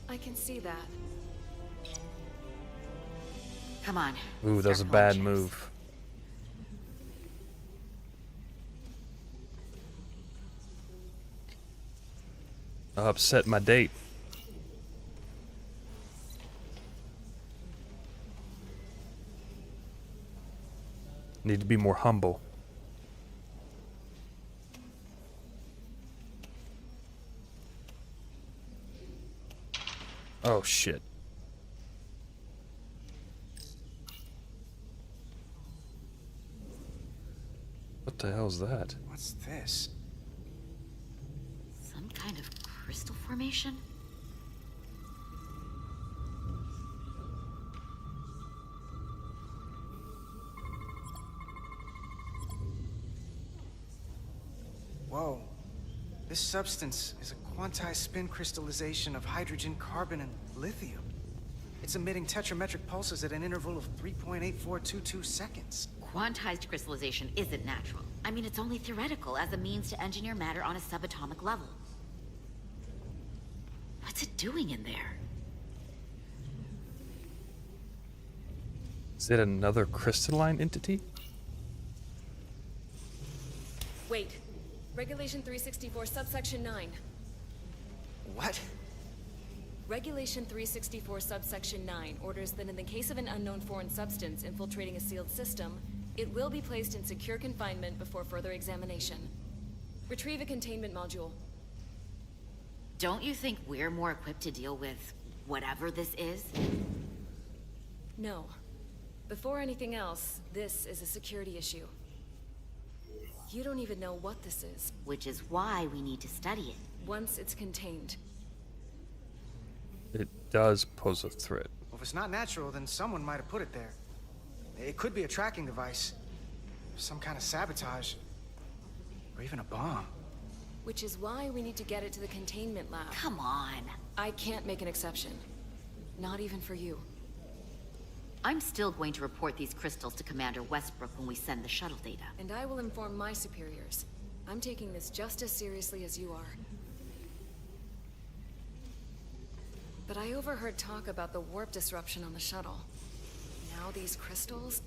I can see that. Come on. Ooh, that was a bad move. I upset my date. Need to be more humble. Oh shit. What the hell is that? What's this? crystal formation? Whoa. This substance is a quantized spin crystallization of hydrogen, carbon, and lithium. It's emitting tetrametric pulses at an interval of 3.8422 seconds. Quantized crystallization isn't natural. I mean, it's only theoretical as a means to engineer matter on a subatomic level. What's it doing in there? Is it another crystalline entity? Wait. Regulation 364, subsection 9. What? Regulation 364, subsection 9 orders that in the case of an unknown foreign substance infiltrating a sealed system, it will be placed in secure confinement before further examination. Retrieve a containment module. Don't you think we're more equipped to deal with whatever this is? No. Before anything else, this is a security issue. You don't even know what this is. Which is why we need to study it. Once it's contained. It does pose a threat. Well, if it's not natural, then someone might have put it there. It could be a tracking device. Some kind of sabotage. Or even a bomb. Which is why we need to get it to the containment lab. Come on. I can't make an exception. Not even for you. I'm still going to report these crystals to Commander Westbrook when we send the shuttle data. And I will inform my superiors. I'm taking this just as seriously as you are. But I overheard talk about the warp disruption on the shuttle. Now these crystals?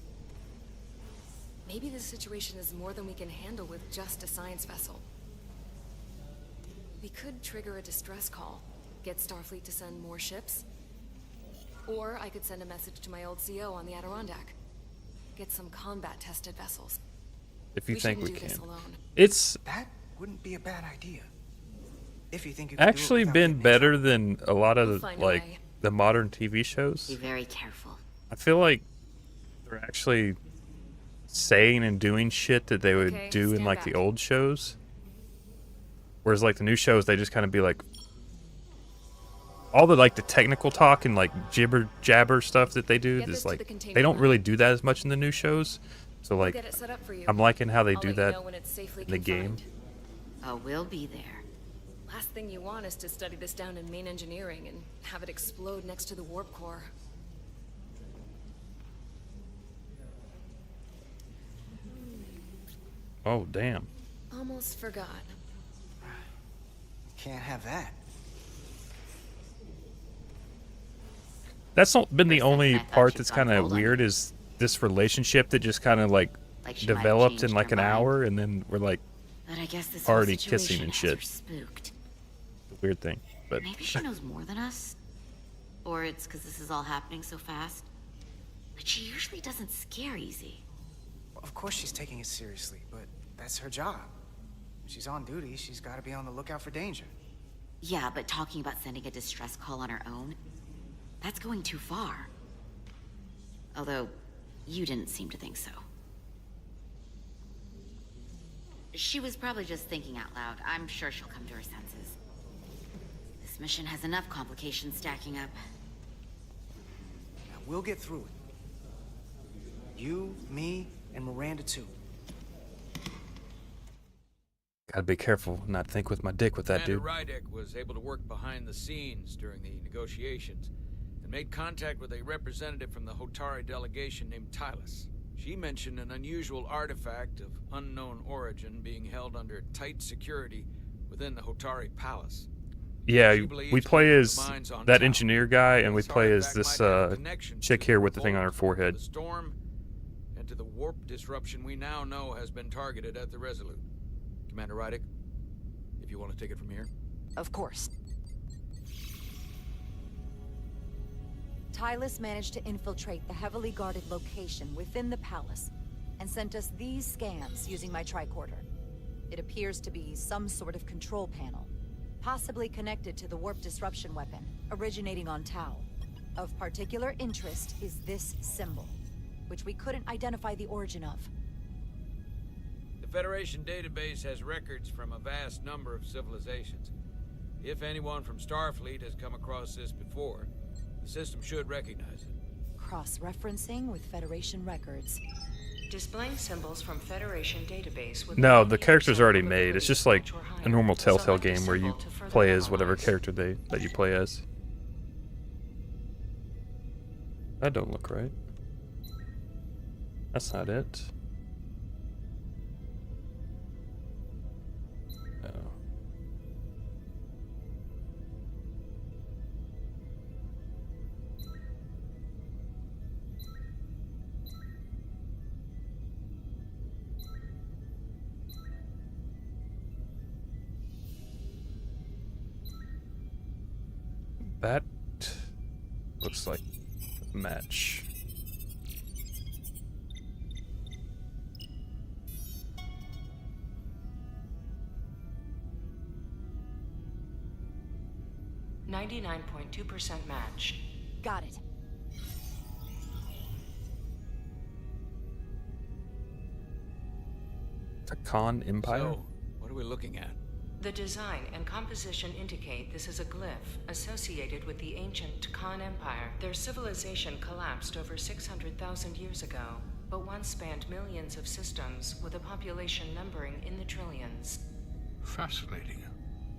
Maybe this situation is more than we can handle with just a science vessel. We could trigger a distress call, get Starfleet to send more ships. Or I could send a message to my old CO on the Adirondack. Get some combat-tested vessels. If you think we shouldn't do this can. alone. It's That wouldn't be a bad idea. If you think you actually been better than a lot of We'll find a like way. the modern TV shows. Be very careful. I feel like they're actually saying and doing shit that they would Okay, do in stand like the back. old shows. Whereas like the new shows, they just kind of be like all the like the technical talk and like jibber jabber stuff that they do Get this is to like the containment they don't lab. really do that as much in the new shows. So We'll like get it set up for you. I'm liking how they I'll do let you that know when it's safely in the game. confined. Oh, we'll be there. Last thing you want is to study this down in main engineering and have it explode next to the warp core. Oh damn. Almost forgot. Can't have that. That's not been the For a second, only I thought part she'd that's gone kind of cold on weird me. is this relationship that just kind of like Like she might have developed in changed like her an mind. hour and then we're like But I guess this already whole kissing situation and has shit. her spooked. Weird thing. But Maybe she knows more than us. Or it's because this is all happening so fast. But she usually doesn't scare easy. Well, of course she's taking it seriously, but that's her job. When she's on duty, she's got to be on the lookout for danger. Yeah, but talking about sending a distress call on her own, that's going too far. Although, you didn't seem to think so. She was probably just thinking out loud. I'm sure she'll come to her senses. This mission has enough complications stacking up. Now, we'll get through it. You, me, and Miranda too. gotta be careful not think with my dick with that dude. Commander Rydek was able to work behind the scenes during the negotiations and made contact with a representative from the Hotari delegation named Tylus. She mentioned an unusual artifact of unknown origin being held under tight security within the Hotari palace. Yeah, She believes we play the as mines on that Tau. engineer guy, and we This play as artifact this might have connections chick to here the with the thing on her revolt, forehead. The storm, and to the warp disruption we now know has been targeted at the Resolute. Commander Rydek, if you want to take it from here. Of course. Tylus managed to infiltrate the heavily guarded location within the palace and sent us these scans using my tricorder. It appears to be some sort of control panel, possibly connected to the warp disruption weapon originating on Tau. Of particular interest is this symbol, which we couldn't identify the origin of. The Federation database has records from a vast number of civilizations. If anyone from Starfleet has come across this before, the system should recognize it. Cross-referencing with Federation records. Displaying symbols from Federation database with No, the character's already made. It's just like a normal Telltale game where you play as whatever character that you play as. That don't look right. That's not it. No. That looks like a match. .2% match. Got it. Takan Empire? So, what are we looking at? The design and composition indicate this is a glyph associated with the ancient Khan Empire. Their civilization collapsed over 600,000 years ago, but once spanned millions of systems with a population numbering in the trillions. Fascinating.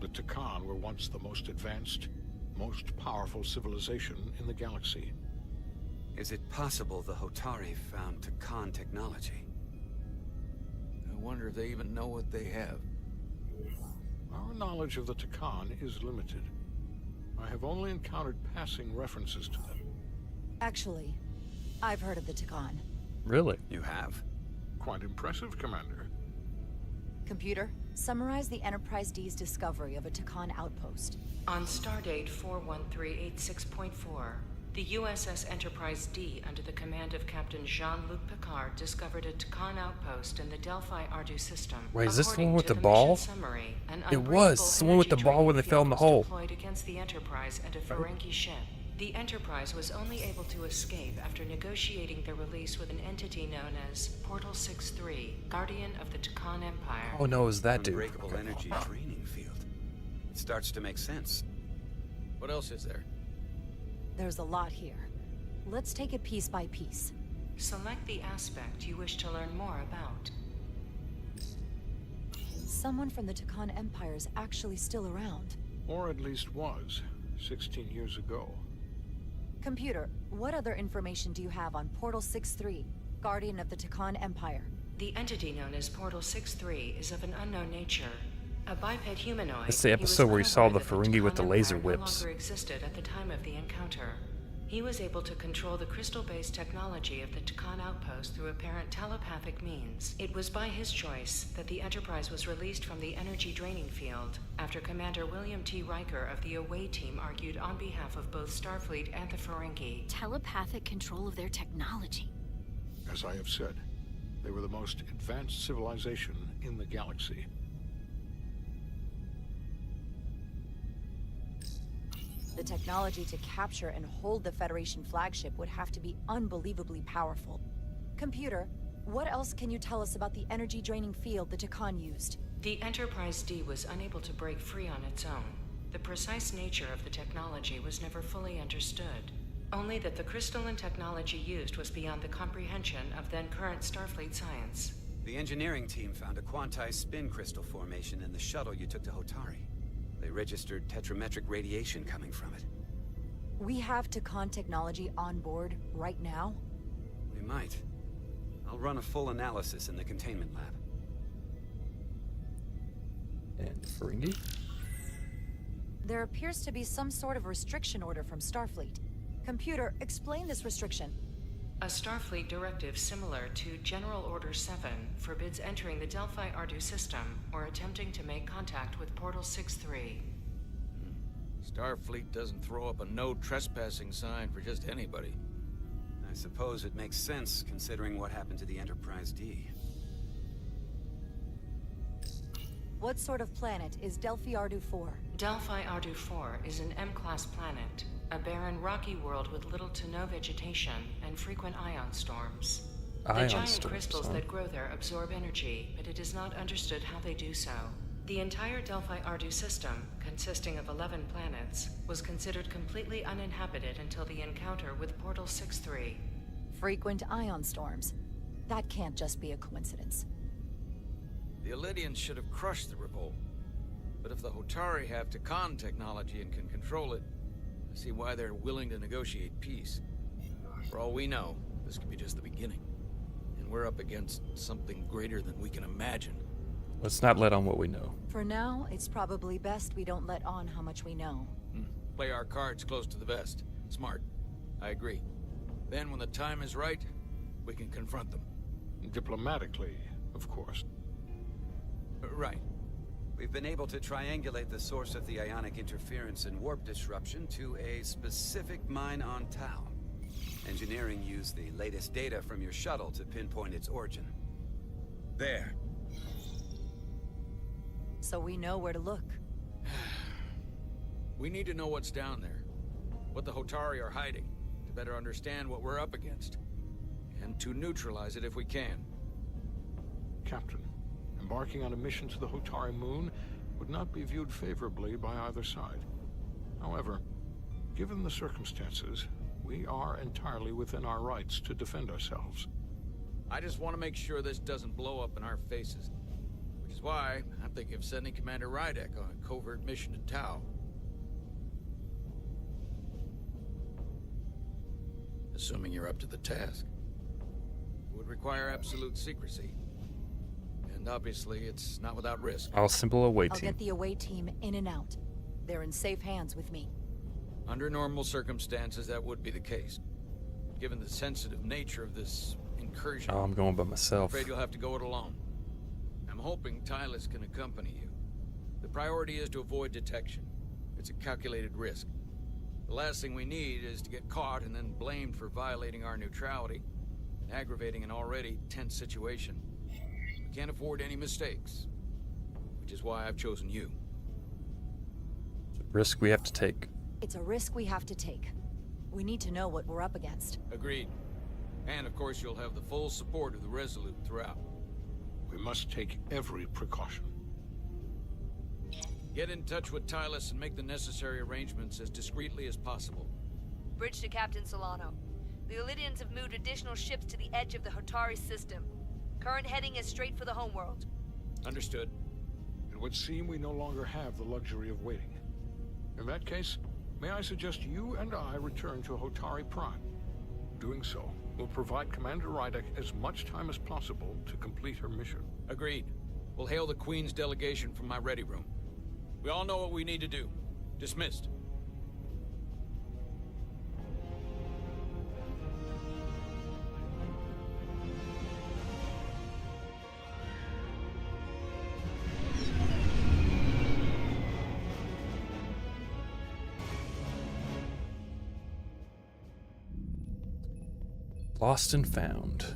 The Takan were once the most advanced, most powerful civilization in the galaxy. Is it possible the Hotari found Takan technology? I wonder if they even know what they have. Our knowledge of the Takan is limited. I have only encountered passing references to them. Actually, I've heard of the Takan. Really? You have? Quite impressive, Commander. Computer, summarize the Enterprise D's discovery of a Takan outpost. On stardate 41386.4, the USS Enterprise D, under the command of Captain Jean-Luc Picard, discovered a Takan outpost in the Delphi Ardu system. Wait, is this the one with the mission ball? Summary, an It was. It's the one with the ball when they fell in the hole. deployed against the Enterprise and a Ferengi ship. The Enterprise was only able to escape after negotiating their release with an entity known as Portal 63, Guardian of the Takan Empire. Oh no, is that dude? Unbreakable energy draining field. It starts to make sense. What else is there? There's a lot here. Let's take it piece by piece. Select the aspect you wish to learn more about. Someone from the Takan Empire is actually still around. Or at least was, 16 years ago. Computer, what other information do you have on Portal 63, Guardian of the Takan Empire? The entity known as Portal 63 is of an unknown nature. A biped humanoid. It's the episode where you saw the Ferengi with the laser Empire whips. no longer existed at the time of the encounter. He was able to control the crystal-based technology of the Takan outpost through apparent telepathic means. It was by his choice that the Enterprise was released from the energy draining field after Commander William T. Riker of the Away Team argued on behalf of both Starfleet and the Ferengi. Telepathic control of their technology. As I have said, they were the most advanced civilization in the galaxy. The technology to capture and hold the Federation flagship would have to be unbelievably powerful. Computer, what else can you tell us about the energy draining field the Takan used? The Enterprise D was unable to break free on its own. The precise nature of the technology was never fully understood. Only that the crystalline technology used was beyond the comprehension of then-current Starfleet science. The engineering team found a quantized spin crystal formation in the shuttle you took to Hotari. They registered tetrametric radiation coming from it. We have Takan technology on board right now? We might. I'll run a full analysis in the containment lab. And Ferengi? There appears to be some sort of restriction order from Starfleet. Computer, explain this restriction. A Starfleet directive similar to General Order 7 forbids entering the Delphi Ardu system or attempting to make contact with Portal 63. Starfleet doesn't throw up a no trespassing sign for just anybody. I suppose it makes sense considering what happened to the Enterprise D. What sort of planet is Delphi Ardu 4? Delphi Ardu 4 is an M-class planet, a barren rocky world with little to no vegetation and frequent ion storms. The giant crystals that grow there absorb energy, but it is not understood how they do so. The entire Delphi Ardu system, consisting of 11 planets, was considered completely uninhabited until the encounter with Portal 6-3. Frequent ion storms. That can't just be a coincidence. The Elydians should have crushed the revolt. But if the Hotari have Takan technology and can control it, I see why they're willing to negotiate peace. For all we know, this could be just the beginning. And we're up against something greater than we can imagine. Let's not let on what we know. For now, it's probably best we don't let on how much we know. Play our cards close to the vest. Smart. I agree. Then when the time is right, we can confront them. Diplomatically, of course. Right. We've been able to triangulate the source of the ionic interference and warp disruption to a specific mine on Tau. Engineering used the latest data from your shuttle to pinpoint its origin. There. So we know where to look. We need to know what's down there. What the Hotari are hiding, to better understand what we're up against. And to neutralize it if we can. Captain, embarking on a mission to the Hotari moon would not be viewed favorably by either side. However, given the circumstances, we are entirely within our rights to defend ourselves. I just want to make sure this doesn't blow up in our faces. Which is why I'm thinking of sending Commander Rydek on a covert mission to Tau. Assuming you're up to the task. It would require absolute secrecy. And obviously, it's not without risk. I'll assemble a away I'll team. get the away team in and out. They're in safe hands with me. Under normal circumstances, that would be the case. Given the sensitive nature of this incursion, Oh, I'm going by myself. I'm afraid you'll have to go it alone. I'm hoping Tylus can accompany you. The priority is to avoid detection. It's a calculated risk. The last thing we need is to get caught and then blamed for violating our neutrality, aggravating an already tense situation. We can't afford any mistakes, which is why I've chosen you. It's a risk we have to take. It's a risk we have to take. We need to know what we're up against. Agreed. And of course you'll have the full support of the Resolute throughout. We must take every precaution. Get in touch with Tylus and make the necessary arrangements as discreetly as possible. Bridge to Captain Solano. The Elydians have moved additional ships to the edge of the Hotari system. Current heading is straight for the homeworld. Understood. It would seem we no longer have the luxury of waiting. In that case, may I suggest you and I return to Hotari Prime? Doing so will provide Commander Rydek as much time as possible to complete her mission. Agreed. We'll hail the Queen's delegation from my ready room. We all know what we need to do. Dismissed. Lost and found.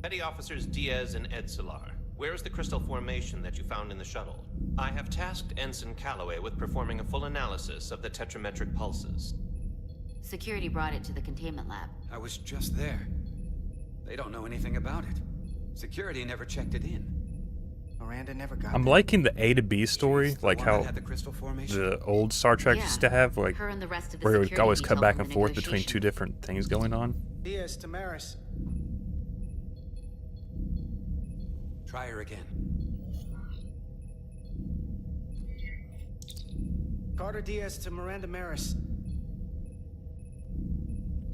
Petty Officers Diaz and Edsolar, where is the crystal formation that you found in the shuttle? I have tasked Ensign Calloway with performing a full analysis of the tetrametric pulses. Security brought it to the containment lab. I was just there. They don't know anything about it. Security never checked it in. Miranda never got I'm there. liking the A to B story, like one how that had the crystal formation? the old Star Trek used to have, like her and the rest of the where we security always cut detail back from and the forth between negotiation. two different things going on. Diaz, Tamaris. Try her again. Carter Diaz to Miranda Maris.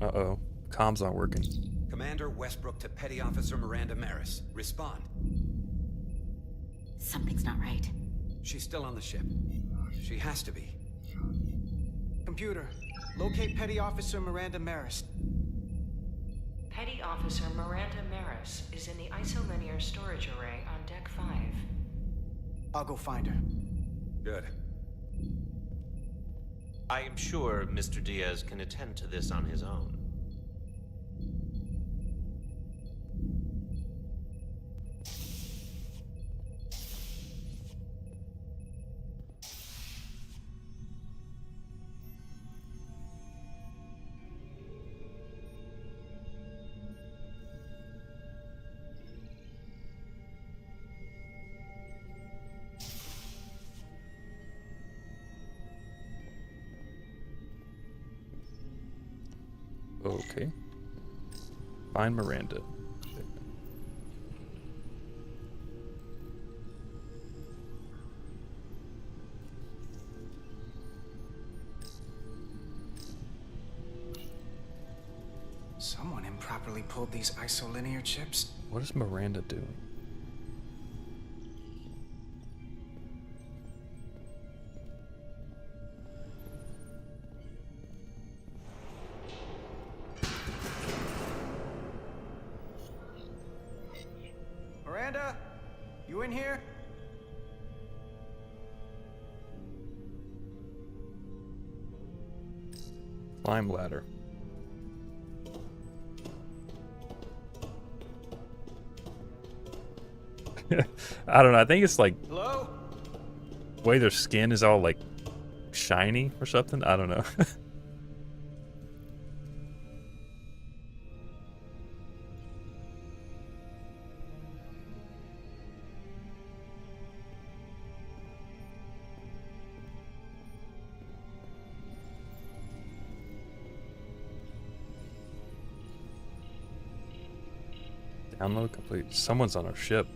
Uh-oh. Comms aren't working. Commander Westbrook to Petty Officer Miranda Maris. Respond. Something's not right. She's still on the ship. She has to be. Computer, locate Petty Officer Miranda Maris. Petty Officer Miranda Maris is in the isolinear storage array on Deck 5. I'll go find her. Good. I am sure Mr. Diaz can attend to this on his own. Okay. Find Miranda. Someone improperly pulled these isolinear chips. What is Miranda doing? Miranda, you in here? Climb ladder. I don't know. I think it's like Hello? the way their skin is all like shiny or something. I don't know. Download complete. Someone's on our ship.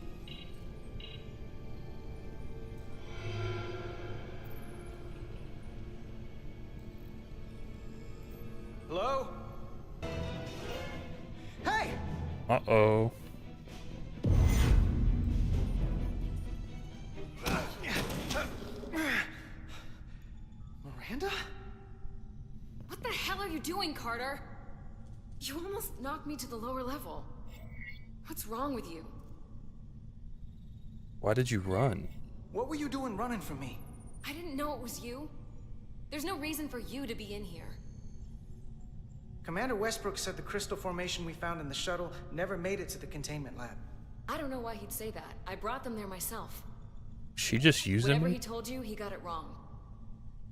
Hello? Hey! Uh-oh. Miranda? What the hell are you doing, Carter? You almost knocked me to the lower level. What's wrong with you? Why did you run? What were you doing running from me? I didn't know it was you. There's no reason for you to be in here. Commander Westbrook said the crystal formation we found in the shuttle never made it to the containment lab. I don't know why he'd say that. I brought them there myself. She just using Whatever me? he told you, he got it wrong.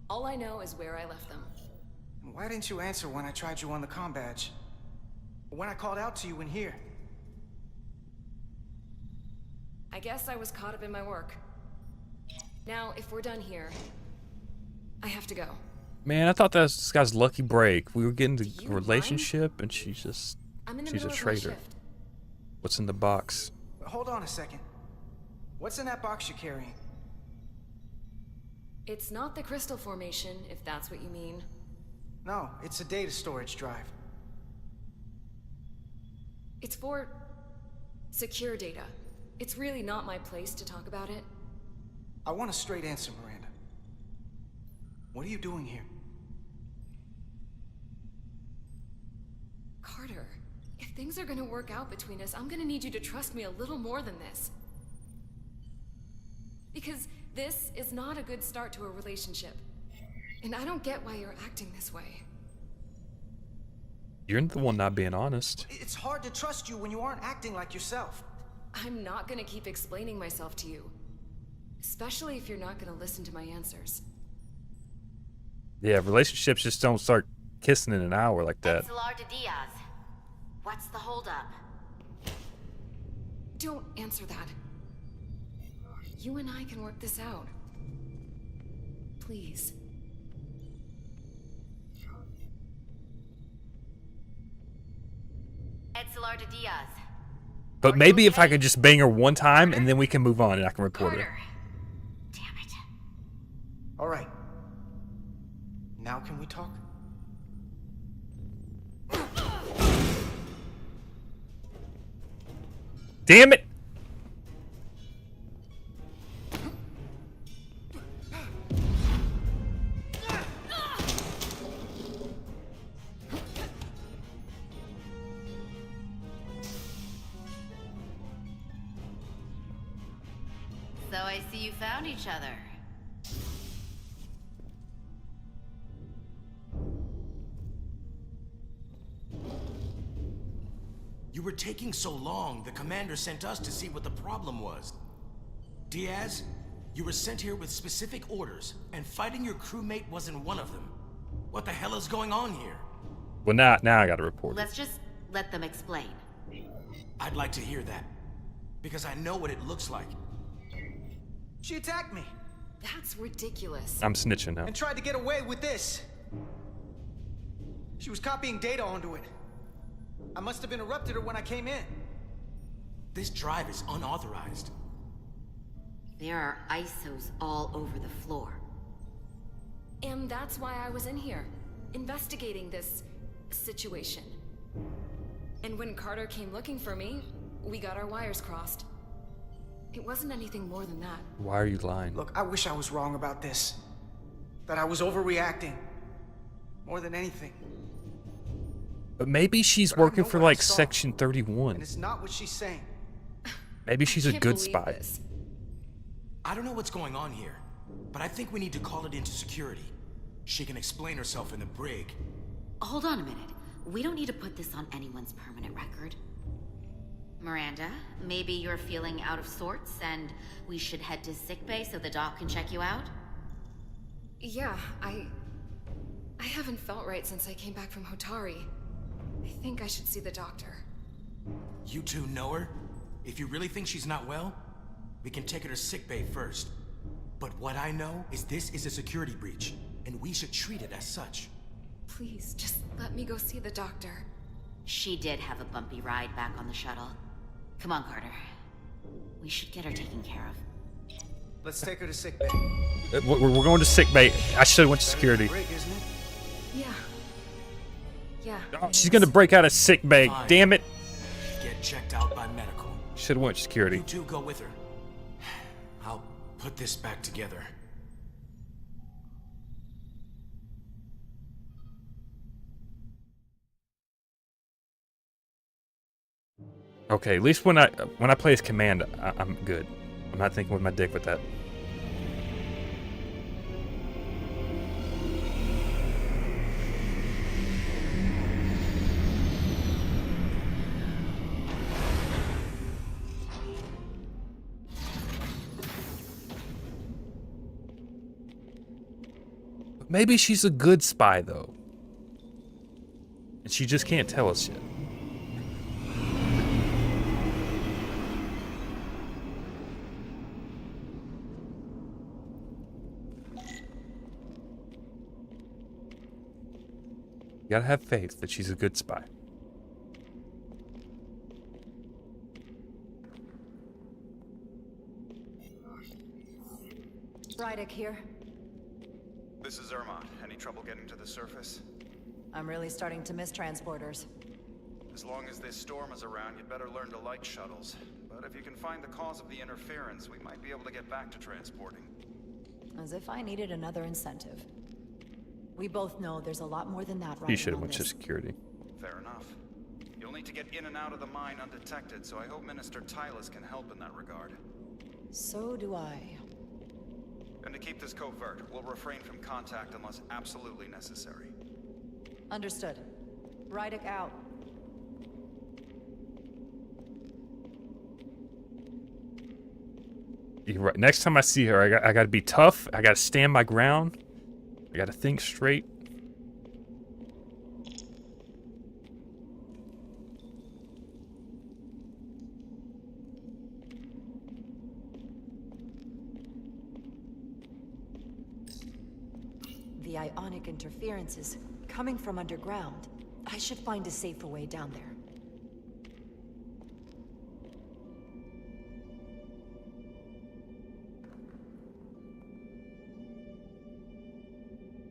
All I know is where I left them. Why didn't you answer when I tried you on the comm badge? Or when I called out to you in here? I guess I was caught up in my work. Now, if we're done here, I have to go. Man, I thought that was this guy's lucky break. We were getting the relationship, and she's just... I'm in the she's a middle of my traitor. shift. What's in the box? Hold on a second. What's in that box you're carrying? It's not the crystal formation, if that's what you mean. No, it's a data storage drive. It's for secure data. It's really not my place to talk about it. I want a straight answer, Miranda. What are you doing here? Carter, if things are gonna work out between us, I'm gonna need you to trust me a little more than this. Because this is not a good start to a relationship. And I don't get why you're acting this way. You're the one not being honest. It's hard to trust you when you aren't acting like yourself. I'm not gonna keep explaining myself to you. Especially if you're not gonna listen to my answers. Yeah, relationships just don't start kissing in an hour like that. Diaz. What's the holdup? Don't answer that. You and I can work this out. Please. Diaz. But maybe if I could just bang her one time, and then we can move on, and I can report her. All right. Now can we talk? Damn it! So I see you found each other. You were taking so long, the commander sent us to see what the problem was. Diaz, you were sent here with specific orders, and fighting your crewmate wasn't one of them. What the hell is going on here? Well, now I gotta report it. Let's just let them explain. I'd like to hear that, because I know what it looks like. She attacked me. That's ridiculous. I'm snitching now. And tried to get away with this. She was copying data onto it. I must have interrupted her when I came in. This drive is unauthorized. There are ISOs all over the floor. And that's why I was in here, investigating this situation. And when Carter came looking for me, we got our wires crossed. It wasn't anything more than that. Why are you lying? Look, I wish I was wrong about this. That I was overreacting. More than anything. But maybe she's working for like Section 31. And it's not what she's saying. Maybe she's a good spy. I don't know what's going on here, but I think we need to call it into security. She can explain herself in the brig. Hold on a minute. We don't need to put this on anyone's permanent record. Miranda, maybe you're feeling out of sorts and we should head to sickbay so the doc can check you out? Yeah, I haven't felt right since I came back from Hotari. I think I should see the doctor. You two know her? If you really think she's not well, we can take her to sickbay first. But what I know is this is a security breach, and we should treat it as such. Please, just let me go see the doctor. She did have a bumpy ride back on the shuttle. Come on, Carter. We should get her taken care of. Let's take her to sickbay. We're going to sickbay. I should have went to security. Brig, isn't it? Yeah. Yeah. Oh, she's gonna break out of sickbay. Fine. Damn it. Get checked out by medical. Should have went to security. You two go with her. I'll put this back together. Okay, at least when I play as command, I'm good. I'm not thinking with my dick with that. Maybe she's a good spy, though. And she just can't tell us yet. You gotta have faith that she's a good spy. Rydick here. This is Irma. Any trouble getting to the surface? I'm really starting to miss transporters. As long as this storm is around, you'd better learn to like shuttles. But if you can find the cause of the interference, we might be able to get back to transporting. As if I needed another incentive. We both know there's a lot more than that right now. You should have went to security. Fair enough. You'll need to get in and out of the mine undetected, so I hope Minister Tylus can help in that regard. So do I. And to keep this covert, we'll refrain from contact unless absolutely necessary. Understood. Rydick out. You're right. Next time I see her, I gotta be tough. I gotta stand my ground. I gotta think straight. The ionic interference is coming from underground. I should find a safer way down there.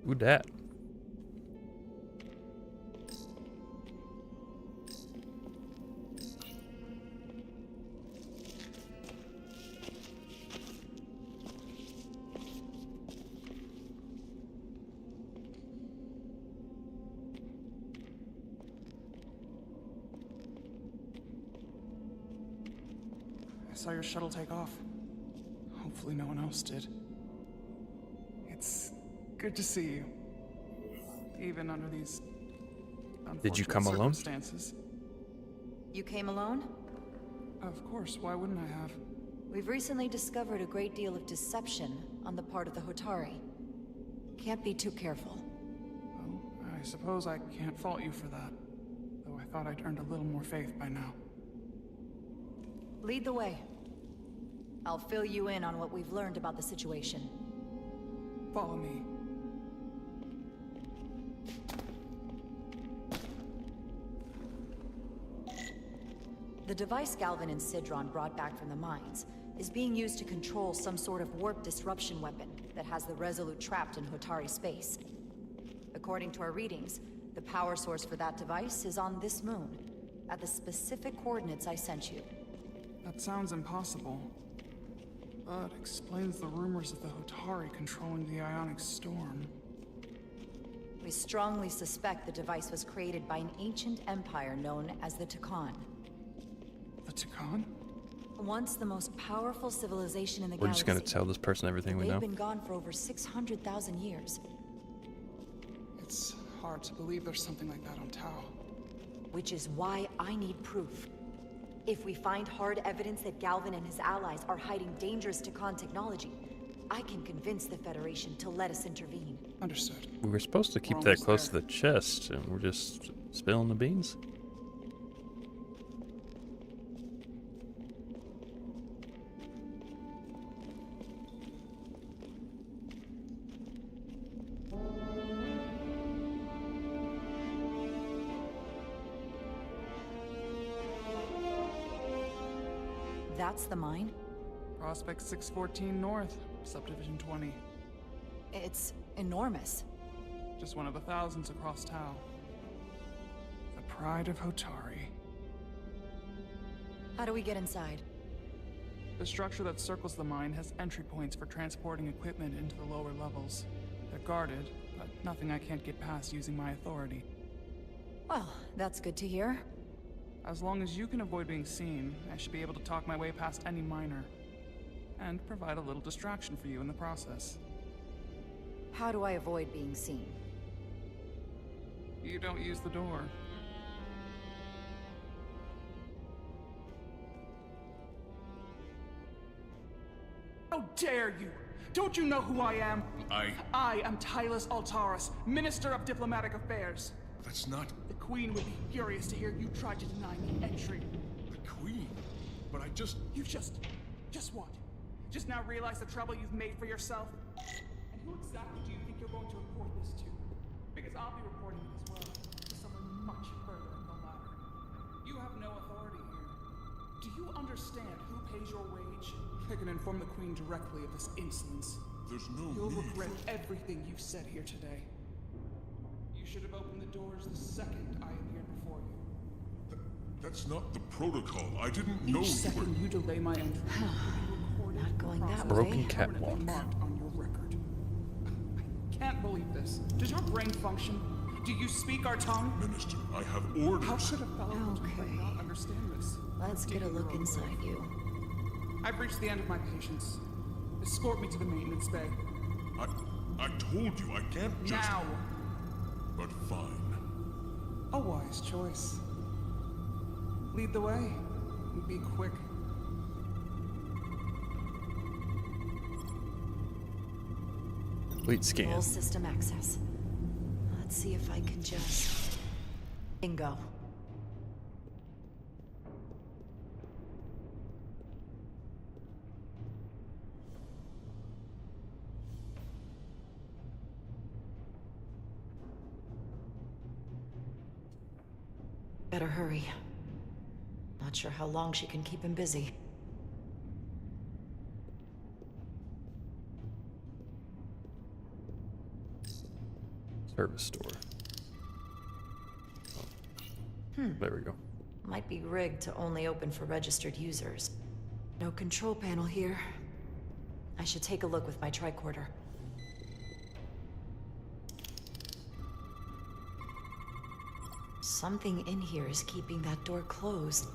Who dat? I saw your shuttle take off. Hopefully no one else did. It's good to see you. Even under these Did you unfortunate come alone? circumstances. You came alone? Of course, why wouldn't I have? We've recently discovered a great deal of deception on the part of the Hotari. Can't be too careful. Well, I suppose I can't fault you for that. Though I thought I'd earned a little more faith by now. Lead the way. I'll fill you in on what we've learned about the situation. Follow me. The device Galvin and Sidron brought back from the mines is being used to control some sort of warp disruption weapon that has the Resolute trapped in Hotari space. According to our readings, the power source for that device is on this moon, at the specific coordinates I sent you. That sounds impossible. But explains the rumors of the Hotari controlling the ionic storm. We strongly suspect the device was created by an ancient empire known as the Takan. The Takan? Once the most powerful civilization in the We're galaxy. just gonna tell this person everything we know. They've been gone for over 600,000 years. It's hard to believe there's something like that on Tau. Which is why I need proof. If we find hard evidence that Galvin and his allies are hiding dangerous Takan technology, I can convince the Federation to let us intervene. Understood. We were supposed to keep that close to the chest, and we're just spilling the beans. That's the mine? Prospect 614 North, Subdivision 20. It's enormous. Just one of the thousands across Tau. The pride of Hotari. How do we get inside? The structure that circles the mine has entry points for transporting equipment into the lower levels. They're guarded, but nothing I can't get past using my authority. Well, that's good to hear. As long as you can avoid being seen, I should be able to talk my way past any miner. And provide a little distraction for you in the process. How do I avoid being seen? You don't use the door. How dare you! Don't you know who I am? I am Tylus Altaris, Minister of Diplomatic Affairs. That's not... The Queen would be furious to hear you tried to deny me entry. The Queen? But I just... You just what? Just now realize the trouble you've made for yourself? And who exactly do you think you're going to report this to? Because I'll be reporting it as well, to someone much further up the ladder. You have no authority here. Do you understand who pays your wage? I can inform the Queen directly of this insolence. There's no You'll need regret for... everything you've said here today. You should have opened the doors the second I appeared before you. That's not the protocol. I didn't know Each second you delay my entry, Not going that Broken way. catwalk. marked on your record. I can't believe this. Does your brain function? Do you speak our tongue? Minister, I have orders. How could a fellow Hotari not understand this? Let's get a look inside you. I've reached the end of my patience. Escort me to the maintenance bay. I told you I can't just... Now! But fine. A wise choice. Lead the way. And be quick. Complete scan. Full system access. Let's see if I can just... Bingo. Better hurry. Not sure how long she can keep him busy. Service store. There we go. Might be rigged to only open for registered users. No control panel here. I should take a look with my tricorder. Something in here is keeping that door closed.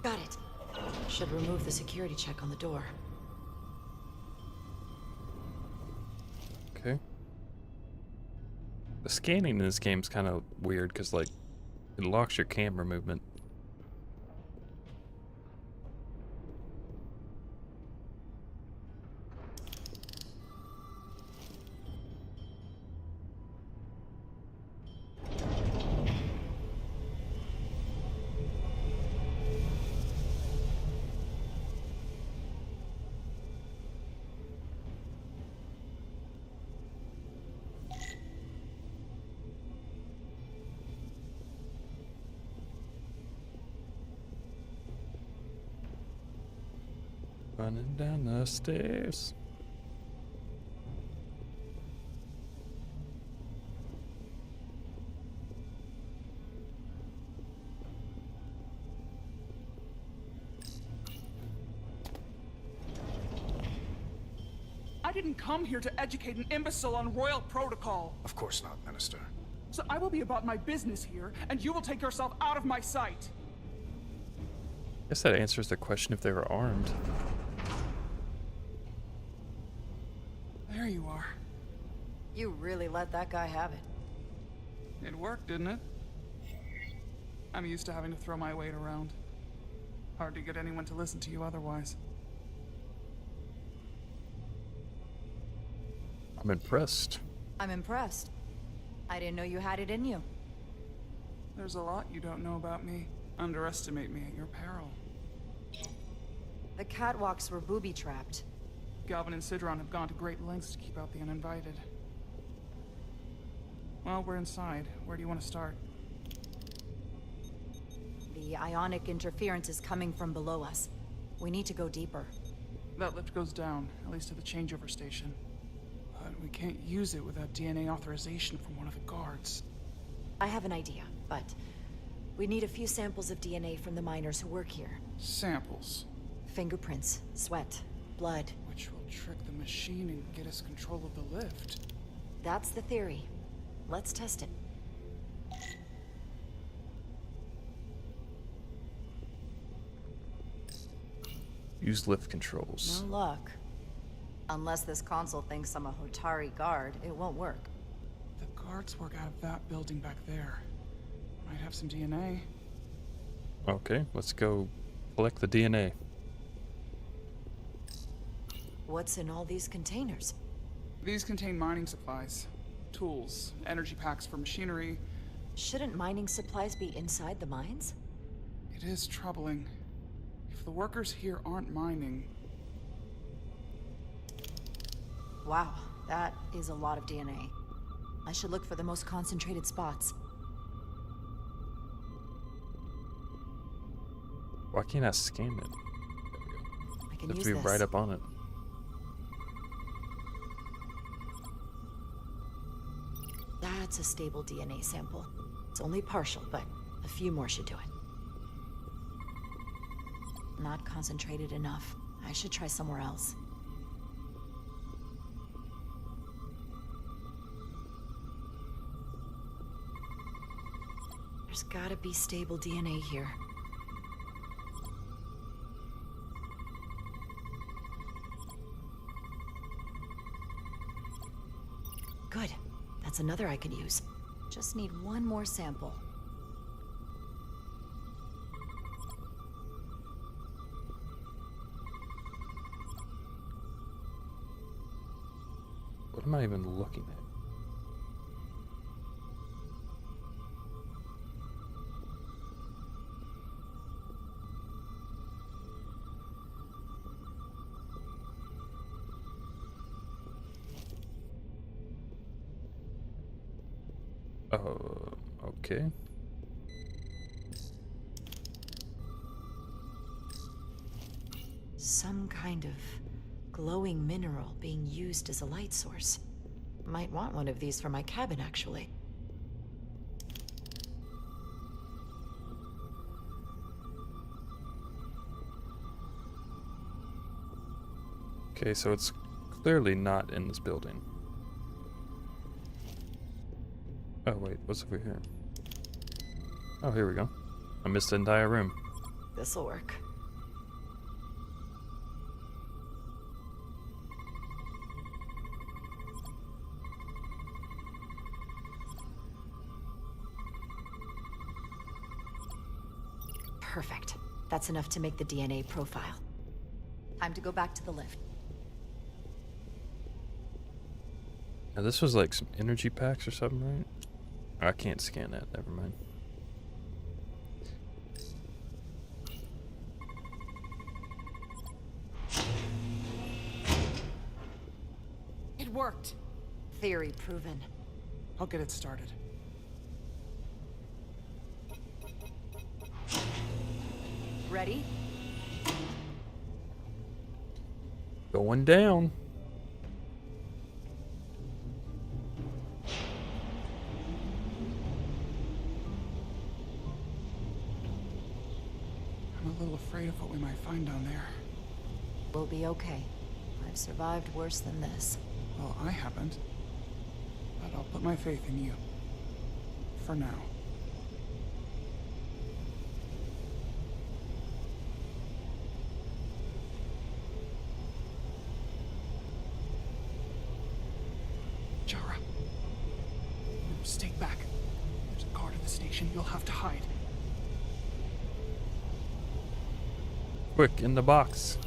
Got it. Should remove the security check on the door. Okay. The scanning in this game's kind of weird because, like, it locks your camera movement. Running down the stairs. I didn't come here to educate an imbecile on royal protocol. Of course not, Minister. So I will be about my business here, and you will take yourself out of my sight. I guess that answers the question if they were armed. There you are. You really let that guy have it. It worked, didn't it? I'm used to having to throw my weight around. Hard to get anyone to listen to you otherwise. I'm impressed. I'm impressed. I didn't know you had it in you. There's a lot you don't know about me. Underestimate me at your peril. The catwalks were booby-trapped. Galvin and Sidron have gone to great lengths to keep out the uninvited. Well, we're inside. Where do you want to start? The ionic interference is coming from below us. We need to go deeper. That lift goes down, at least to the changeover station. But we can't use it without DNA authorization from one of the guards. I have an idea, but we need a few samples of DNA from the miners who work here. Samples? Fingerprints, sweat, blood. Which will trick the machine and get us control of the lift. That's the theory. Let's test it. Use lift controls. No luck. Unless this console thinks I'm a Hotari guard, it won't work. The guards work out of that building back there. Might have some DNA. Okay, let's go collect the DNA. What's in all these containers? These contain mining supplies, tools, energy packs for machinery. Shouldn't mining supplies be inside the mines? It is troubling. If the workers here aren't mining... Wow, that is a lot of DNA. I should look for the most concentrated spots. Why can't I scan it? I can Have use to be this. right up on it. That's a stable DNA sample. It's only partial, but a few more should do it. Not concentrated enough. I should try somewhere else. There's gotta be stable DNA here. Good. That's another I could use. Just need one more sample. What am I even looking at? Okay. Some kind of glowing mineral being used as a light source. Might want one of these for my cabin, actually. Okay, so it's clearly not in this building. Oh wait, what's over here? Oh, here we go. I missed the entire room. This'll work. Perfect. That's enough to make the DNA profile. Time to go back to the lift. Now this was like some energy packs or something, right? I can't scan that, never mind. It worked. Theory proven. I'll get it started. Ready? Going down. I'm a little afraid of what we might find down there. We'll be okay. I've survived worse than this. Well, I haven't. But I'll put my faith in you. For now. Jara. Stay back. There's a guard at the station. You'll have to hide. Quick, in the box.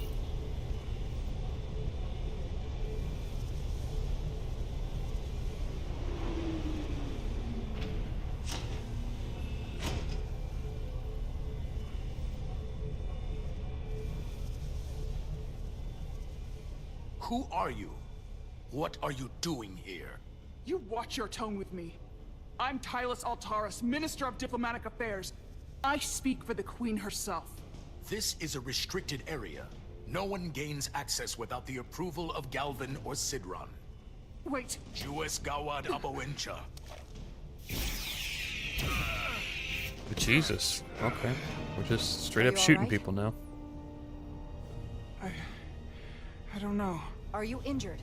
Who are you? What are you doing here? You watch your tone with me. I'm Tylus Altaris, Minister of Diplomatic Affairs. I speak for the Queen herself. This is a restricted area. No one gains access without the approval of Galvin or Sidron. Wait. Jues Gawad Abawincha. Jesus. Okay. We're just straight Are up you shooting alright? people now. I don't know. Are you injured?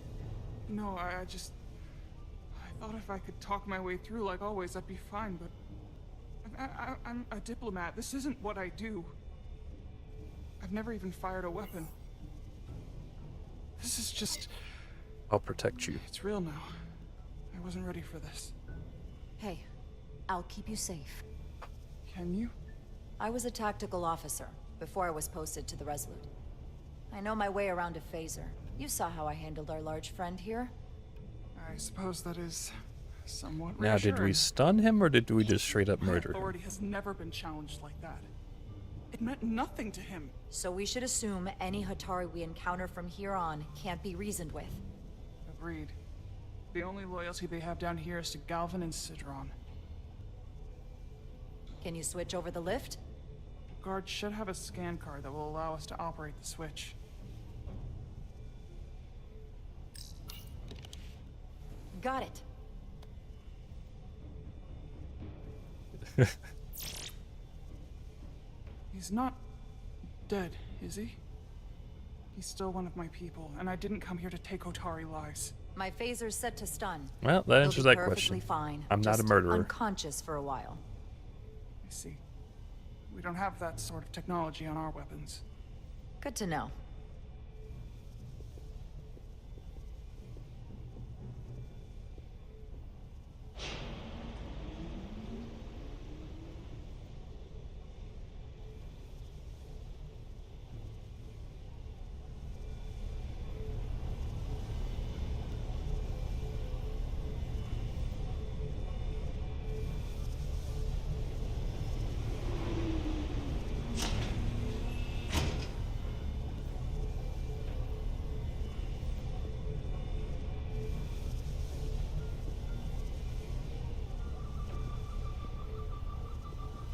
No, I thought if I could talk my way through like always, I'd be fine, but... I'm a diplomat. This isn't what I do. I've never even fired a weapon. This is just... I'll protect you. It's real now. I wasn't ready for this. Hey, I'll keep you safe. Can you? I was a tactical officer before I was posted to the Resolute. I know my way around a phaser. You saw how I handled our large friend here. I suppose that is somewhat Now, did we reassuring. stun him or did we just straight up My murder him? authority has never been challenged like that. It meant nothing to him. So we should assume any Hatari we encounter from here on can't be reasoned with. Agreed. The only loyalty they have down here is to Galvin and Sidron. Can you switch over the lift? The guard should have a scan card that will allow us to operate the switch. Got it. He's not dead, is he? He's still one of my people, and I didn't come here to take Otari lives. My phaser's set to stun. Well, that He'll answers be that perfectly question. fine. I'm not a just murderer. Unconscious for a while. I see. We don't have that sort of technology on our weapons. Good to know.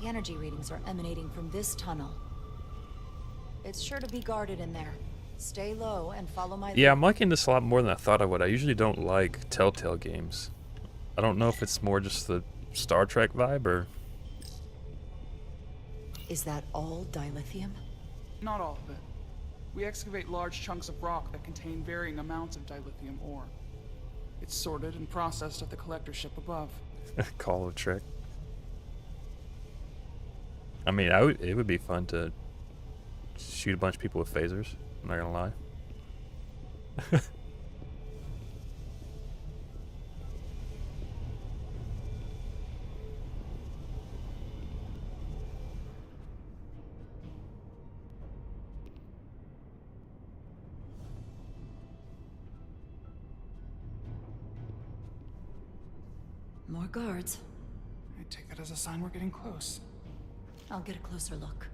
The energy readings are emanating from this tunnel. It's sure to be guarded in there. Stay low and follow my Yeah, I'm liking this a lot more than I thought I would. I usually don't like Telltale games. I don't know if it's more just the Star Trek vibe or... Is that all dilithium? Not all of it. We excavate large chunks of rock that contain varying amounts of dilithium ore. It's sorted and processed at the collector ship above. Call of trick. I mean, it would be fun to shoot a bunch of people with phasers. I'm not gonna lie. More guards. I take that as a sign we're getting close. I'll get a closer look.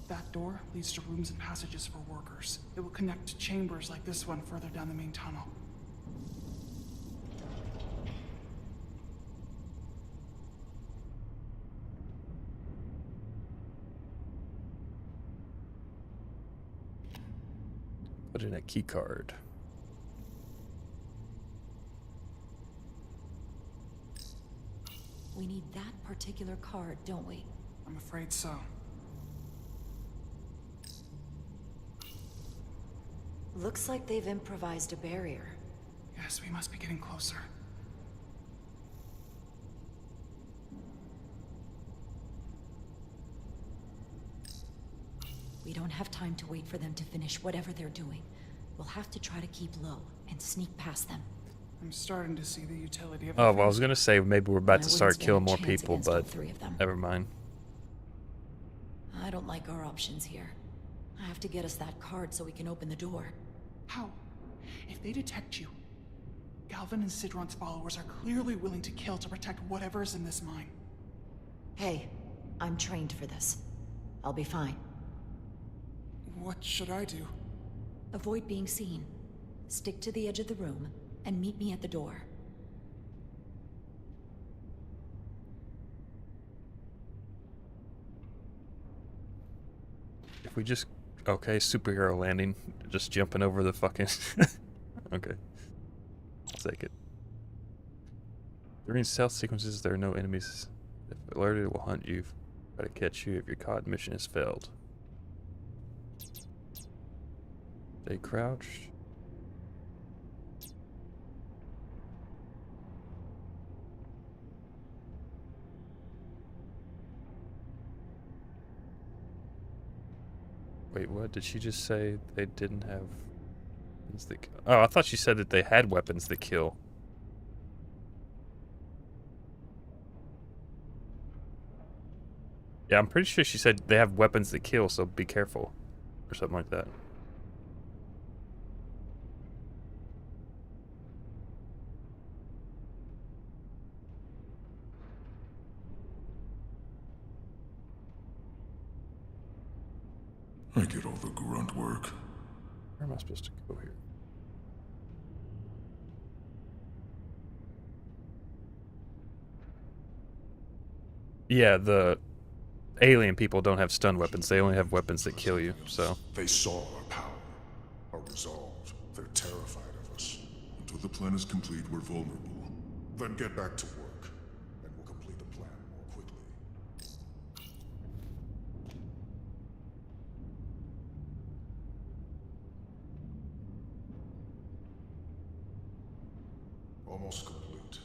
That door leads to rooms and passages for workers. It will connect to chambers like this one further down the main tunnel. Put in a key card. We need that particular card, don't we? I'm afraid so. Looks like they've improvised a barrier. Yes, we must be getting closer. We don't have time to wait for them to finish whatever they're doing. We'll have to try to keep low and sneak past them. I'm starting to see the utility of Oh, well, I was gonna say maybe we're about to start killing more stand a chance people, against all but three of them. never mind. I don't like our options here. I have to get us that card so we can open the door. How? If they detect you, Galvin and Sidron's followers are clearly willing to kill to protect whatever is in this mine. Hey, I'm trained for this. I'll be fine. What should I do? Avoid being seen. Stick to the edge of the room and meet me at the door. If we just... Okay, superhero landing. Just jumping over the fucking... Okay. I'll take it. During stealth sequences, there are no enemies. If alerted, it will hunt you. Try to catch you if your COD mission has failed. Stay crouched. Wait, what? Did she just say they didn't have weapons that kill? Oh, I thought she said that they had weapons that kill. Yeah, I'm pretty sure she said they have weapons that kill, so be careful. Or something like that. I get all the grunt work. Where am I supposed to go here? Yeah, the alien people don't have stun weapons. They only have weapons that kill you, so... They saw our power, our resolve. They're terrified of us. Until the plan is complete, we're vulnerable. Then get back to work, and we'll complete the plan more quickly. Almost complete.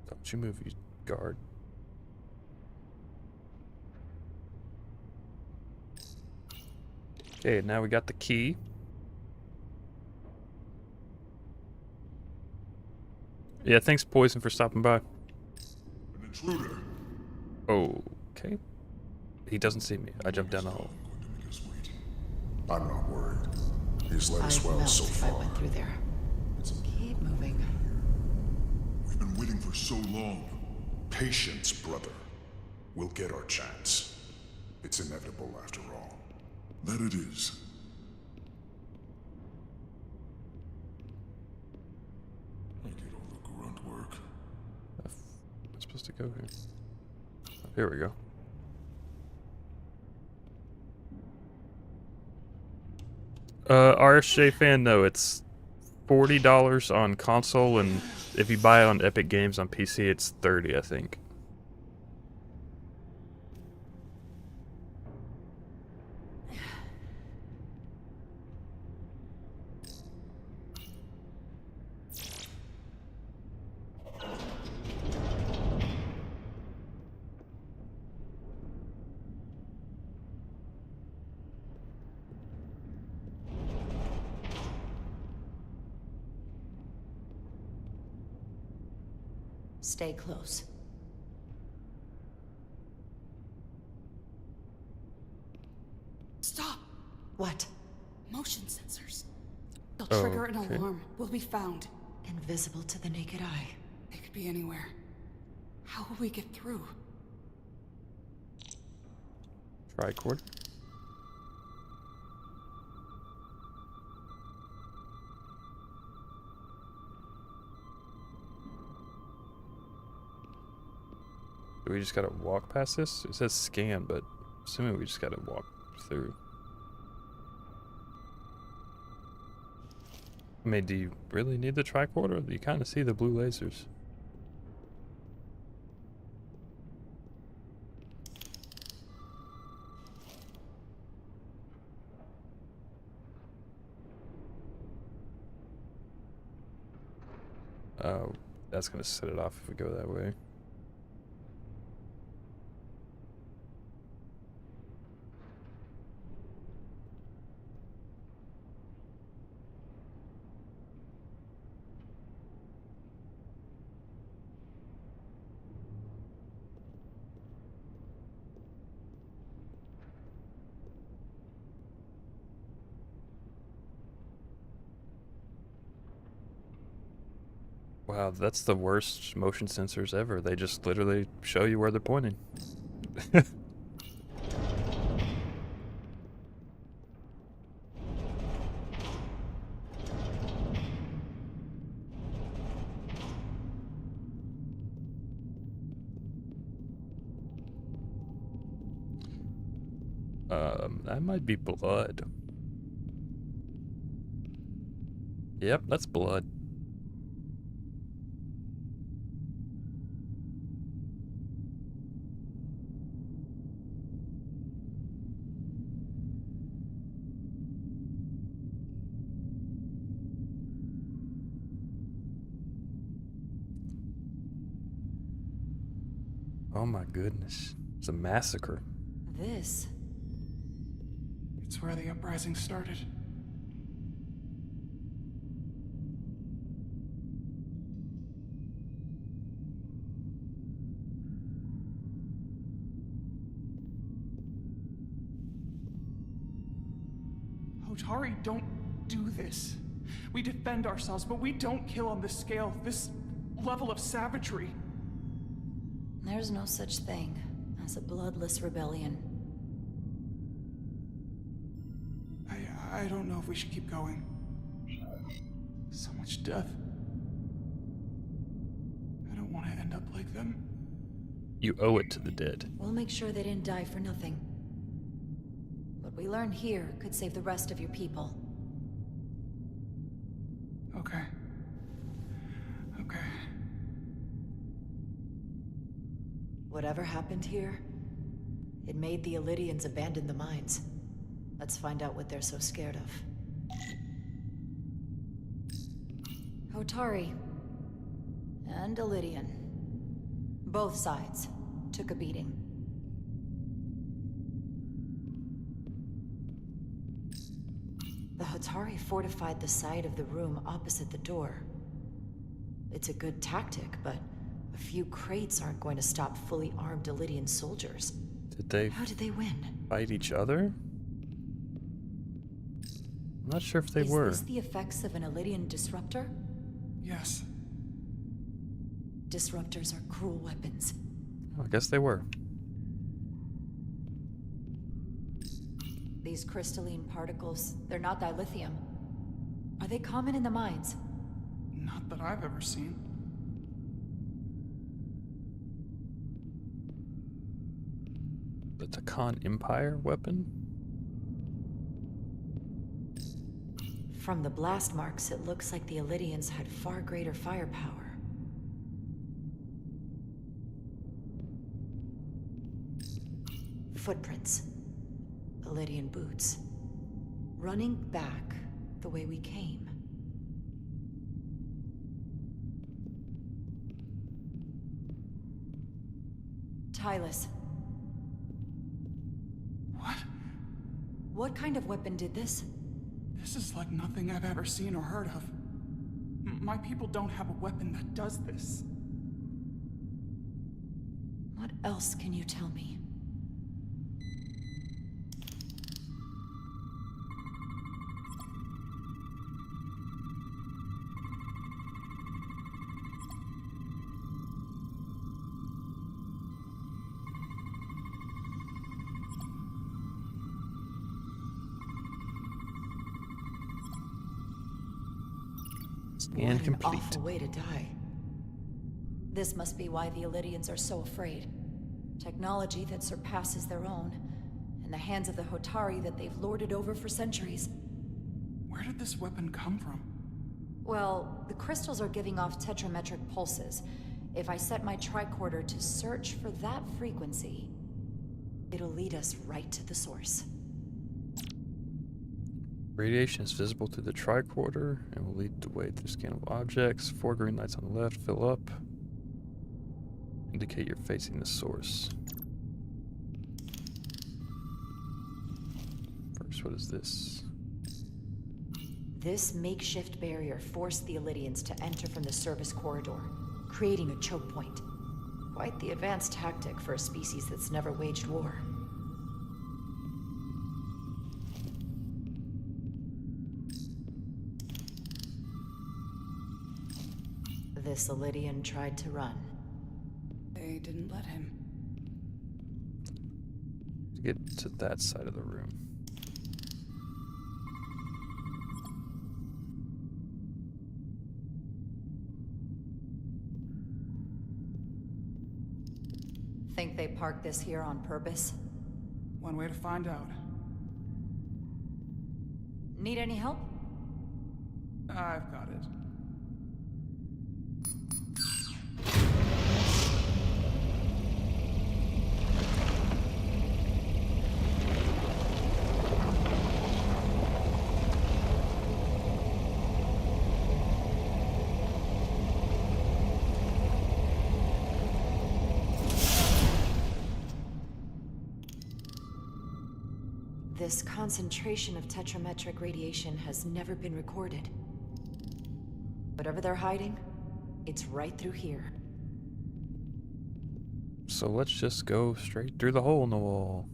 Don't you move, you guard. Okay, now we got the key. Yeah, thanks, Poison, for stopping by. An intruder. Okay. He doesn't see me. I jumped down the hole. I'm not worried. He's let us well so far. I went through there. Keep moving. We've been waiting for so long. Patience, brother. We'll get our chance. It's inevitable after all. That it is. I get all the grunt work. I'm supposed to go here. Oh, here we go. RSJ fan, no, it's $40 on console, and if you buy it on Epic Games on PC, it's $30, I think. Stay close. Stop! What? Motion sensors. They'll trigger an alarm. We'll be found. Invisible to the naked eye. They could be anywhere. How will we get through? Tricord. Do we just gotta walk past this? It says scan, but assuming we just gotta walk through. I mean, do you really need the tricorder? You kind of see the blue lasers. Oh, that's gonna set it off if we go that way. Wow, that's the worst motion sensors ever. They just literally show you where they're pointing. That might be blood. Yep, that's blood. Oh my goodness. It's a massacre. This? It's where the uprising started. Hotari, don't do this. We defend ourselves, but we don't kill on this scale, this level of savagery. There's no such thing as a bloodless rebellion. I don't know if we should keep going. So much death. I don't want to end up like them. You owe it to the dead. We'll make sure they didn't die for nothing. What we learn here could save the rest of your people. Okay. Okay. Whatever happened here, it made the Illydians abandon the mines. Let's find out what they're so scared of. Hotari and Illydian. Both sides took a beating. The Hotari fortified the side of the room opposite the door. It's a good tactic, but a few crates aren't going to stop fully armed Illydian soldiers. How did they win? Fight each other? I'm not sure if they were. Is this the effects of an Illydian disruptor? Yes. Disruptors are cruel weapons. I guess they were. These crystalline particles, they're not dilithium. Are they common in the mines? Not that I've ever seen. The Takan Empire weapon? From the blast marks, it looks like the Illydians had far greater firepower. Footprints. Illydian boots. Running back the way we came. Tylus. What? What kind of weapon did this? This is like nothing I've ever seen or heard of. My people don't have a weapon that does this. What else can you tell me? And What complete. an awful way to die. This must be why the Illydians are so afraid. Technology that surpasses their own, in the hands of the Hotari that they've lorded over for centuries. Where did this weapon come from? Well, the crystals are giving off tetrametric pulses. If I set my tricorder to search for that frequency, it'll lead us right to the source. Radiation is visible through the tricorder and will lead the way through scan of objects. 4 green lights on the left fill up. Indicate you're facing the source. First, what is this? This makeshift barrier forced the Illidians to enter from the service corridor, creating a choke point. Quite the advanced tactic for a species that's never waged war. This Illidian tried to run. They didn't let him. To get to that side of the room. Think they parked this here on purpose? One way to find out. Need any help? I've got it. This concentration of tetrametric radiation has never been recorded. Whatever they're hiding, it's right through here. So let's just go straight through the hole in the wall.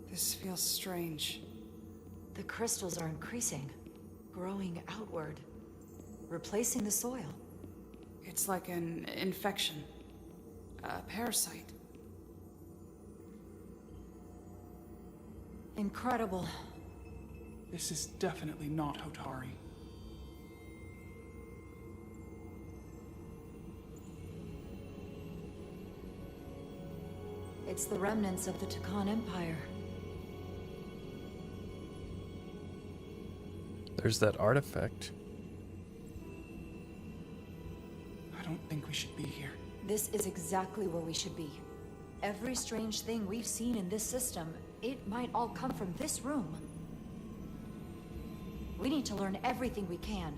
This feels strange. The crystals are increasing, growing outward, replacing the soil. It's like an infection. A parasite. Incredible. This is definitely not Hotari. It's the remnants of the Takan Empire. There's that artifact. I don't think we should be here. This is exactly where we should be. Every strange thing we've seen in this system, it might all come from this room. We need to learn everything we can.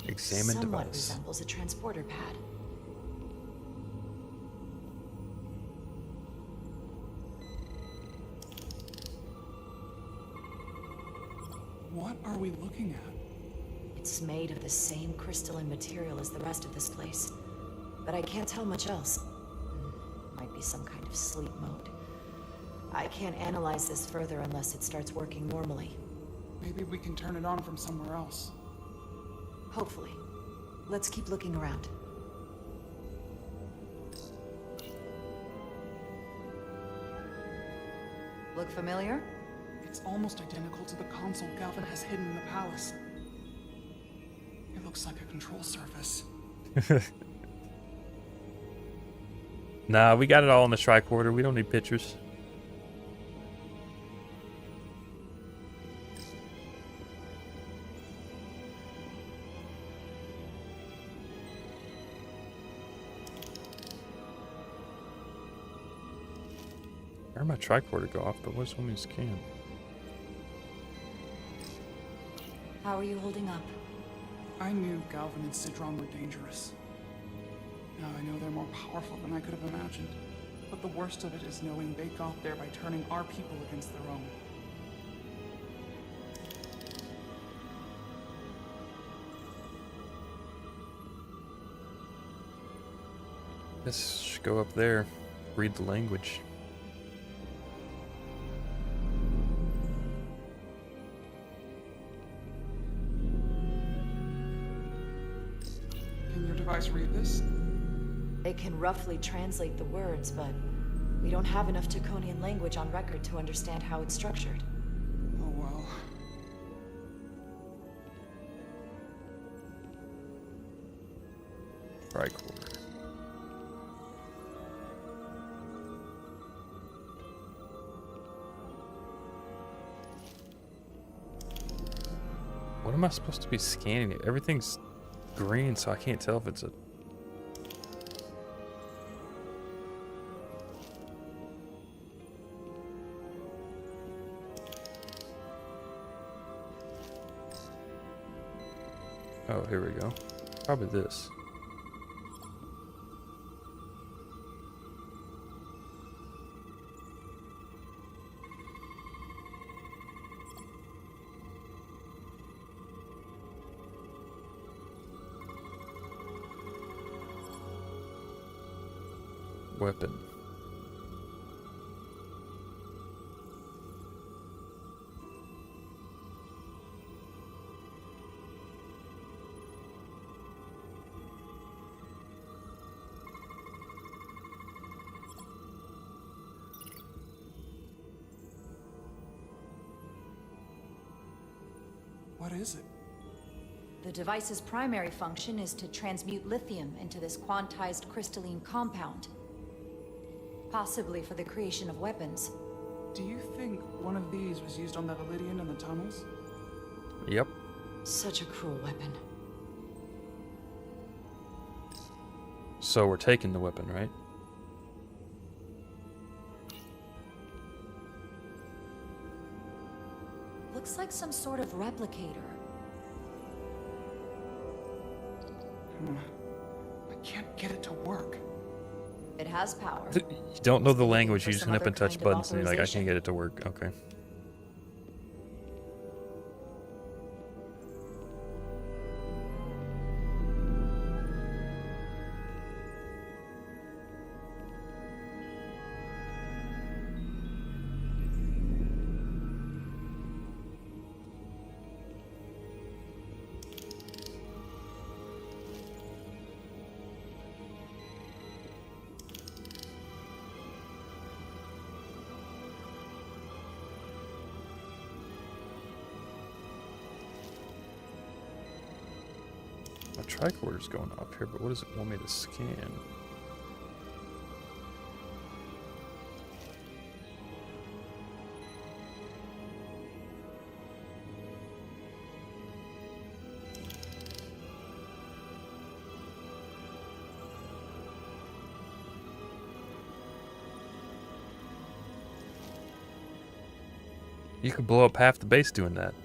Examine Somewhat device. resembles a transporter pad. What are we looking at? It's made of the same crystalline material as the rest of this place, but I can't tell much else. Might be some kind of sleep mode. I can't analyze this further unless it starts working normally. Maybe we can turn it on from somewhere else. Hopefully. Let's keep looking around. Look familiar? It's almost identical to the console Galvin has hidden in the palace. It looks like a control surface. Nah, we got it all in the tricorder. We don't need pictures. I heard my tricorder go off, but what's when we scan? How are you holding up? I knew Galvin and Sidron were dangerous. Now I know they're more powerful than I could have imagined. But the worst of it is knowing they got there by turning our people against their own. This should go up there. Read the language. Can your device read this? It can roughly translate the words, but we don't have enough Taconian language on record to understand how it's structured. Oh well. Tricorder. What am I supposed to be scanning? Everything's green, so I can't tell if it's a... Oh, here we go. Probably this. Weapon. What is it? The device's primary function is to transmute lithium into this quantized crystalline compound. Possibly for the creation of weapons. Do you think one of these was used on that Elydian in the tunnels? Yep. Such a cruel weapon. So we're taking the weapon, right? Looks like some sort of replicator. I can't get it to work. It has power. You don't know the language, you for just some went up and other touch kind of buttons and you're like, I authorization. can't get it to work. Okay. My tricorder's going up here, but what does it want me to scan? You could blow up half the base doing that.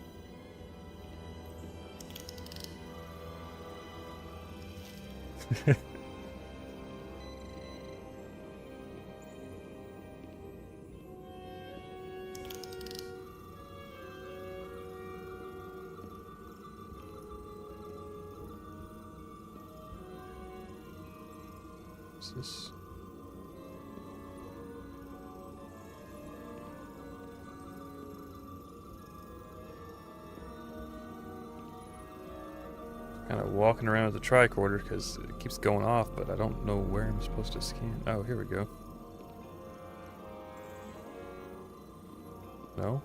What's this? Kind of walking around with the tricorder because it keeps going off, but I don't know where I'm supposed to scan. Oh, here we go. No?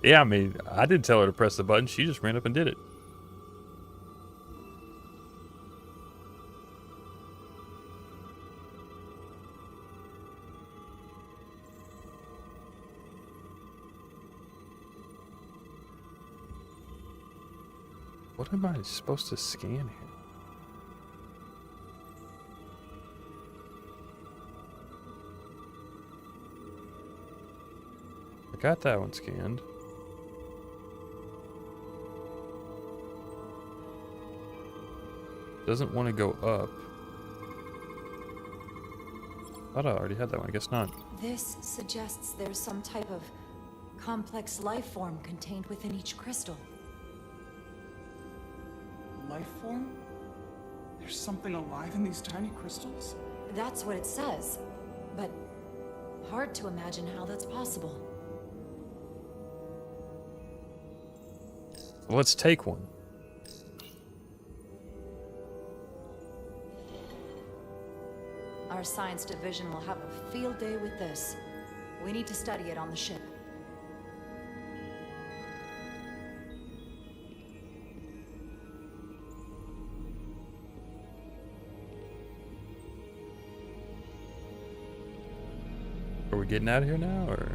Yeah, I mean, I didn't tell her to press the button. She just ran up and did it. What am I supposed to scan here? I got that one scanned. Doesn't want to go up. Thought I already had that one. I guess not. This suggests there's some type of complex life form contained within each crystal. Life form? There's something alive in these tiny crystals? That's what it says, but hard to imagine how that's possible. Let's take one. Our science division will have a field day with this. We need to study it on the ship. Are we getting out of here now, or?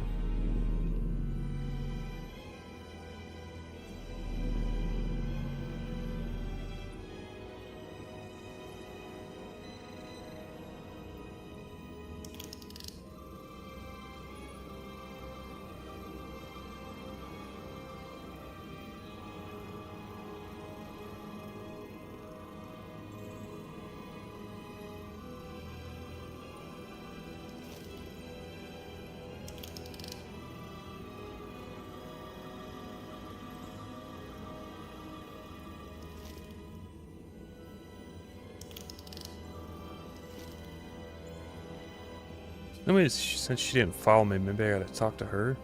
Maybe since she didn't follow me, maybe I gotta talk to her.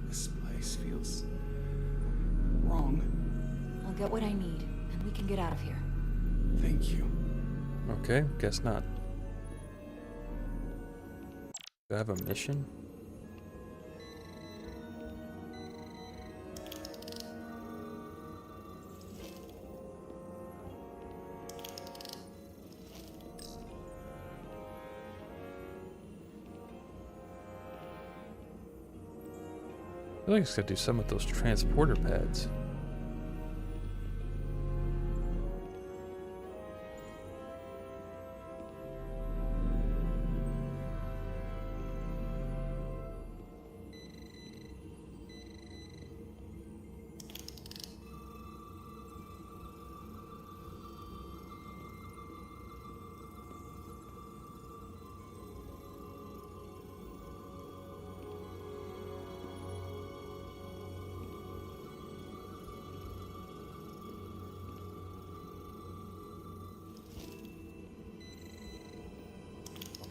This place feels wrong. I'll get what I need, and we can get out of here. Thank you. Okay, guess not. Do I have a mission? I feel like it's gotta do some with those transporter pads.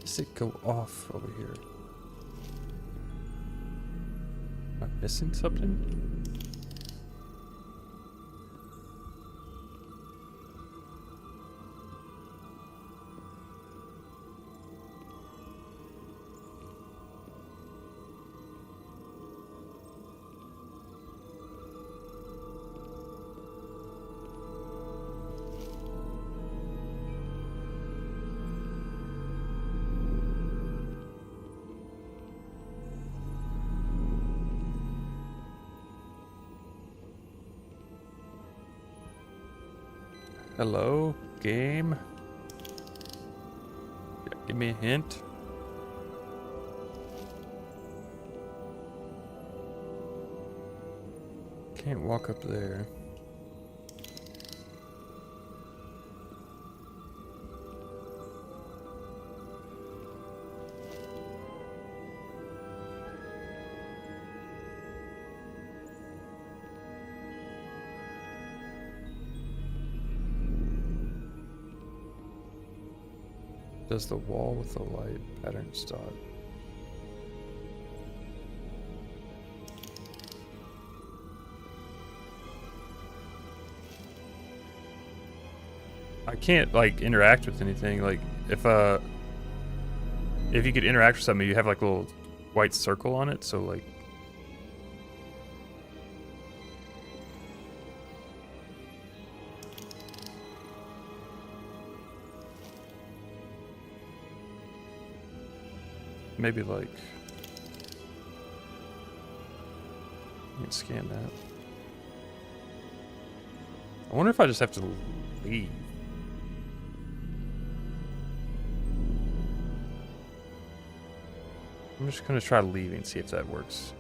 Does it go off over here? Am I missing something? Hello, game? Give me a hint. Can't walk up there. Does the wall with the light pattern stop? I can't like interact with anything. Like if you could interact with something, you have like a little white circle on it. So like. maybe like... You can scan that. I wonder if I just have to leave. I'm just gonna try leaving, see if that works.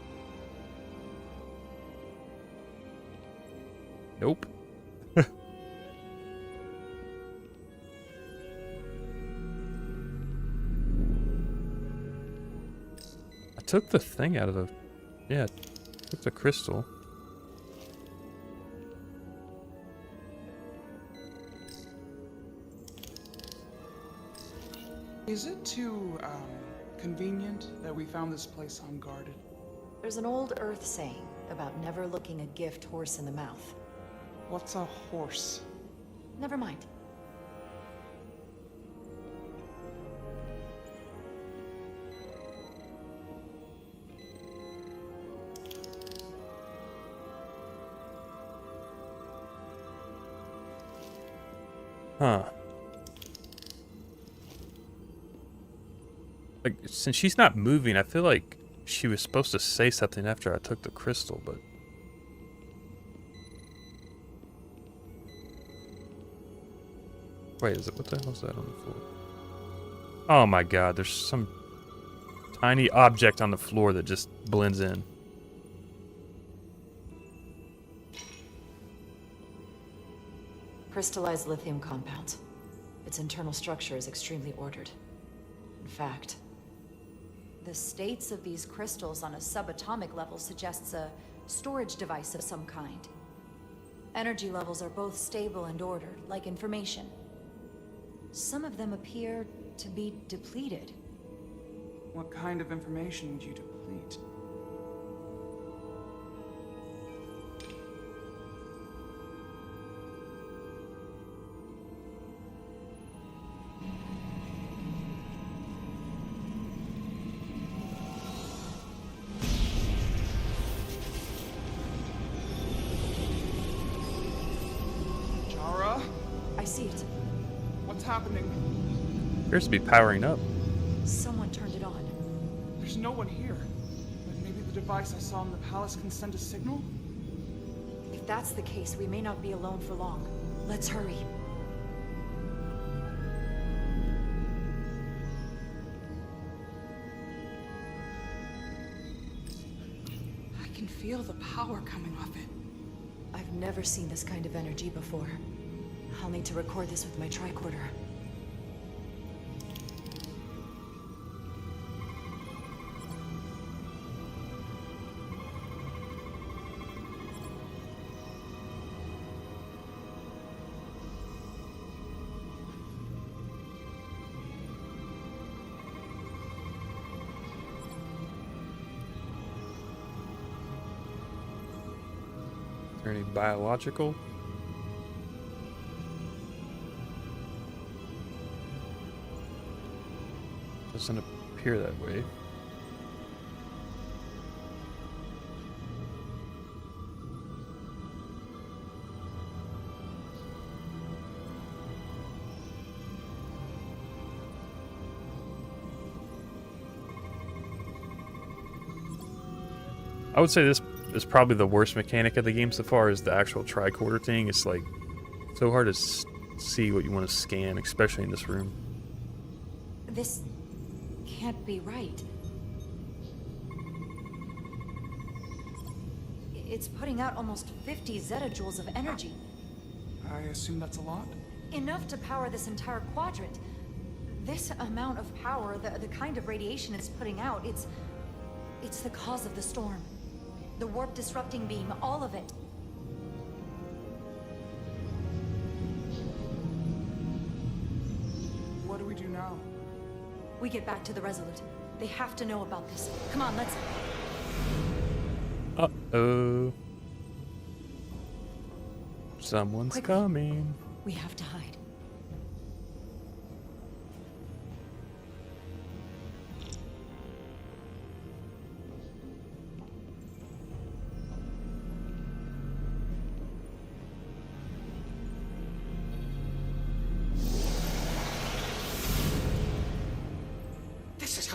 Nope. I took the thing out of the... Yeah, took the crystal. Is it too, convenient that we found this place unguarded? There's an old Earth saying about never looking a gift horse in the mouth. What's a horse? Never mind. Huh. Like, since she's not moving, I feel like she was supposed to say something after I took the crystal, but... Wait, is it... What the hell is that on the floor? Oh my god, there's some tiny object on the floor that just blends in. Crystallized lithium compound. Its internal structure is extremely ordered. In fact, the states of these crystals on a subatomic level suggests a storage device of some kind. Energy levels are both stable and ordered, like information. Some of them appear to be depleted. What kind of information would you deplete? I see it. What's happening? Appears to be powering up. Someone turned it on. There's no one here. But maybe the device I saw in the palace can send a signal? If that's the case, we may not be alone for long. Let's hurry. I can feel the power coming off it. I've never seen this kind of energy before. I'll need to record this with my tricorder. Is there any biological? Doesn't appear that way. I would say this is probably the worst mechanic of the game so far, is the actual tricorder thing. It's like so hard to see what you want to scan, especially in this room. This can't be right. It's putting out almost 50 zettajoules of energy. I assume that's a lot? Enough to power this entire quadrant. This amount of power, the kind of radiation it's putting out, it's the cause of the storm. The warp disrupting beam, all of it. What do we do now? We get back to the Resolute. They have to know about this. Come on, let's... Uh-oh. Someone's Quickly. coming. We have to hide.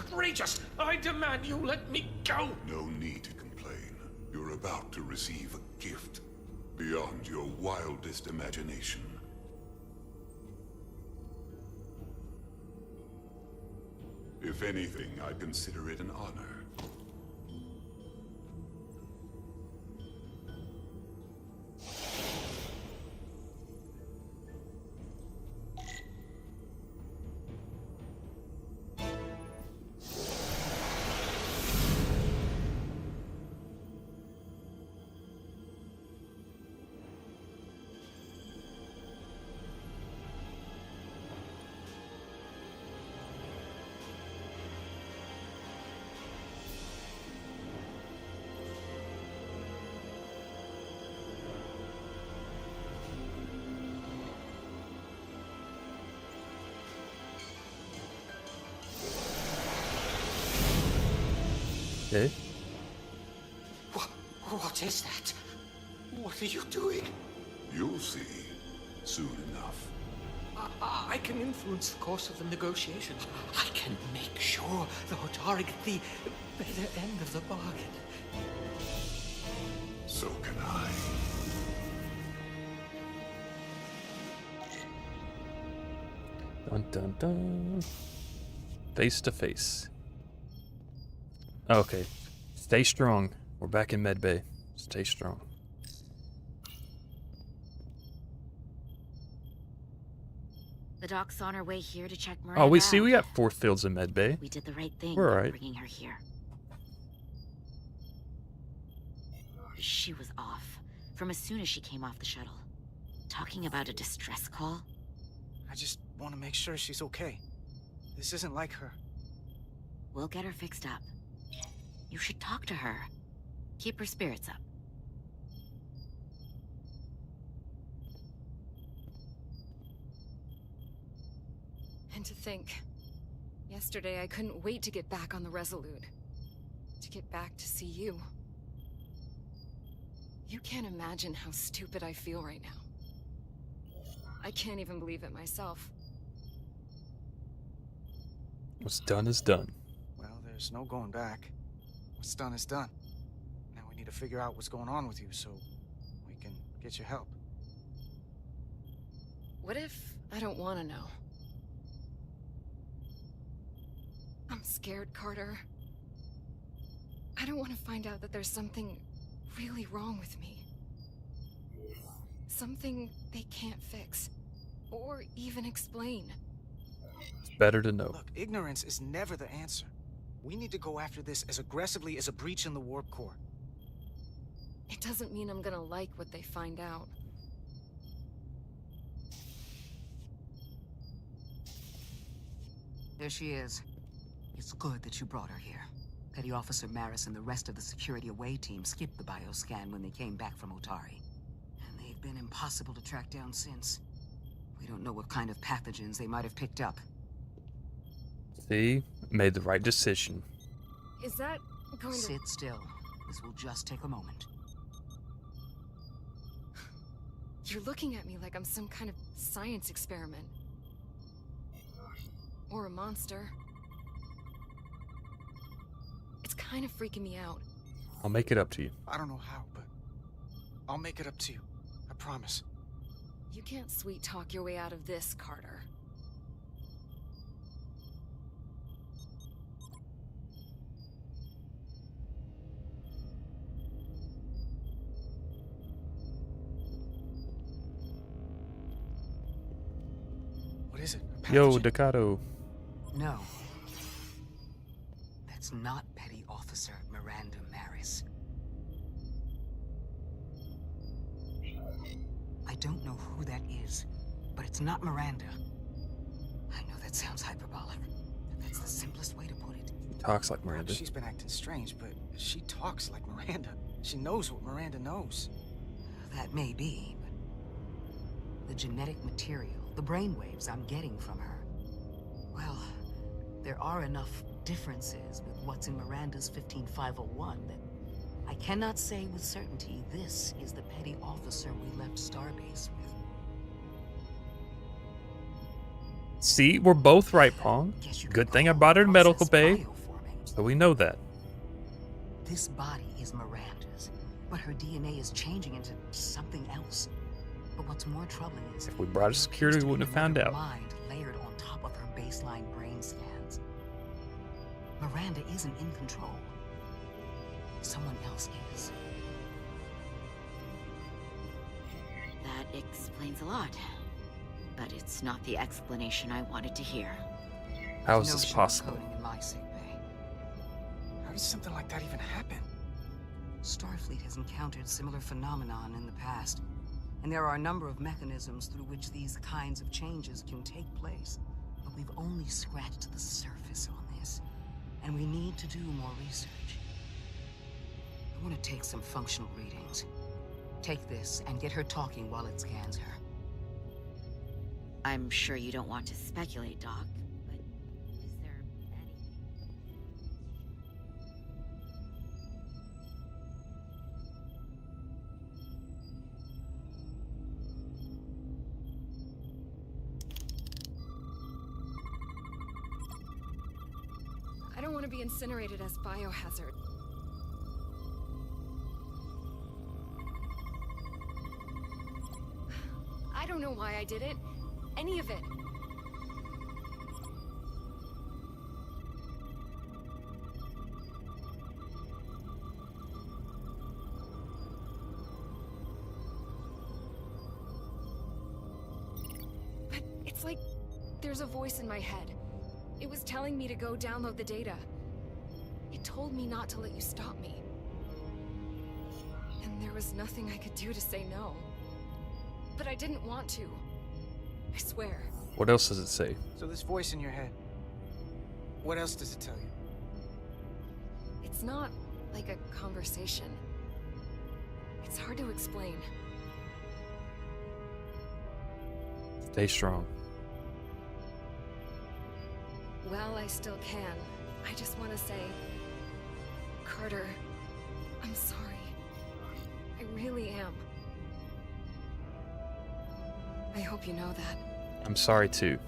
outrageous! I demand you let me go! No need to complain. You're about to receive a gift beyond your wildest imagination. If anything, I consider it an honor. Okay. What is that? What are you doing? You'll see soon enough. I can influence the course of the negotiations. I can make sure the Hotari get the better end of the bargain. So can I. Dun dun dun. Face to face. Okay. Stay strong. We're back in Med Bay. Stay strong. The doc's on her way here to check Miranda Oh, we see out. we got 4 fields in Med Bay. We did the right thing We're by alright. bringing her here. She was off from as soon as she came off the shuttle. Talking about a distress call. I just want to make sure she's okay. This isn't like her. We'll get her fixed up. You should talk to her. Keep her spirits up. And to think, yesterday I couldn't wait to get back on the Resolute. To get back to see you. You can't imagine how stupid I feel right now. I can't even believe it myself. What's done is done. Well, there's no going back. What's done is done. Now we need to figure out what's going on with you so we can get you help. What if I don't want to know? I'm scared, Carter. I don't want to find out that there's something really wrong with me. Something they can't fix. Or even explain. It's better to know. Look, ignorance is never the answer. We need to go after this as aggressively as a breach in the warp core. It doesn't mean I'm gonna like what they find out. There she is. It's good that you brought her here. Petty Officer Maris and the rest of the security away team skipped the bioscan when they came back from Otari. And they've been impossible to track down since. We don't know what kind of pathogens they might have picked up. See? Made the right decision. Is that going to... Sit still. This will just take a moment. You're looking at me like I'm some kind of science experiment. Or a monster. It's kind of freaking me out. I'll make it up to you. I don't know how, but I'll make it up to you. I promise. You can't sweet talk your way out of this, Carter. What is it? Yo, Ducato. No. That's not Petty Officer Miranda Maris. I don't know who that is, but it's not Miranda. I know that sounds hyperbolic, but that's the simplest way to put it. She talks like Miranda. She's been acting strange, but she talks like Miranda. She knows what Miranda knows. That may be, but the genetic material, the brainwaves I'm getting from her, well, there are enough differences with what's in Miranda's 15501 that I cannot say with certainty this is the petty officer we left Starbase with. See, we're both right, Pong. Good thing I brought her to medical bay, so we know that. This body is Miranda's, but her DNA is changing into something else. But what's more troubling is If we brought her to security, we wouldn't have found out. mind layered on top of her baseline brain scans. Miranda isn't in control. Someone else is. That explains a lot. But it's not the explanation I wanted to hear. How is this possible? In my sick bay. How does something like that even happen? Starfleet has encountered similar phenomenon in the past, and there are a number of mechanisms through which these kinds of changes can take place. But we've only scratched the surface on this, and we need to do more research. I want to take some functional readings. Take this and get her talking while it scans her. I'm sure you don't want to speculate, Doc, but is there any... I don't want to be incinerated as biohazard. I don't know why I did it. Any of it. But it's like there's a voice in my head. It was telling me to go download the data. It told me not to let you stop me. And there was nothing I could do to say no. But I didn't want to. I swear. What else does it say? So this voice in your head, what else does it tell you? It's not like a conversation. It's hard to explain. Stay strong. Well, I still can. I just want to say, Carter, I'm sorry. I really am. I hope you know that. I'm sorry too.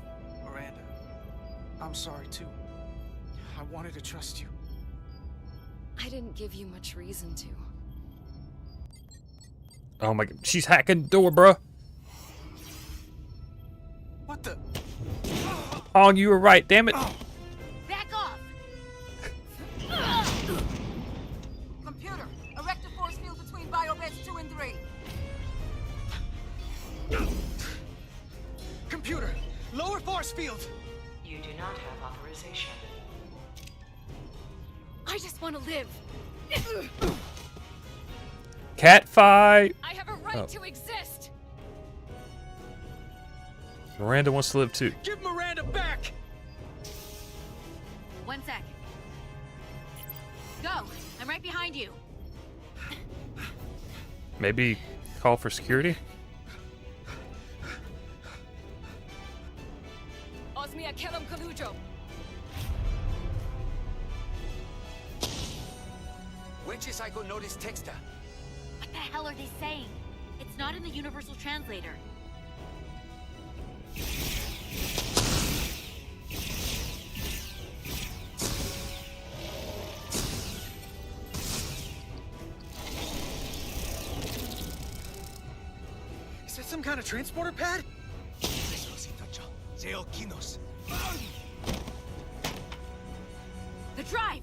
Miranda, I'm sorry too. I wanted to trust you. I didn't give you much reason to. Oh my god, she's hacking the door, bruh. What the? Oh, you were right, damn it. Back off! Computer, erect a force field between biobeds 2 and 3. Computer, lower force field! You do not have authorization. I just want to live. Cat fight. I have a right to exist. Miranda wants to live too. Give Miranda back! 1 sec. Go! I'm right behind you. Maybe call for security? Osmia Kellam Kalujo. Wenches I go notice texta. What the hell are they saying? It's not in the universal translator. Is that some kind of transporter pad? The drive!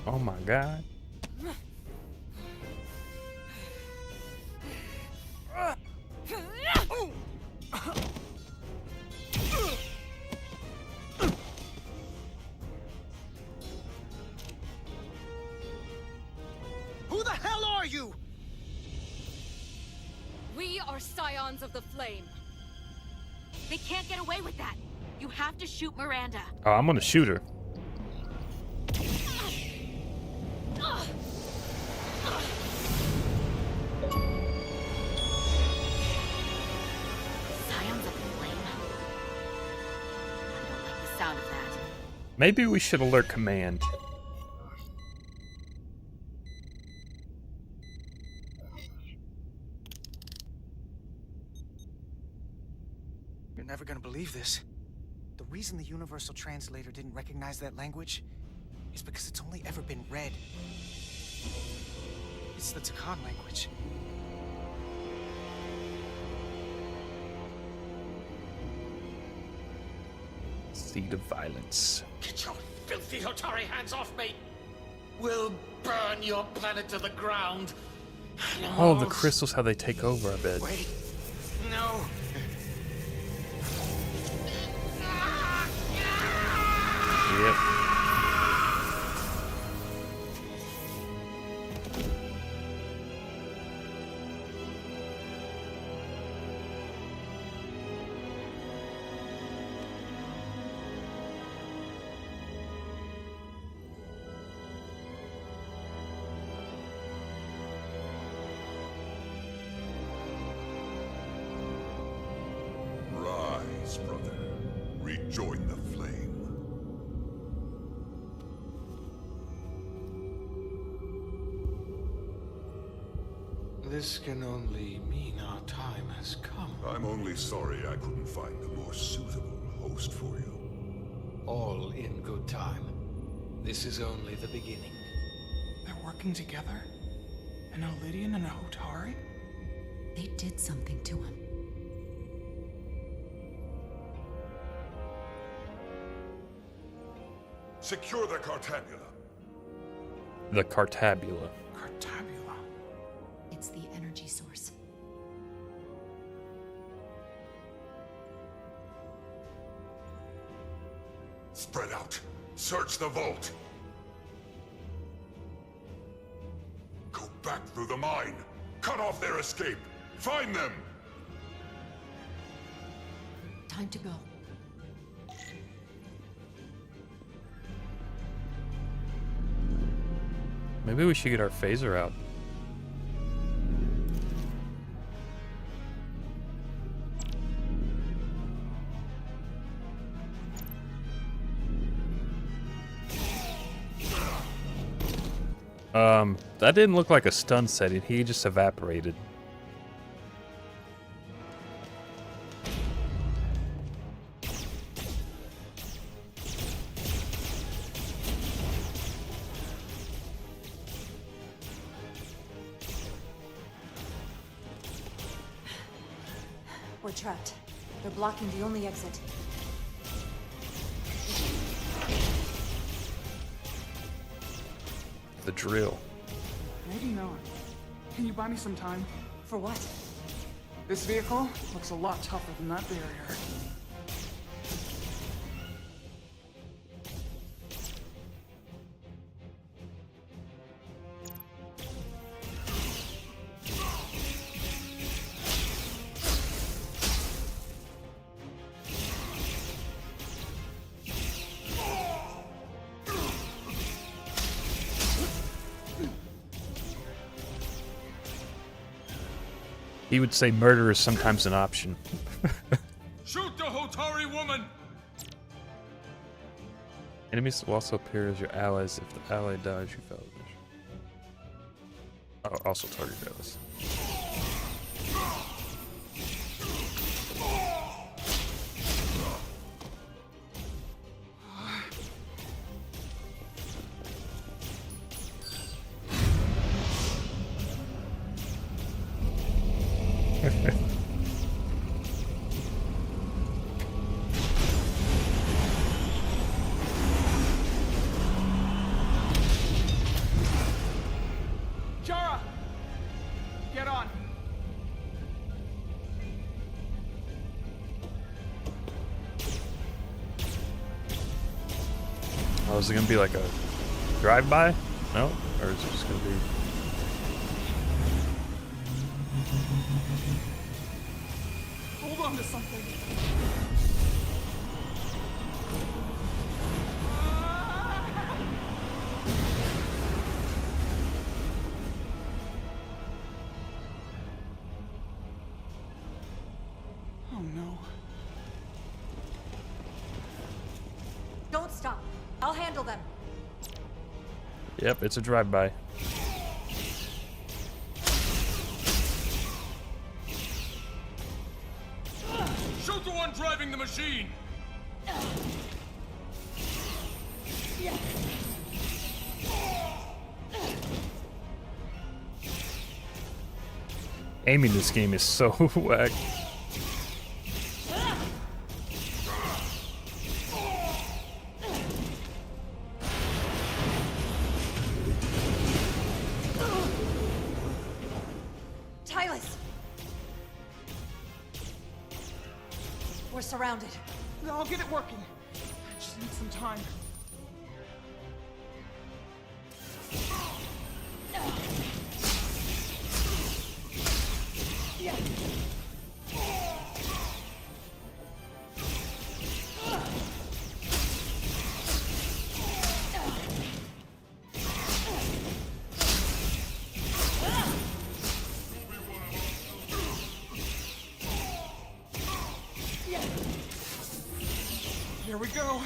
Oh my god. Who the hell are you? We are scions of the flame. They can't get away with that. You have to shoot Miranda. Oh, I'm gonna shoot her. Scions of the flame. I don't like the sound of that. Maybe we should alert command. You're never gonna believe this. The reason the Universal Translator didn't recognize that language is because it's only ever been read. It's the Takan language. Seed of violence. Get your filthy Hotari hands off me! We'll burn your planet to the ground. Oh, the crystals, how they take over, I bet. Wait. No. Yep. Rise, brother. Rejoin the flame. This can only mean our time has come. I'm only sorry I couldn't find a more suitable host for you. All in good time. This is only the beginning. They're working together? An Elidian and a Hotari? They did something to him. Secure the Cartabula. The Cartabula. Cartabula? It's the energy source. Spread out. Search the vault. Go back through the mine. Cut off their escape. Find them. Time to go. Maybe we should get our phaser out. That didn't look like a stun setting. He just evaporated. We're trapped. They're blocking the only exit. The drill. Maybe not. Can you buy me some time? For what? This vehicle looks a lot tougher than that barrier. He would say murder is sometimes an option. Shoot the Hotari woman! Enemies will also appear as your allies. If the ally dies, you fell. Oh, also target allies. Jara! Get on! Oh, is it gonna be like a drive-by? No? Or is it just gonna be... Hold on to something. Oh no. Don't stop. I'll handle them. Yep, it's a drive-by. Shoot the one driving the machine! Aiming this game is so whack. Tylus! We're surrounded. I'll get it working. I just need some time. Here we go.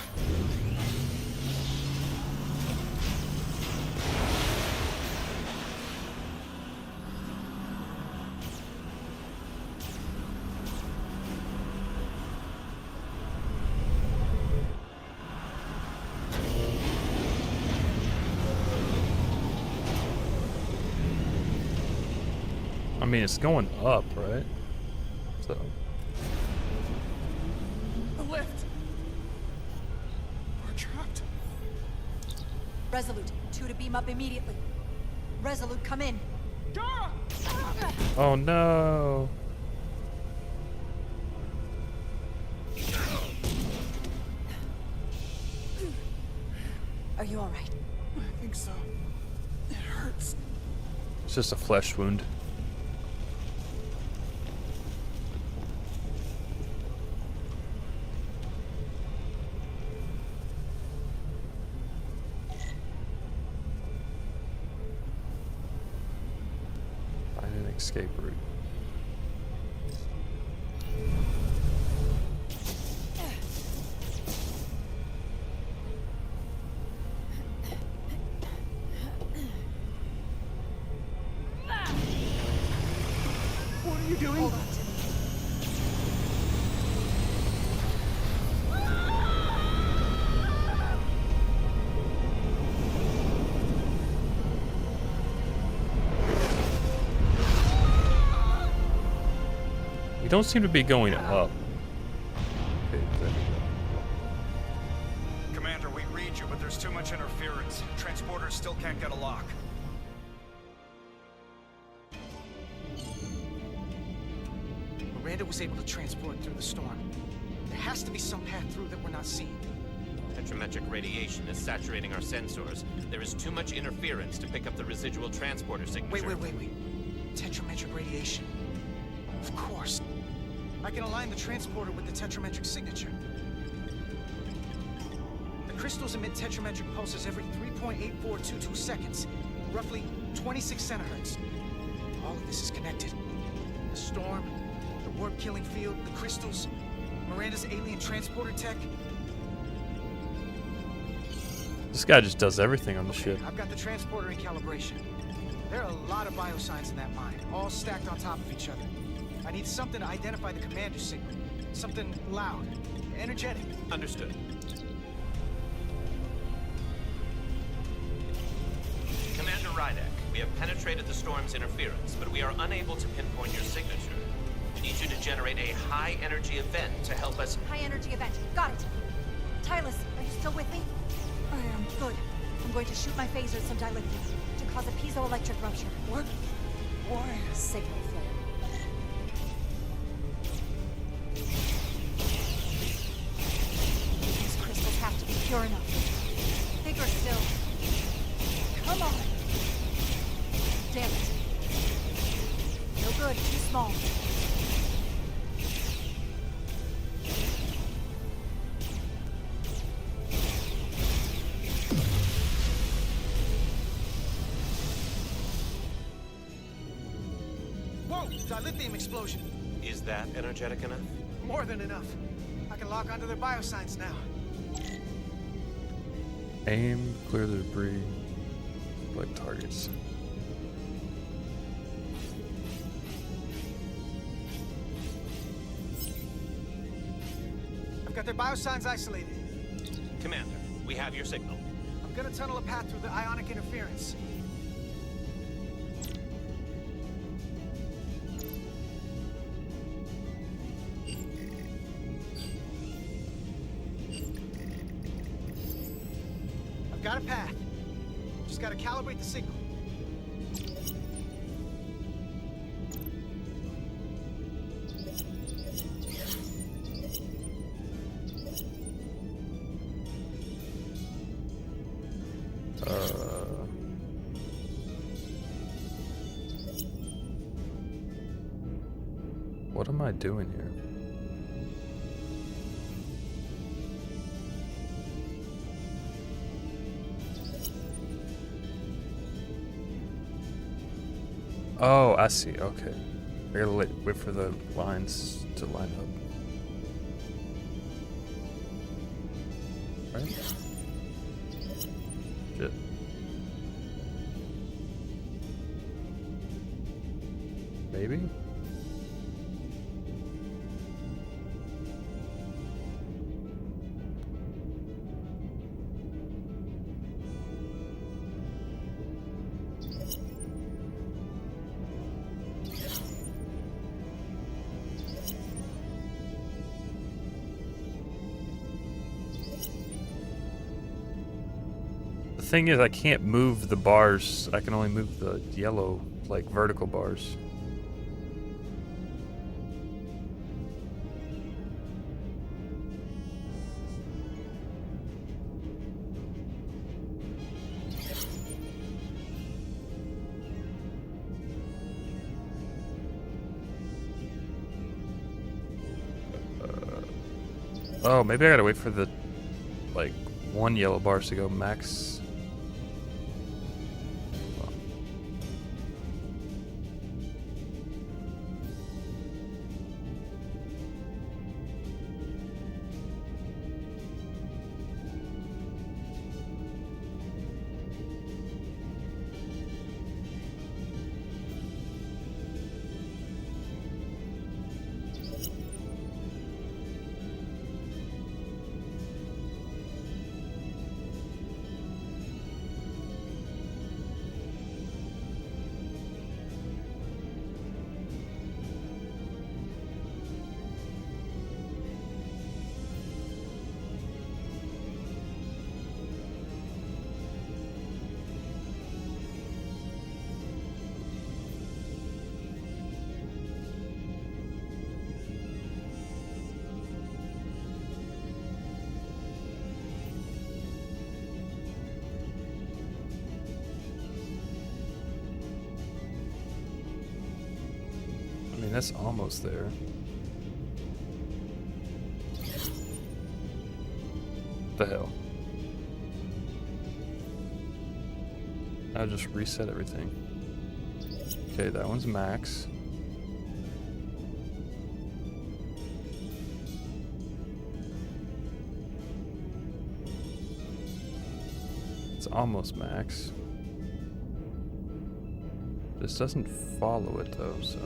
I mean, it's going up, right? So. The lift. We're trapped. Resolute, 2 to beam up immediately. Resolute, come in. Oh no. Are you all right? I think so. It hurts. It's just a flesh wound. Find an escape route. What are you doing? Hold on to me. We don't seem to be going up. Okay, there we go. Commander, we read you, but there's too much interference. Transporters still can't get a lock. Miranda was able to transport through the storm. There has to be some path through that we're not seeing. Tetrametric radiation is saturating our sensors. There is too much interference to pick up the residual transporter signature. Wait. Tetrametric radiation. Of course. I can align the transporter with the tetrametric signature. The crystals emit tetrametric pulses every 3.8422 seconds, roughly 26 centihertz. All of this is connected. The storm, the warp-killing field, the crystals, Miranda's alien transporter tech. This guy just does everything on the ship. I've got the transporter in calibration. There are a lot of biosigns in that mine, all stacked on top of each other. I need something to identify the commander signal. Something loud, energetic. Understood. Commander Rydek, we have penetrated the storm's interference, but we are unable to pinpoint your signature. We need you to generate a high-energy event to help us... High energy event. Got it. Tylus, are you still with me? I am. Good. I'm going to shoot my phaser at some dilithium to cause a piezoelectric rupture. What? Why? Signal flare. These crystals have to be pure enough. Bigger still. Come on. Damn it. No good. Too small. Whoa! Dilithium explosion. Is that energetic enough? More than enough. I can lock onto their biosigns now. Aim, clear the debris, select targets. their biosigns isolated. Commander, we have your signal. I'm gonna tunnel a path through the ionic interference. I've got a path. Just gotta calibrate the signal. What am I doing here? Oh, I see. Okay. I gotta wait for the lines to line up. Right? Shit. Maybe? The thing is, I can't move the bars. I can only move the yellow, like, vertical bars. Oh, maybe I gotta wait for the, like, one yellow bars to go max. I mean, that's almost there. The hell? I'll just reset everything. Okay, that one's max. It's almost max. This doesn't follow it though, so.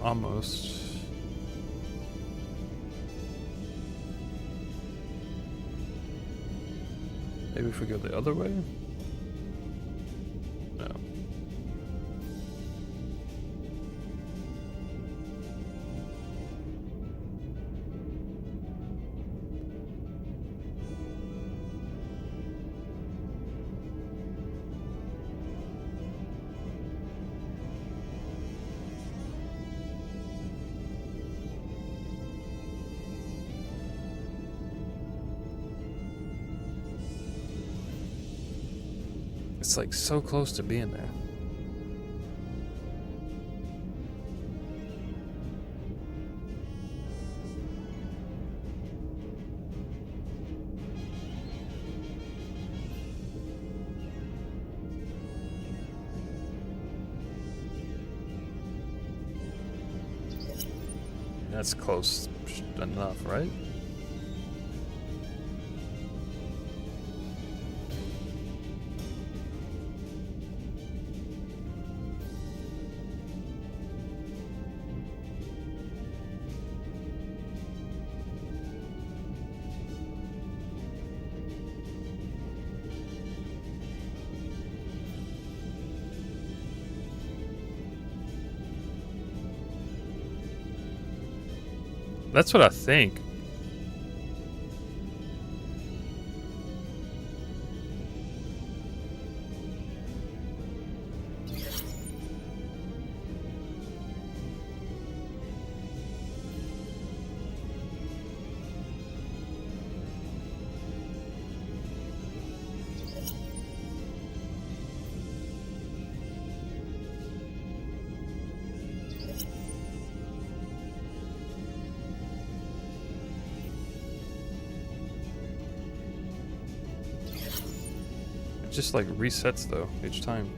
Almost. Maybe if we go the other way? No. It's like so close to being there. That's close enough, right? That's what I think. Just like resets though each time.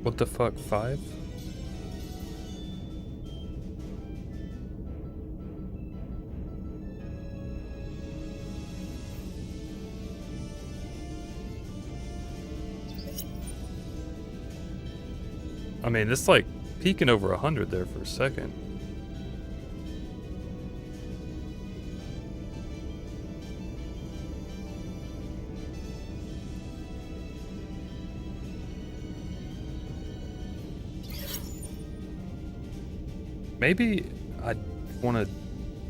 What the fuck, 5? I mean, it's like peaking over 100 there for a second. Maybe I want to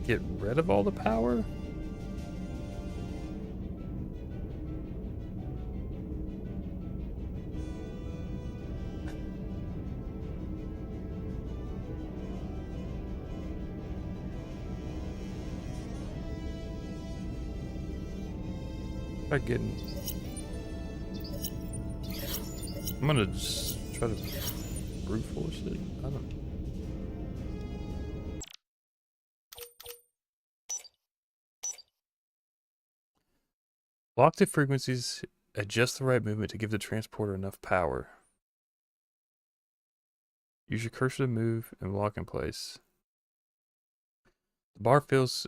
get rid of all the power? Try getting... I'm gonna just try to brute force it. I don't know. Lock the frequencies, adjust the right movement to give the transporter enough power. Use your cursor to move and lock in place. The bar fills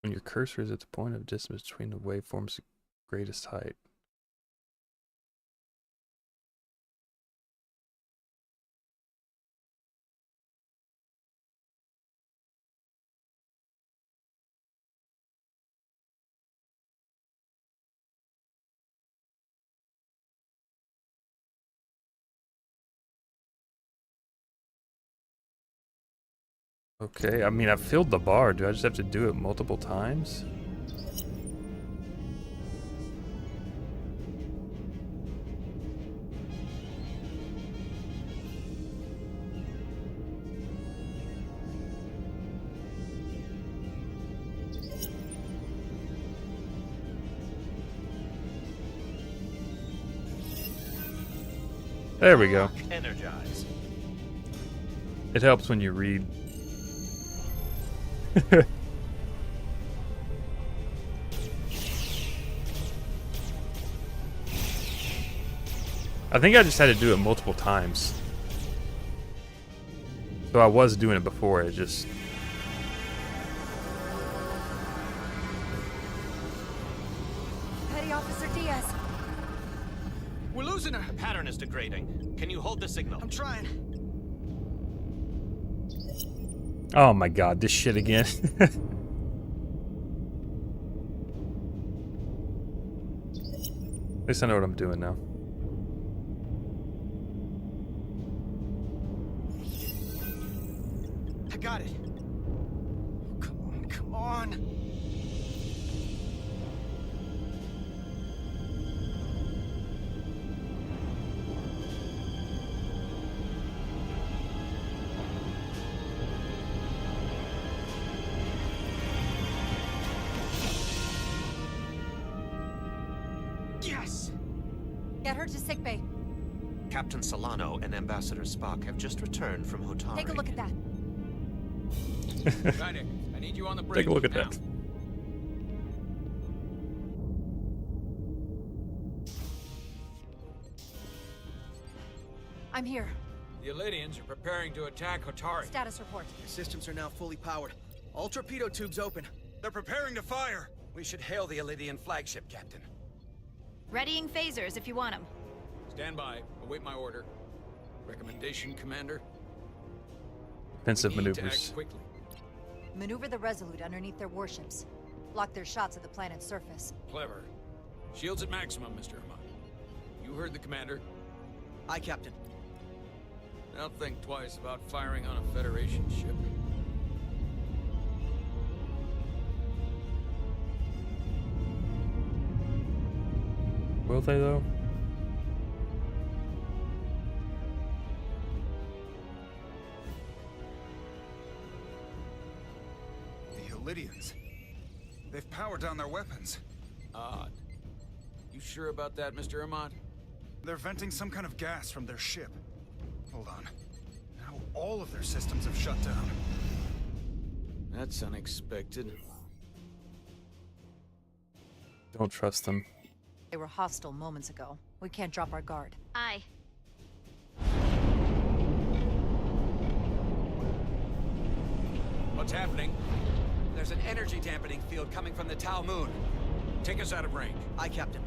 when your cursor is at the point of distance between the waveform's greatest height. Okay, I mean, I've filled the bar. Do I just have to do it multiple times? There we go. Energize. It helps when you read. I think I just had to do it multiple times. So I was doing it before, it just... Petty Officer Diaz. We're losing her. The pattern is degrading. Can you hold the signal? I'm trying. Oh my god, this shit again. At least I know what I'm doing now. I got it. Come on, come on. Yes! Get her to sickbay. Captain Solano and Ambassador Spock have just returned from Hotari. Take a look at that. Rydick, I need you on the bridge. Take a look at now. that. I'm here. The Elydians are preparing to attack Hotari. Status report. Your systems are now fully powered. All torpedo tubes open. They're preparing to fire. We should hail the Elydian flagship, Captain. Readying phasers if you want them. Stand by. Await my order. Recommendation, Commander? Defensive We need to maneuvers. act quickly. Maneuver the Resolute underneath their warships. Block their shots at the planet's surface. Clever. Shields at maximum, Mr. Herman. You heard the Commander. Aye, Captain. Now think twice about firing on a Federation ship. Will they, though? The Illydians. They've powered down their weapons. Odd. You sure about that, Mr. Herman? They're venting some kind of gas from their ship. Hold on. Now all of their systems have shut down. That's unexpected. Don't trust them. They were hostile moments ago. We can't drop our guard. Aye. What's happening? There's an energy dampening field coming from the Tau Moon. Take us out of range. Aye, Captain.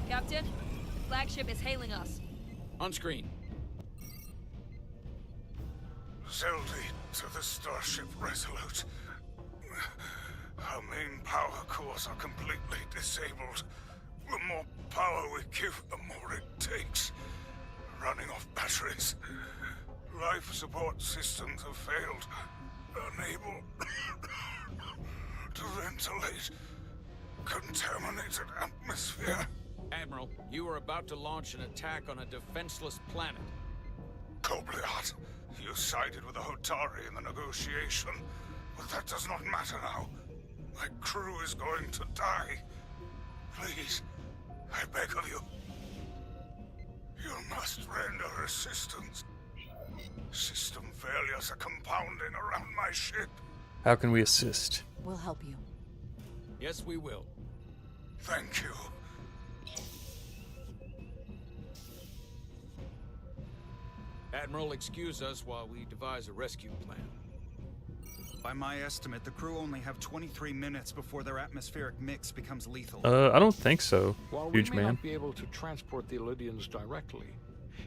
Captain, the flagship is hailing us. On screen. Zeldy to the Starship Resolute. Our main power cores are completely disabled. The more power we give, the more it takes. Running off batteries. Life support systems have failed. Unable to ventilate. Contaminated atmosphere. Admiral, you are about to launch an attack on a defenseless planet. Kobliat, you sided with the Hotari in the negotiation, but that does not matter now. My crew is going to die. Please, I beg of you. You must render assistance. System failures are compounding around my ship. How can we assist? We'll help you. Yes, we will. Thank you. Admiral, excuse us while we devise a rescue plan. By my estimate, the crew only have 23 minutes before their atmospheric mix becomes lethal. I don't think so, While huge we may man. not be able to transport the Illydians directly,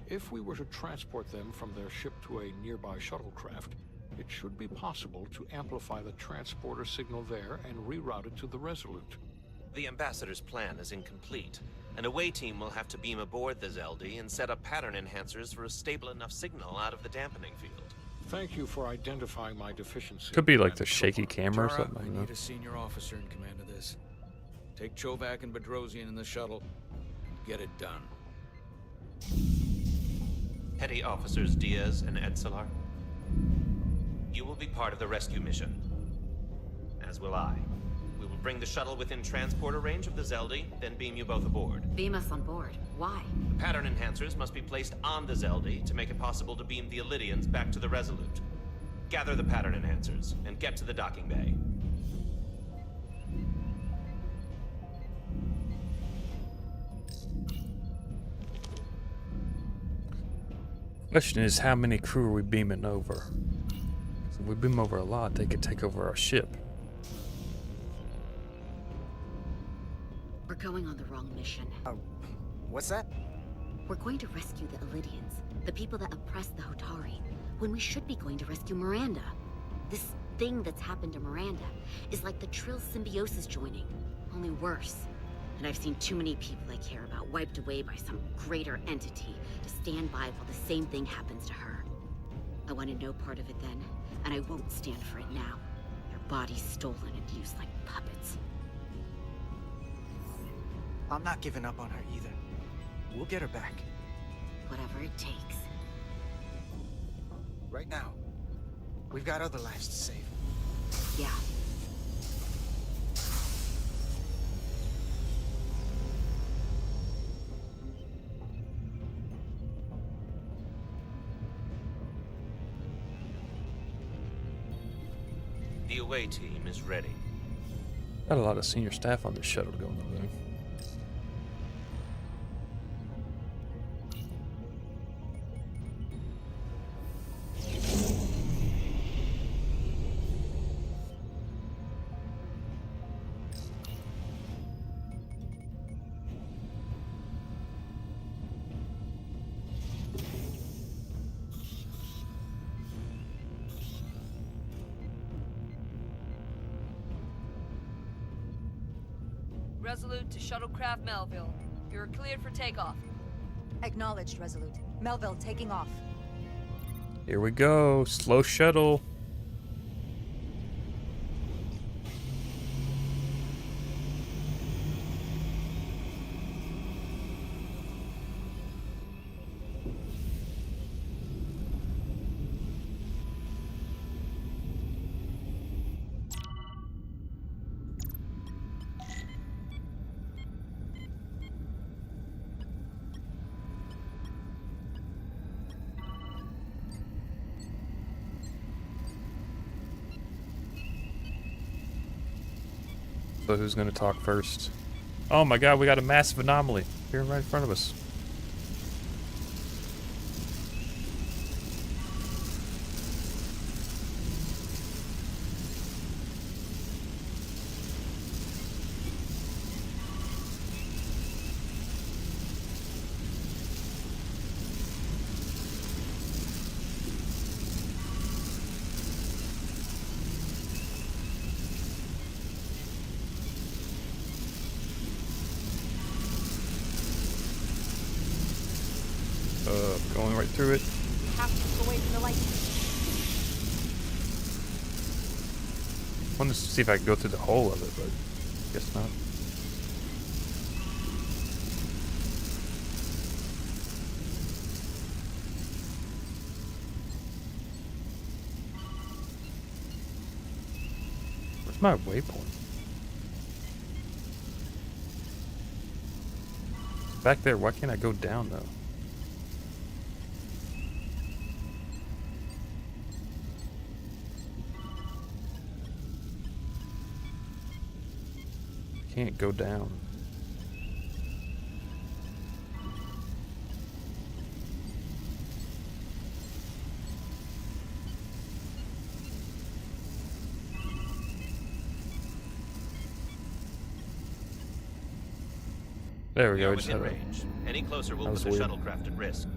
if we were to transport them from their ship to a nearby shuttlecraft, it should be possible to amplify the transporter signal there and reroute it to the Resolute. The Ambassador's plan is incomplete. An away team will have to beam aboard the Zeldy and set up pattern enhancers for a stable enough signal out of the dampening field. Thank you for identifying my deficiency. Could be like the shaky camera or Tara, something. I I don't know. need a senior officer in command of this. Take Chovak and Bedrosian in the shuttle. Get it done. Petty Officers Diaz and Edselar, you will be part of the rescue mission. As will I. We will bring the shuttle within transporter range of the Zeldy, then beam you both aboard. Beam us on board. Why? The pattern enhancers must be placed on the Zeldy to make it possible to beam the Illydians back to the Resolute. Gather the pattern enhancers and get to the docking bay. Question is, how many crew are we beaming over? If we beam over a lot, they could take over our ship. We're going on the wrong mission. What's that? We're going to rescue the Illydians, the people that oppressed the Hotari, when we should be going to rescue Miranda. This thing that's happened to Miranda is like the Trill symbiosis joining, only worse. And I've seen too many people I care about wiped away by some greater entity to stand by while the same thing happens to her. I wanted no part of it then, and I won't stand for it now. Their bodies stolen and used like puppets. I'm not giving up on her either. We'll get her back. Whatever it takes. Right now, we've got other lives to save. Yeah. The away team is ready. Got a lot of senior staff on this shuttle going over there. Resolute to Shuttlecraft Melville. You're cleared for takeoff. Acknowledged, Resolute. Melville taking off. Here we go. Slow shuttle. So who's gonna talk first? Oh my god, we got a massive anomaly here right in front of us. Going right through it. Have to keep away from the light. I wanted to see if I could go through the hole of it, but guess not. Where's my waypoint? It's back there. Why can't I go down though? Can't go down. There we go. Within range. Any closer will put the shuttlecraft at risk.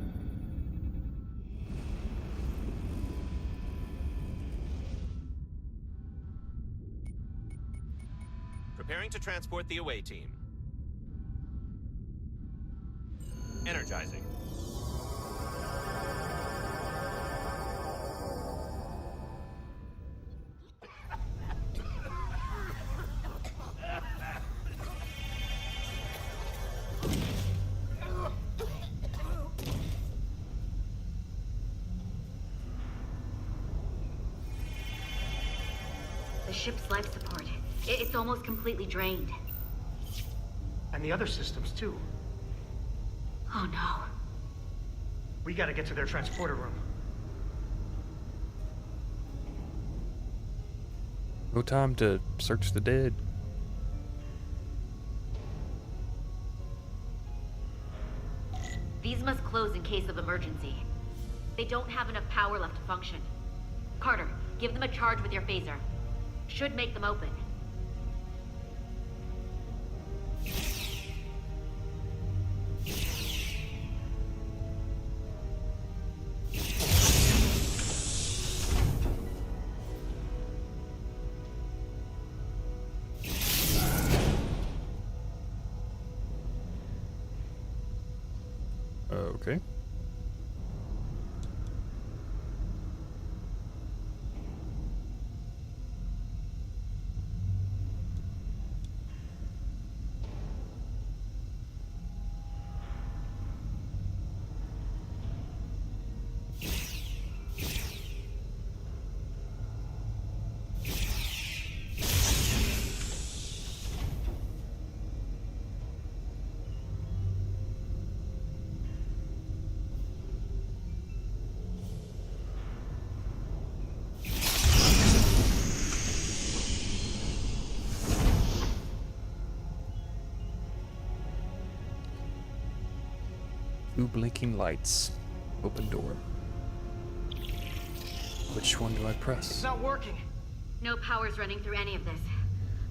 Preparing to transport the away team. Energizing. The ship's life support. It's almost completely drained. And the other systems, too. Oh no. We gotta get to their transporter room. No time to search the dead. These must close in case of emergency. They don't have enough power left to function. Carter, give them a charge with your phaser. Should make them open. Okay. Two blinking lights. Open door. Which one do I press? It's not working. No power's running through any of this.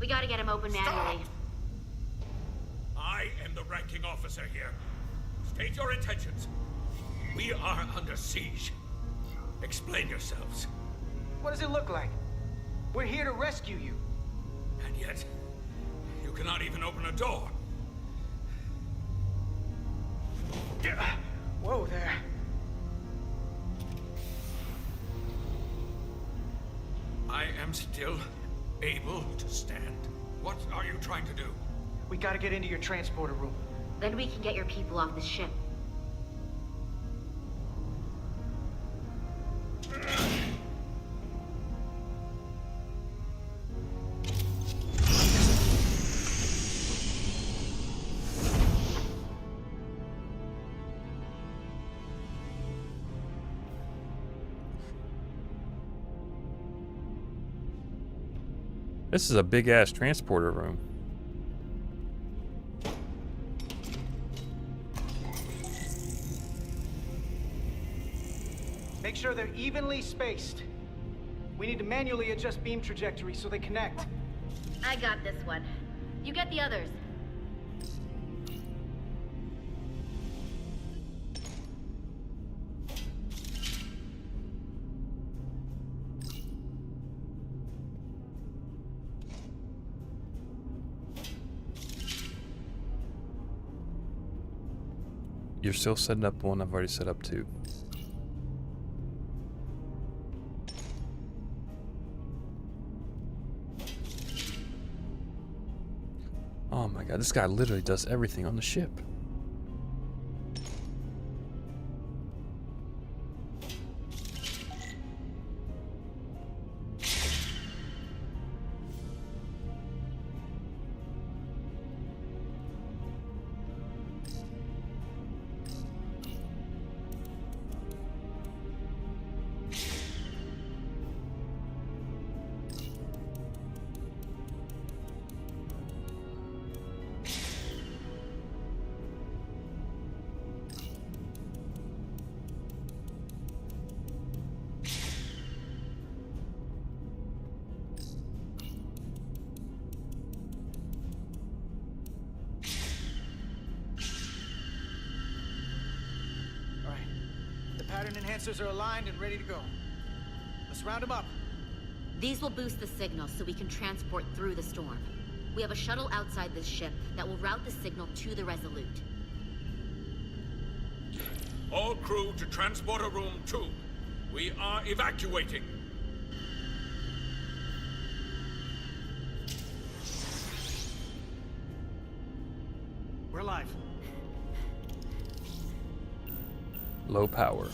We gotta get him open manually. I am the ranking officer here. State your intentions. We are under siege. Explain yourselves. What does it look like? We're here to rescue you. And yet, you You cannot even open a door. Whoa there. I am still able to stand. What are you trying to do? We gotta get into your transporter room. Then we can get your people off the ship. This is a big-ass transporter room. Make sure they're evenly spaced. We need to manually adjust beam trajectory so they connect. I got this one. You get the others. You're still setting up one I've already set up two. Oh my god, this guy literally does everything on the ship. Pattern enhancers are aligned and ready to go. Let's round them up. These will boost the signal so we can transport through the storm. We have a shuttle outside this ship that will route the signal to the Resolute. All crew to transporter room 2. We are evacuating. We're live. Low power.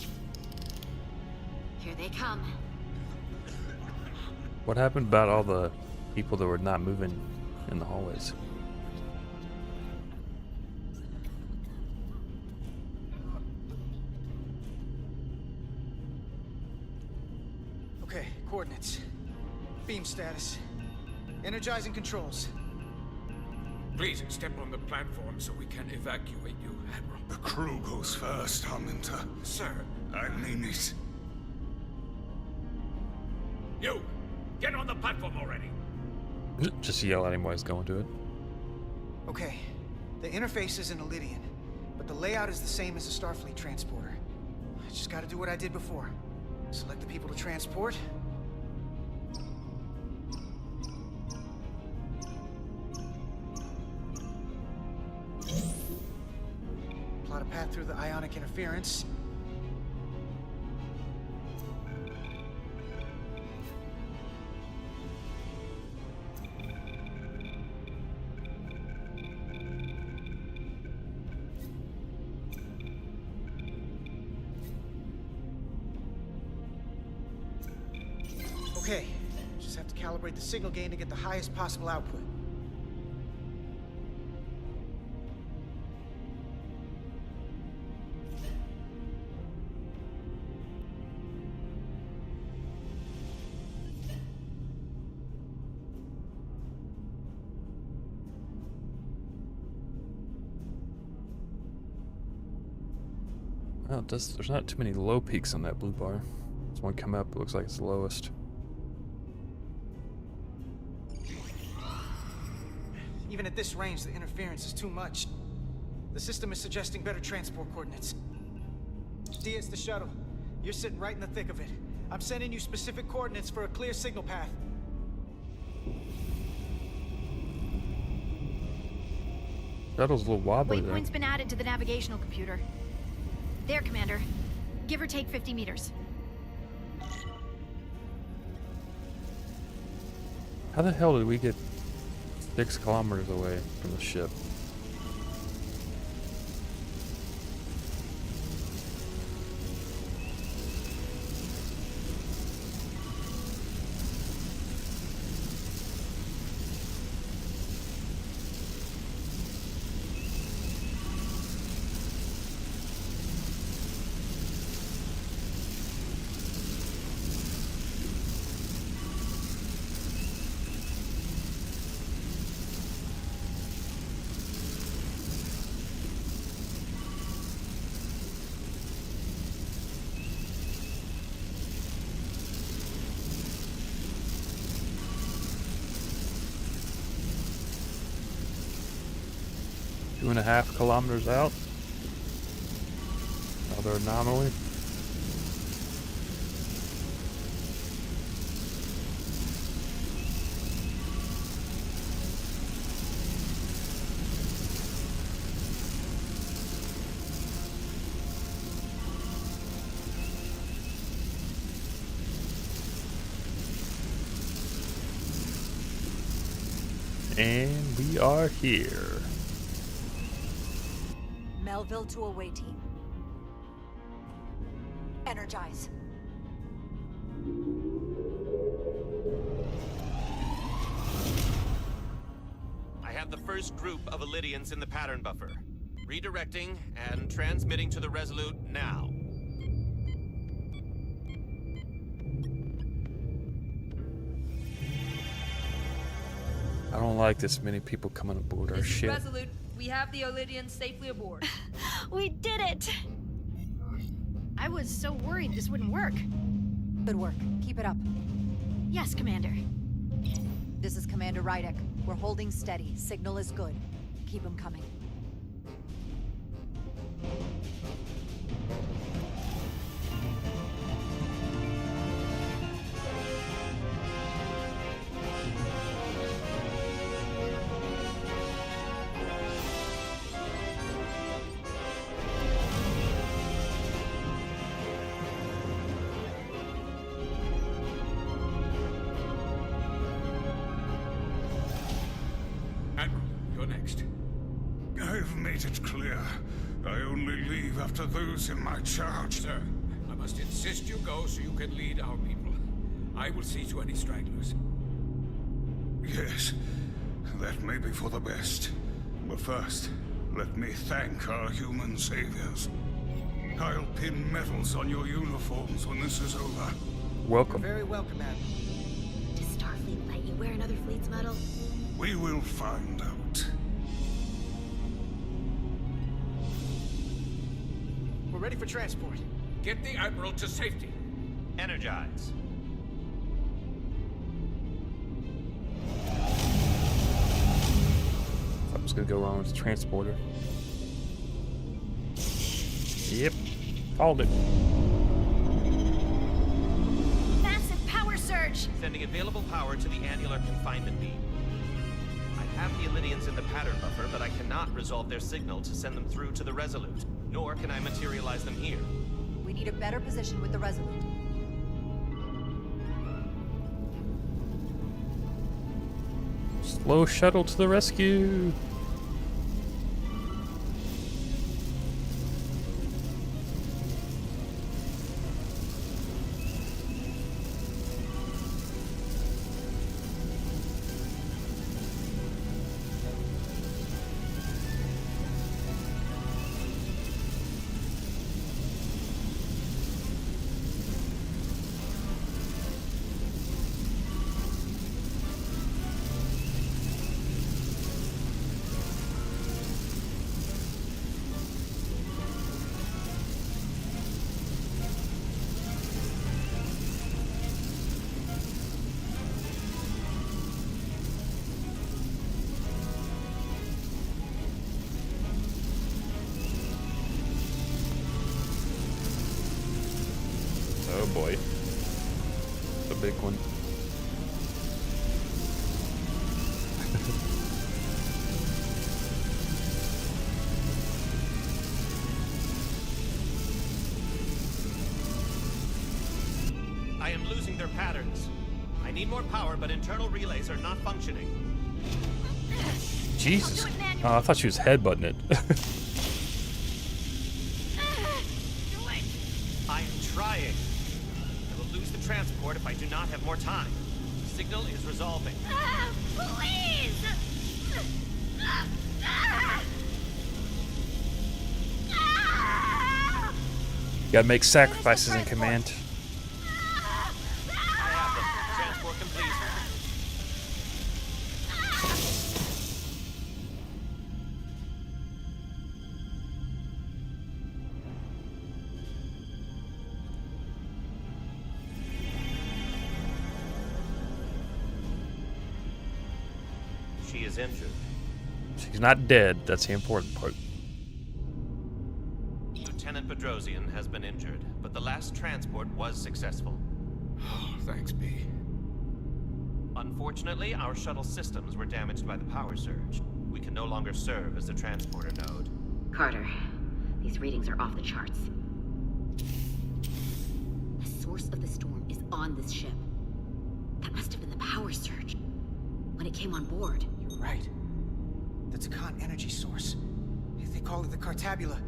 Here they come. What happened about all the people that were not moving in the hallways? Okay, coordinates. Beam status. Energizing controls. Please step on the platform so we can evacuate you, Admiral. The crew goes first, Harminter. Sir. I mean it. You! Get on the platform already! Just yell at him while he's going to it. Okay, the interface is in Elydian, but the layout is the same as a Starfleet transporter. I just gotta do what I did before. Select the people to transport. Plot a path through the ionic interference. Okay, just have to calibrate the signal gain to get the highest possible output. Well, there's not too many low peaks on that blue bar. There's one come up, it looks like it's the lowest. Even at this range, the interference is too much. The system is suggesting better transport coordinates. D, it's the shuttle. You're sitting right in the thick of it. I'm sending you specific coordinates for a clear signal path. Shuttle's a little wobbly though. Waypoint's been added to the navigational computer. There, Commander. Give or take 50 meters. How the hell did we get 6 kilometers away from the ship? Two and a half kilometers out. Another anomaly. And we are here. Melville to away team. Energize. I have the first group of Illydians in the pattern buffer. Redirecting and transmitting to the Resolute now. I don't like this many people coming aboard our This is ship. Resolute. We have the Illydians safely aboard. We did it! I was so worried this wouldn't work. Good work. Keep it up. Yes, Commander. This is Commander Rydek. We're holding steady. Signal is good. Keep them coming. Admiral, you're next. I've made it clear. I only leave after those in my charge. Sir, I must insist you go so you can lead our people. I will see to any stragglers. Yes, that may be for the best. But first, let me thank our human saviors. I'll pin medals on your uniforms when this is over. Welcome. You're very welcome, Admiral. Does Starfleet let you wear another fleet's medal? We will find out. We're ready for transport. Get the Admiral to safety. Energize. Something's gonna go wrong with the transporter. Yep. Called it. Massive power surge! Sending available power to the annular confinement beam. I have the Illydians in the pattern buffer, but I cannot resolve their signal to send them through to the Resolute. Nor can I materialize them here. We need a better position with the Resolute. Slow shuttle to the rescue. Oh boy. The big one. their patterns. I need more power, but internal relays are not functioning. Jesus. Oh, I thought she was headbutting it. I am trying. I will lose the transport if I do not have more time. The signal is resolving. Please! Gotta make sacrifices in command. I have them. Transport complete. She is injured. She's not dead. That's the important part. Lieutenant Bedrosian has been injured, but the last transport was successful. Oh, thanks, B. Unfortunately, our shuttle systems were damaged by the power surge. We can no longer serve as the transporter node. Carter, these readings are off the charts. The source of the storm is on this ship. That must have been the power surge when it came on board. You're right. The Takan energy source. They call it the Cartabula.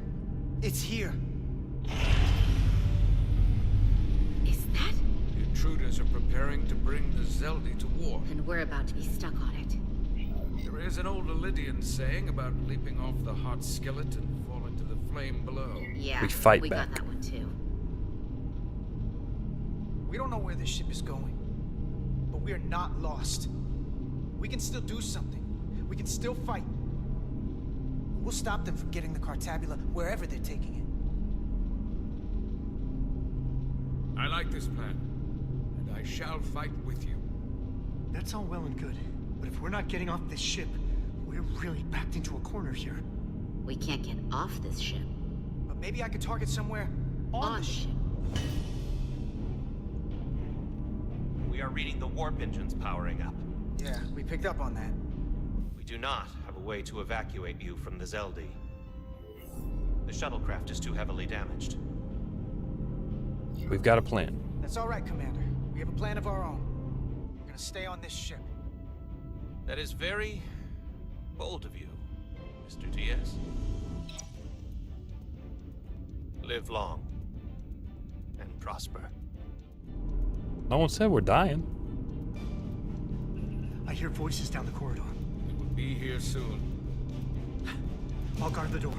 It's here. Is that? The intruders are preparing to bring the Zeldi to war. And we're about to be stuck on it. There is an old Illidian saying about leaping off the hot skillet and falling to the flame below. Yeah, we fight we back. got that one too. We don't know where this ship is going, but we are not lost. We can still do something. We can still fight. We'll stop them from getting the Cartabula wherever they're taking it. I like this plan, and I shall fight with you. That's all well and good, but if we're not getting off this ship, we're really backed into a corner here. We can't get off this ship. But maybe I could target somewhere on the ship. We are reading the warp engines powering up. Yeah, we picked up on that. We do not have a way to evacuate you from the Zeldi. The shuttlecraft is too heavily damaged. We've got a plan. That's all right, Commander. We have a plan of our own. We're gonna stay on this ship. That is very bold of you, Mr. Diaz. Live long and prosper. No one said we're dying. I hear voices down the corridor. We will be here soon. I'll guard the door.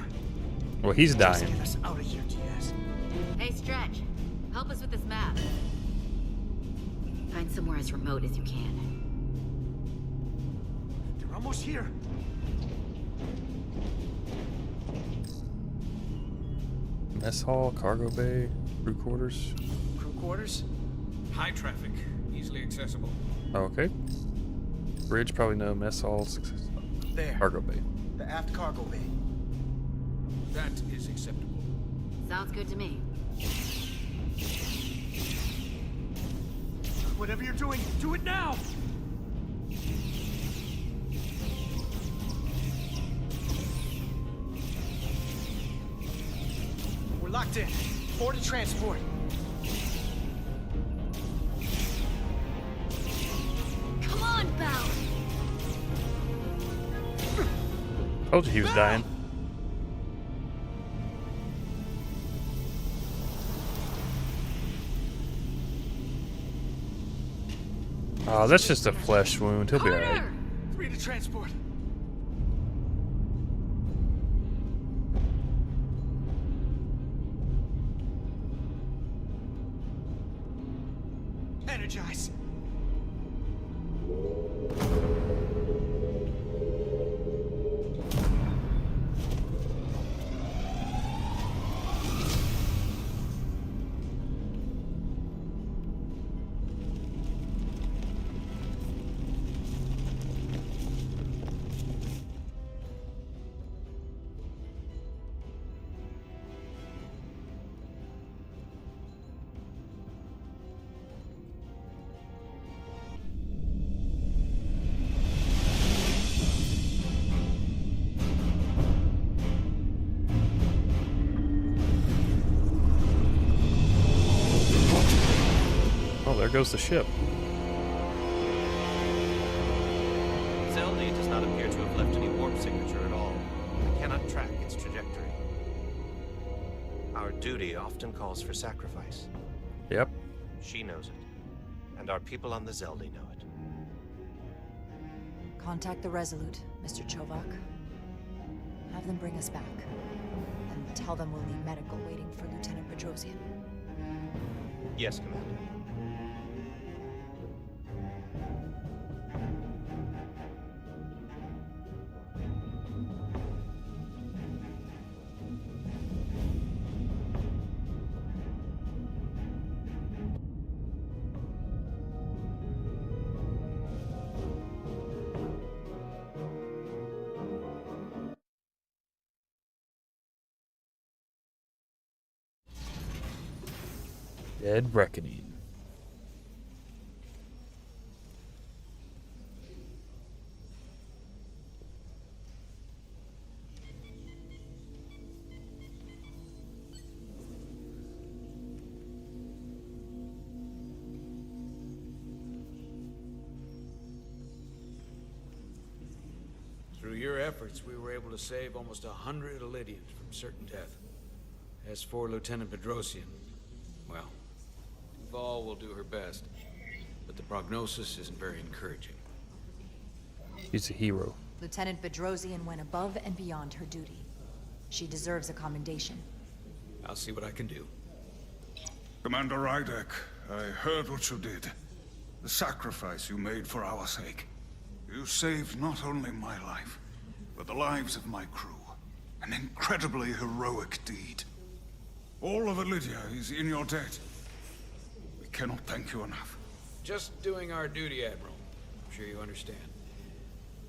Well, he's Just dying. get us out of here, Diaz. Hey, Stretch. Help us with this map. Find somewhere as remote as you can. They're almost here. Mess hall, cargo bay, crew quarters. Crew quarters? High traffic, easily accessible. Okay. Bridge, probably no. Mess hall, There. cargo bay. The aft cargo bay. That is acceptable. Sounds good to me. Whatever you're doing, do it now! We're locked in. Board the transport. Come on, Belle! Told you he was dying. Oh, that's just a flesh wound. He'll be alright. Free to transport. Energize. goes the ship. Zelda does not appear to have left any warp signature at all. We cannot track its trajectory. Our duty often calls for sacrifice. Yep. She knows it. And our people on the Zelda know it. Contact the Resolute, Mr. Chovak. Have them bring us back. And tell them we'll need medical waiting for Lieutenant Bedrosian. Yes, Commander. Dead Reckoning. Through your efforts, we were able to save almost 100 Elydians from certain death. As for Lieutenant Bedrosian, well, Duval will do her best, but the prognosis isn't very encouraging. He's a hero. Lieutenant Bedrosian went above and beyond her duty. She deserves a commendation. I'll see what I can do. Commander Rydek, I heard what you did. The sacrifice you made for our sake. You saved not only my life, but the lives of my crew. An incredibly heroic deed. All of Elydia is in your debt. We cannot thank you enough. Just doing our duty, Admiral. I'm sure you understand.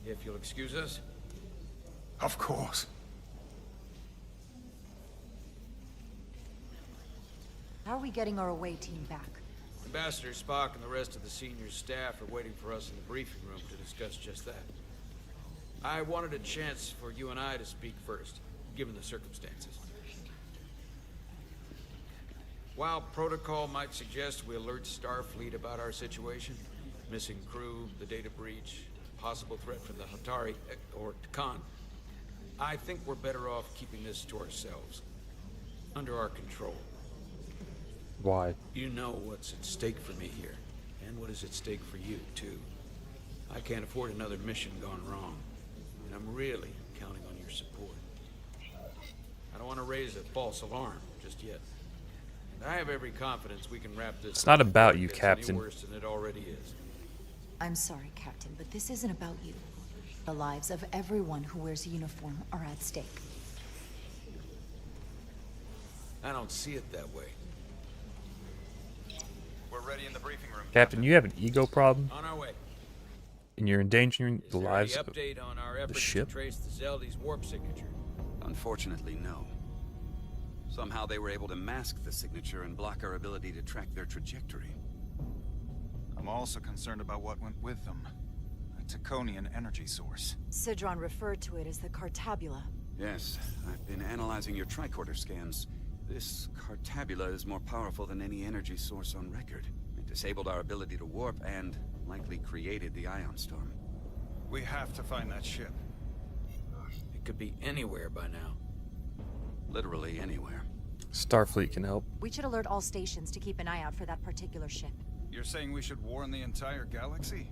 If you'll excuse us. Of course. How are we getting our away team back? Ambassador Spock and the rest of the senior staff are waiting for us in the briefing room to discuss just that. I wanted a chance for you and I to speak first, given the circumstances. While protocol might suggest we alert Starfleet about our situation, missing crew, the data breach, possible threat from the Hatari, or Khan, I think we're better off keeping this to ourselves, under our control. Why? You know what's at stake for me here, and what is at stake for you, too. I can't afford another mission gone wrong, and I'm really counting on your support. I don't want to raise a false alarm just yet. And I have every confidence we can wrap this. It's not about you, Any Captain. worse than it already is. I'm sorry, Captain, but this isn't about you. The lives of everyone who wears a uniform are at stake. I don't see it that way. We're ready in the briefing room. Captain, you have an ego problem, On our way. and you're endangering the Is there lives any of update on our the efforts ship. to trace the Zeldy's warp signature? Unfortunately, no. Somehow they were able to mask the signature and block our ability to track their trajectory. I'm also concerned about what went with them. A Taconian energy source. Sidron referred to it as the Cartabula. Yes, I've been analyzing your tricorder scans. This Cartabula is more powerful than any energy source on record. It disabled our ability to warp and likely created the ion storm. We have to find that ship. It could be anywhere by now. Literally anywhere. Starfleet can help. We should alert all stations to keep an eye out for that particular ship. You're saying we should warn the entire galaxy?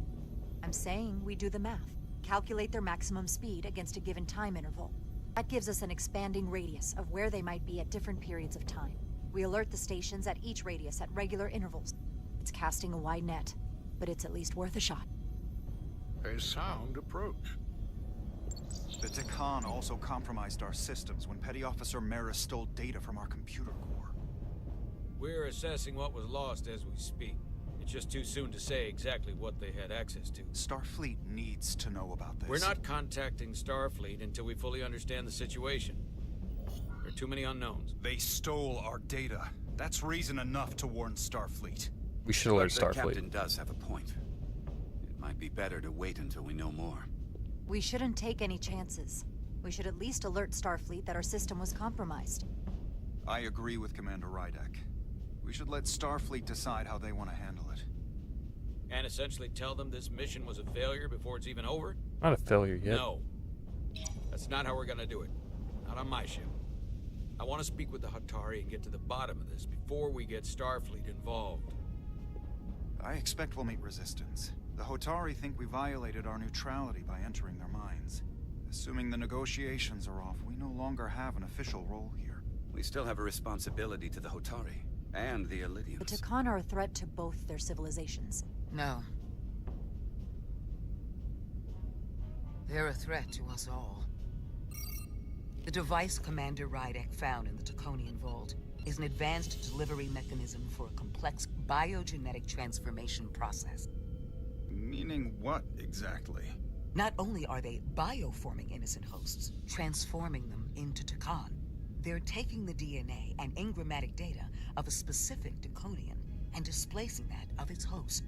I'm saying we do the math. Calculate their maximum speed against a given time interval. That gives us an expanding radius of where they might be at different periods of time. We alert the stations at each radius at regular intervals. It's casting a wide net, but it's at least worth a shot. A sound approach. The Takan also compromised our systems when Petty Officer Maris stole data from our computer core. We're assessing what was lost as we speak. It's just too soon to say exactly what they had access to. Starfleet needs to know about this. We're not contacting Starfleet until we fully understand the situation. There are too many unknowns. They stole our data. That's reason enough to warn Starfleet. We should alert The Starfleet. captain does have a point. It might be better to wait until we know more. We shouldn't take any chances. We should at least alert Starfleet that our system was compromised. I agree with Commander Rydek. We should let Starfleet decide how they want to handle it. And essentially tell them this mission was a failure before it's even over? Not a failure yet. No. That's not how we're gonna do it. Not on my ship. I want to speak with the Hatari and get to the bottom of this before we get Starfleet involved. I expect we'll meet resistance. The Hotari think we violated our neutrality by entering their minds. Assuming the negotiations are off, we no longer have an official role here. We still have a responsibility to the Hotari and the Elydians. The Takan are a threat to both their civilizations. No. They're a threat to us all. The device Commander Rydek found in the Taconian Vault is an advanced delivery mechanism for a complex biogenetic transformation process. Meaning what, exactly? Not only are they bioforming innocent hosts, transforming them into Takan, they're taking the DNA and engrammatic data of a specific Taconian and displacing that of its host.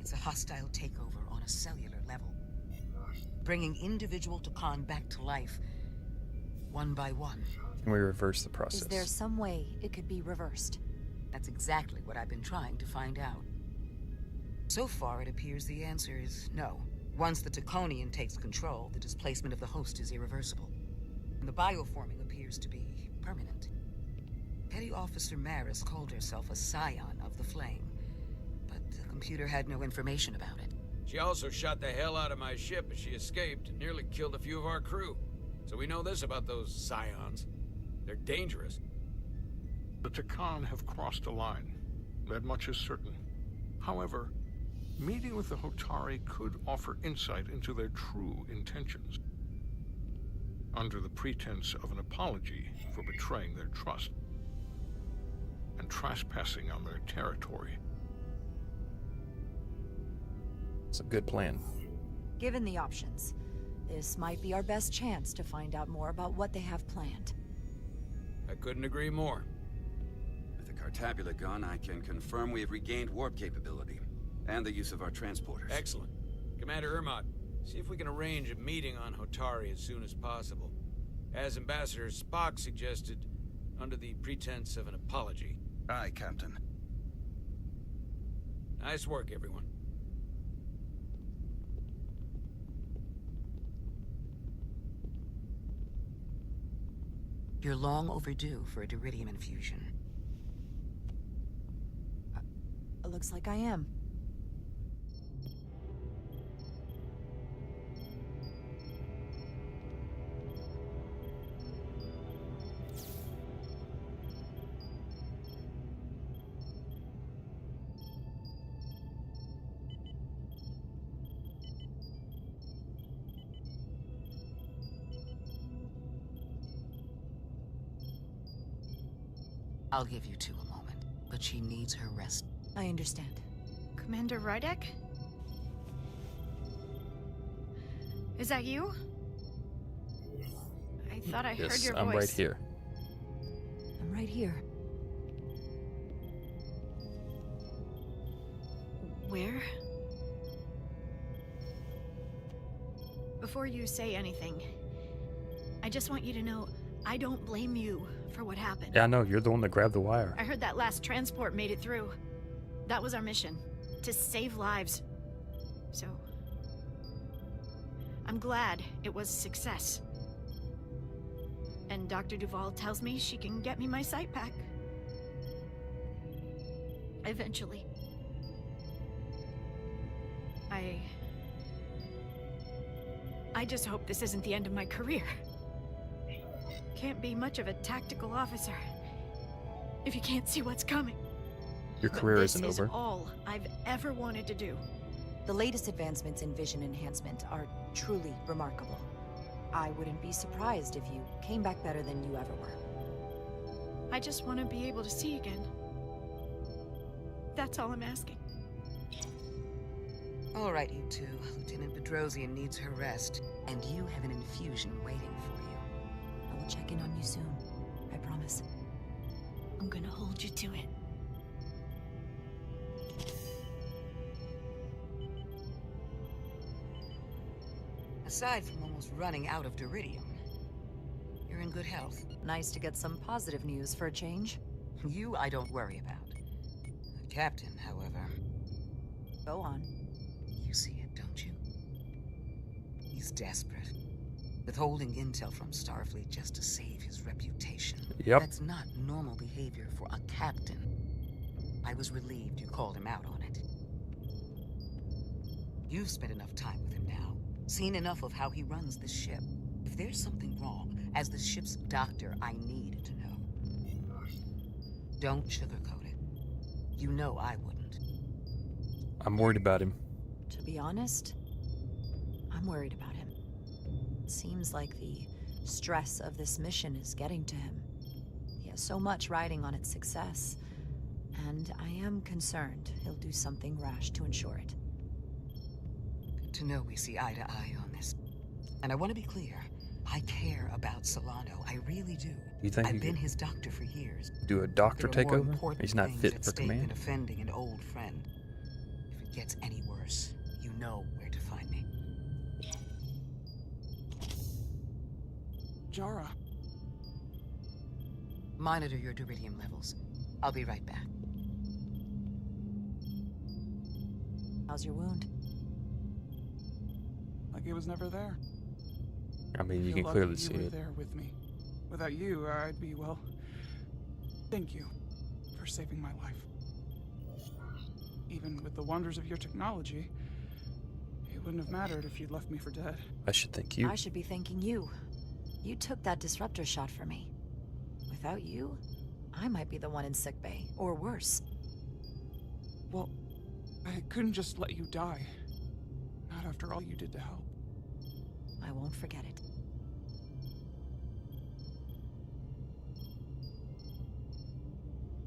It's a hostile takeover on a cellular level, bringing individual Takan back to life, one by one. Can we reverse the process? Is there some way it could be reversed? That's exactly what I've been trying to find out. So far, it appears the answer is no. Once the Taconian takes control, the displacement of the host is irreversible. And the bioforming appears to be permanent. Petty Officer Maris called herself a scion of the Flame, but the computer had no information about it. She also shot the hell out of my ship as she escaped and nearly killed a few of our crew. So we know this about those scions. They're dangerous. The Takan have crossed a line. That much is certain. However, meeting with the Hotari could offer insight into their true intentions. Under the pretense of an apology for betraying their trust and trespassing on their territory. It's a good plan. Given the options, this might be our best chance to find out more about what they have planned. I couldn't agree more. With the Cartabula gone, I can confirm we have regained warp capability and the use of our transporters. Excellent. Commander Ermot, see if we can arrange a meeting on Hotari as soon as possible. As Ambassador Spock suggested, under the pretense of an apology. Aye, Captain. Nice work, everyone. You're long overdue for a Diridium infusion. It looks like I am. I'll give you two a moment, but she needs her rest. I understand. Commander Rydek? Is that you? I thought I heard your voice. I'm right here. I'm right here. Where? Before you say anything, I just want you to know I don't blame you for what happened. Yeah, I know. You're the one that grabbed the wire. I heard that last transport made it through. That was our mission, to save lives. So, I'm glad it was a success. And Dr. Duvall tells me she can get me my sight back. Eventually. I just hope this isn't the end of my career. Can't be much of a tactical officer if you can't see what's coming. Your career isn't over. This is all I've ever wanted to do. The latest advancements in vision enhancement are truly remarkable. I wouldn't be surprised if you came back better than you ever were. I just want to be able to see again. That's all I'm asking. All right, you two. Lieutenant Bedrosian needs her rest, and you have an infusion waiting for you. I will check in on you soon. I promise. I'm gonna hold you to it. Aside from almost running out of Diridium, you're in good health. Nice to get some positive news for a change. You I don't worry about. captain, however. Go on. You see it, don't you? He's desperate. Withholding intel from Starfleet just to save his reputation. Yep. That's not normal behavior for a captain. I was relieved you called him out on it. You've spent enough time with him now, seen enough of how he runs this ship. If there's something wrong, as the ship's doctor, I need to know. Don't sugarcoat it. You know I wouldn't. I'm worried about him. To be honest, I'm worried about him. Seems like the stress of this mission is getting to him. He has so much riding on its success, and I am concerned he'll do something rash to ensure it. Good to know we see eye to eye on this. And I want to be clear, I care about Solano, I really do. You think I've you been could his doctor for years. do a doctor There are more takeover? important He's not things fit at for stake than command. offending an old friend. If it gets any worse, you know where to find me. Jara. Monitor your duridium levels. I'll be right back. How's your wound? Like it was never there. I mean, you Feel can lucky clearly see you were it. there with me. Without you, I'd be, well... Thank you for saving my life. Even with the wonders of your technology, it wouldn't have mattered if you'd left me for dead. I should thank you. I should be thanking you. You took that disruptor shot for me. Without you, I might be the one in sickbay, or worse. Well, I couldn't just let you die. Not after all you did to help. I won't forget it.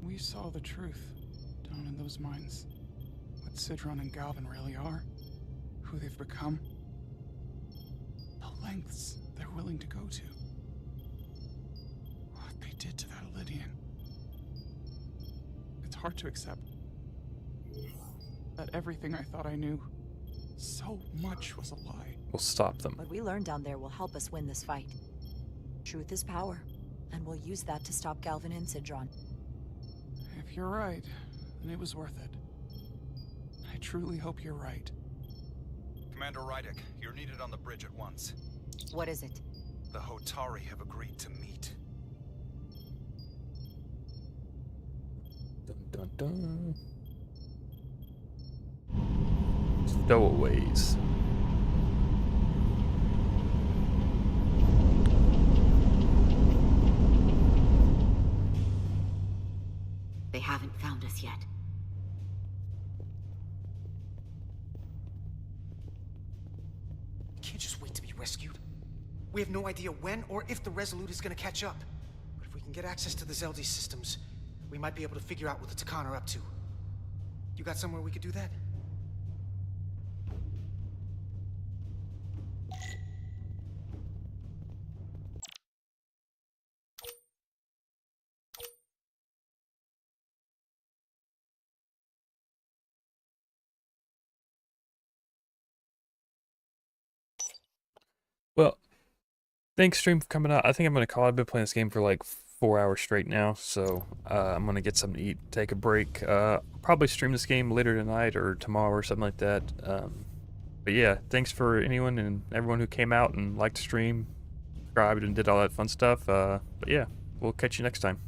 We saw the truth down in those mines. What Sidron and Galvin really are. Who they've become. The lengths they're willing to go to. What they did to that Lydian. It's hard to accept that everything I thought I knew, so much was a lie. We'll stop them. What we learned down there will help us win this fight. Truth is power, and we'll use that to stop Galvin and Sidron. If you're right, then it was worth it. I truly hope you're right. Commander Rydek, you're needed on the bridge at once. What is it? The Hotari have agreed to meet. Dun dun dun. Stowaways. They haven't found us yet. We can't just wait to be rescued. We have no idea when or if the Resolute is gonna catch up. But if we can get access to the Zeldi systems, we might be able to figure out what the Takan are up to. You got somewhere we could do that? Well, thanks stream for coming out. I think I'm gonna call it. I've been playing this game for like 4 hours straight now, so I'm gonna get something to eat, take a break. Probably stream this game later tonight or tomorrow or something like that. But yeah, thanks for anyone and everyone who came out and liked the stream, subscribed, and did all that fun stuff. But yeah, we'll catch you next time.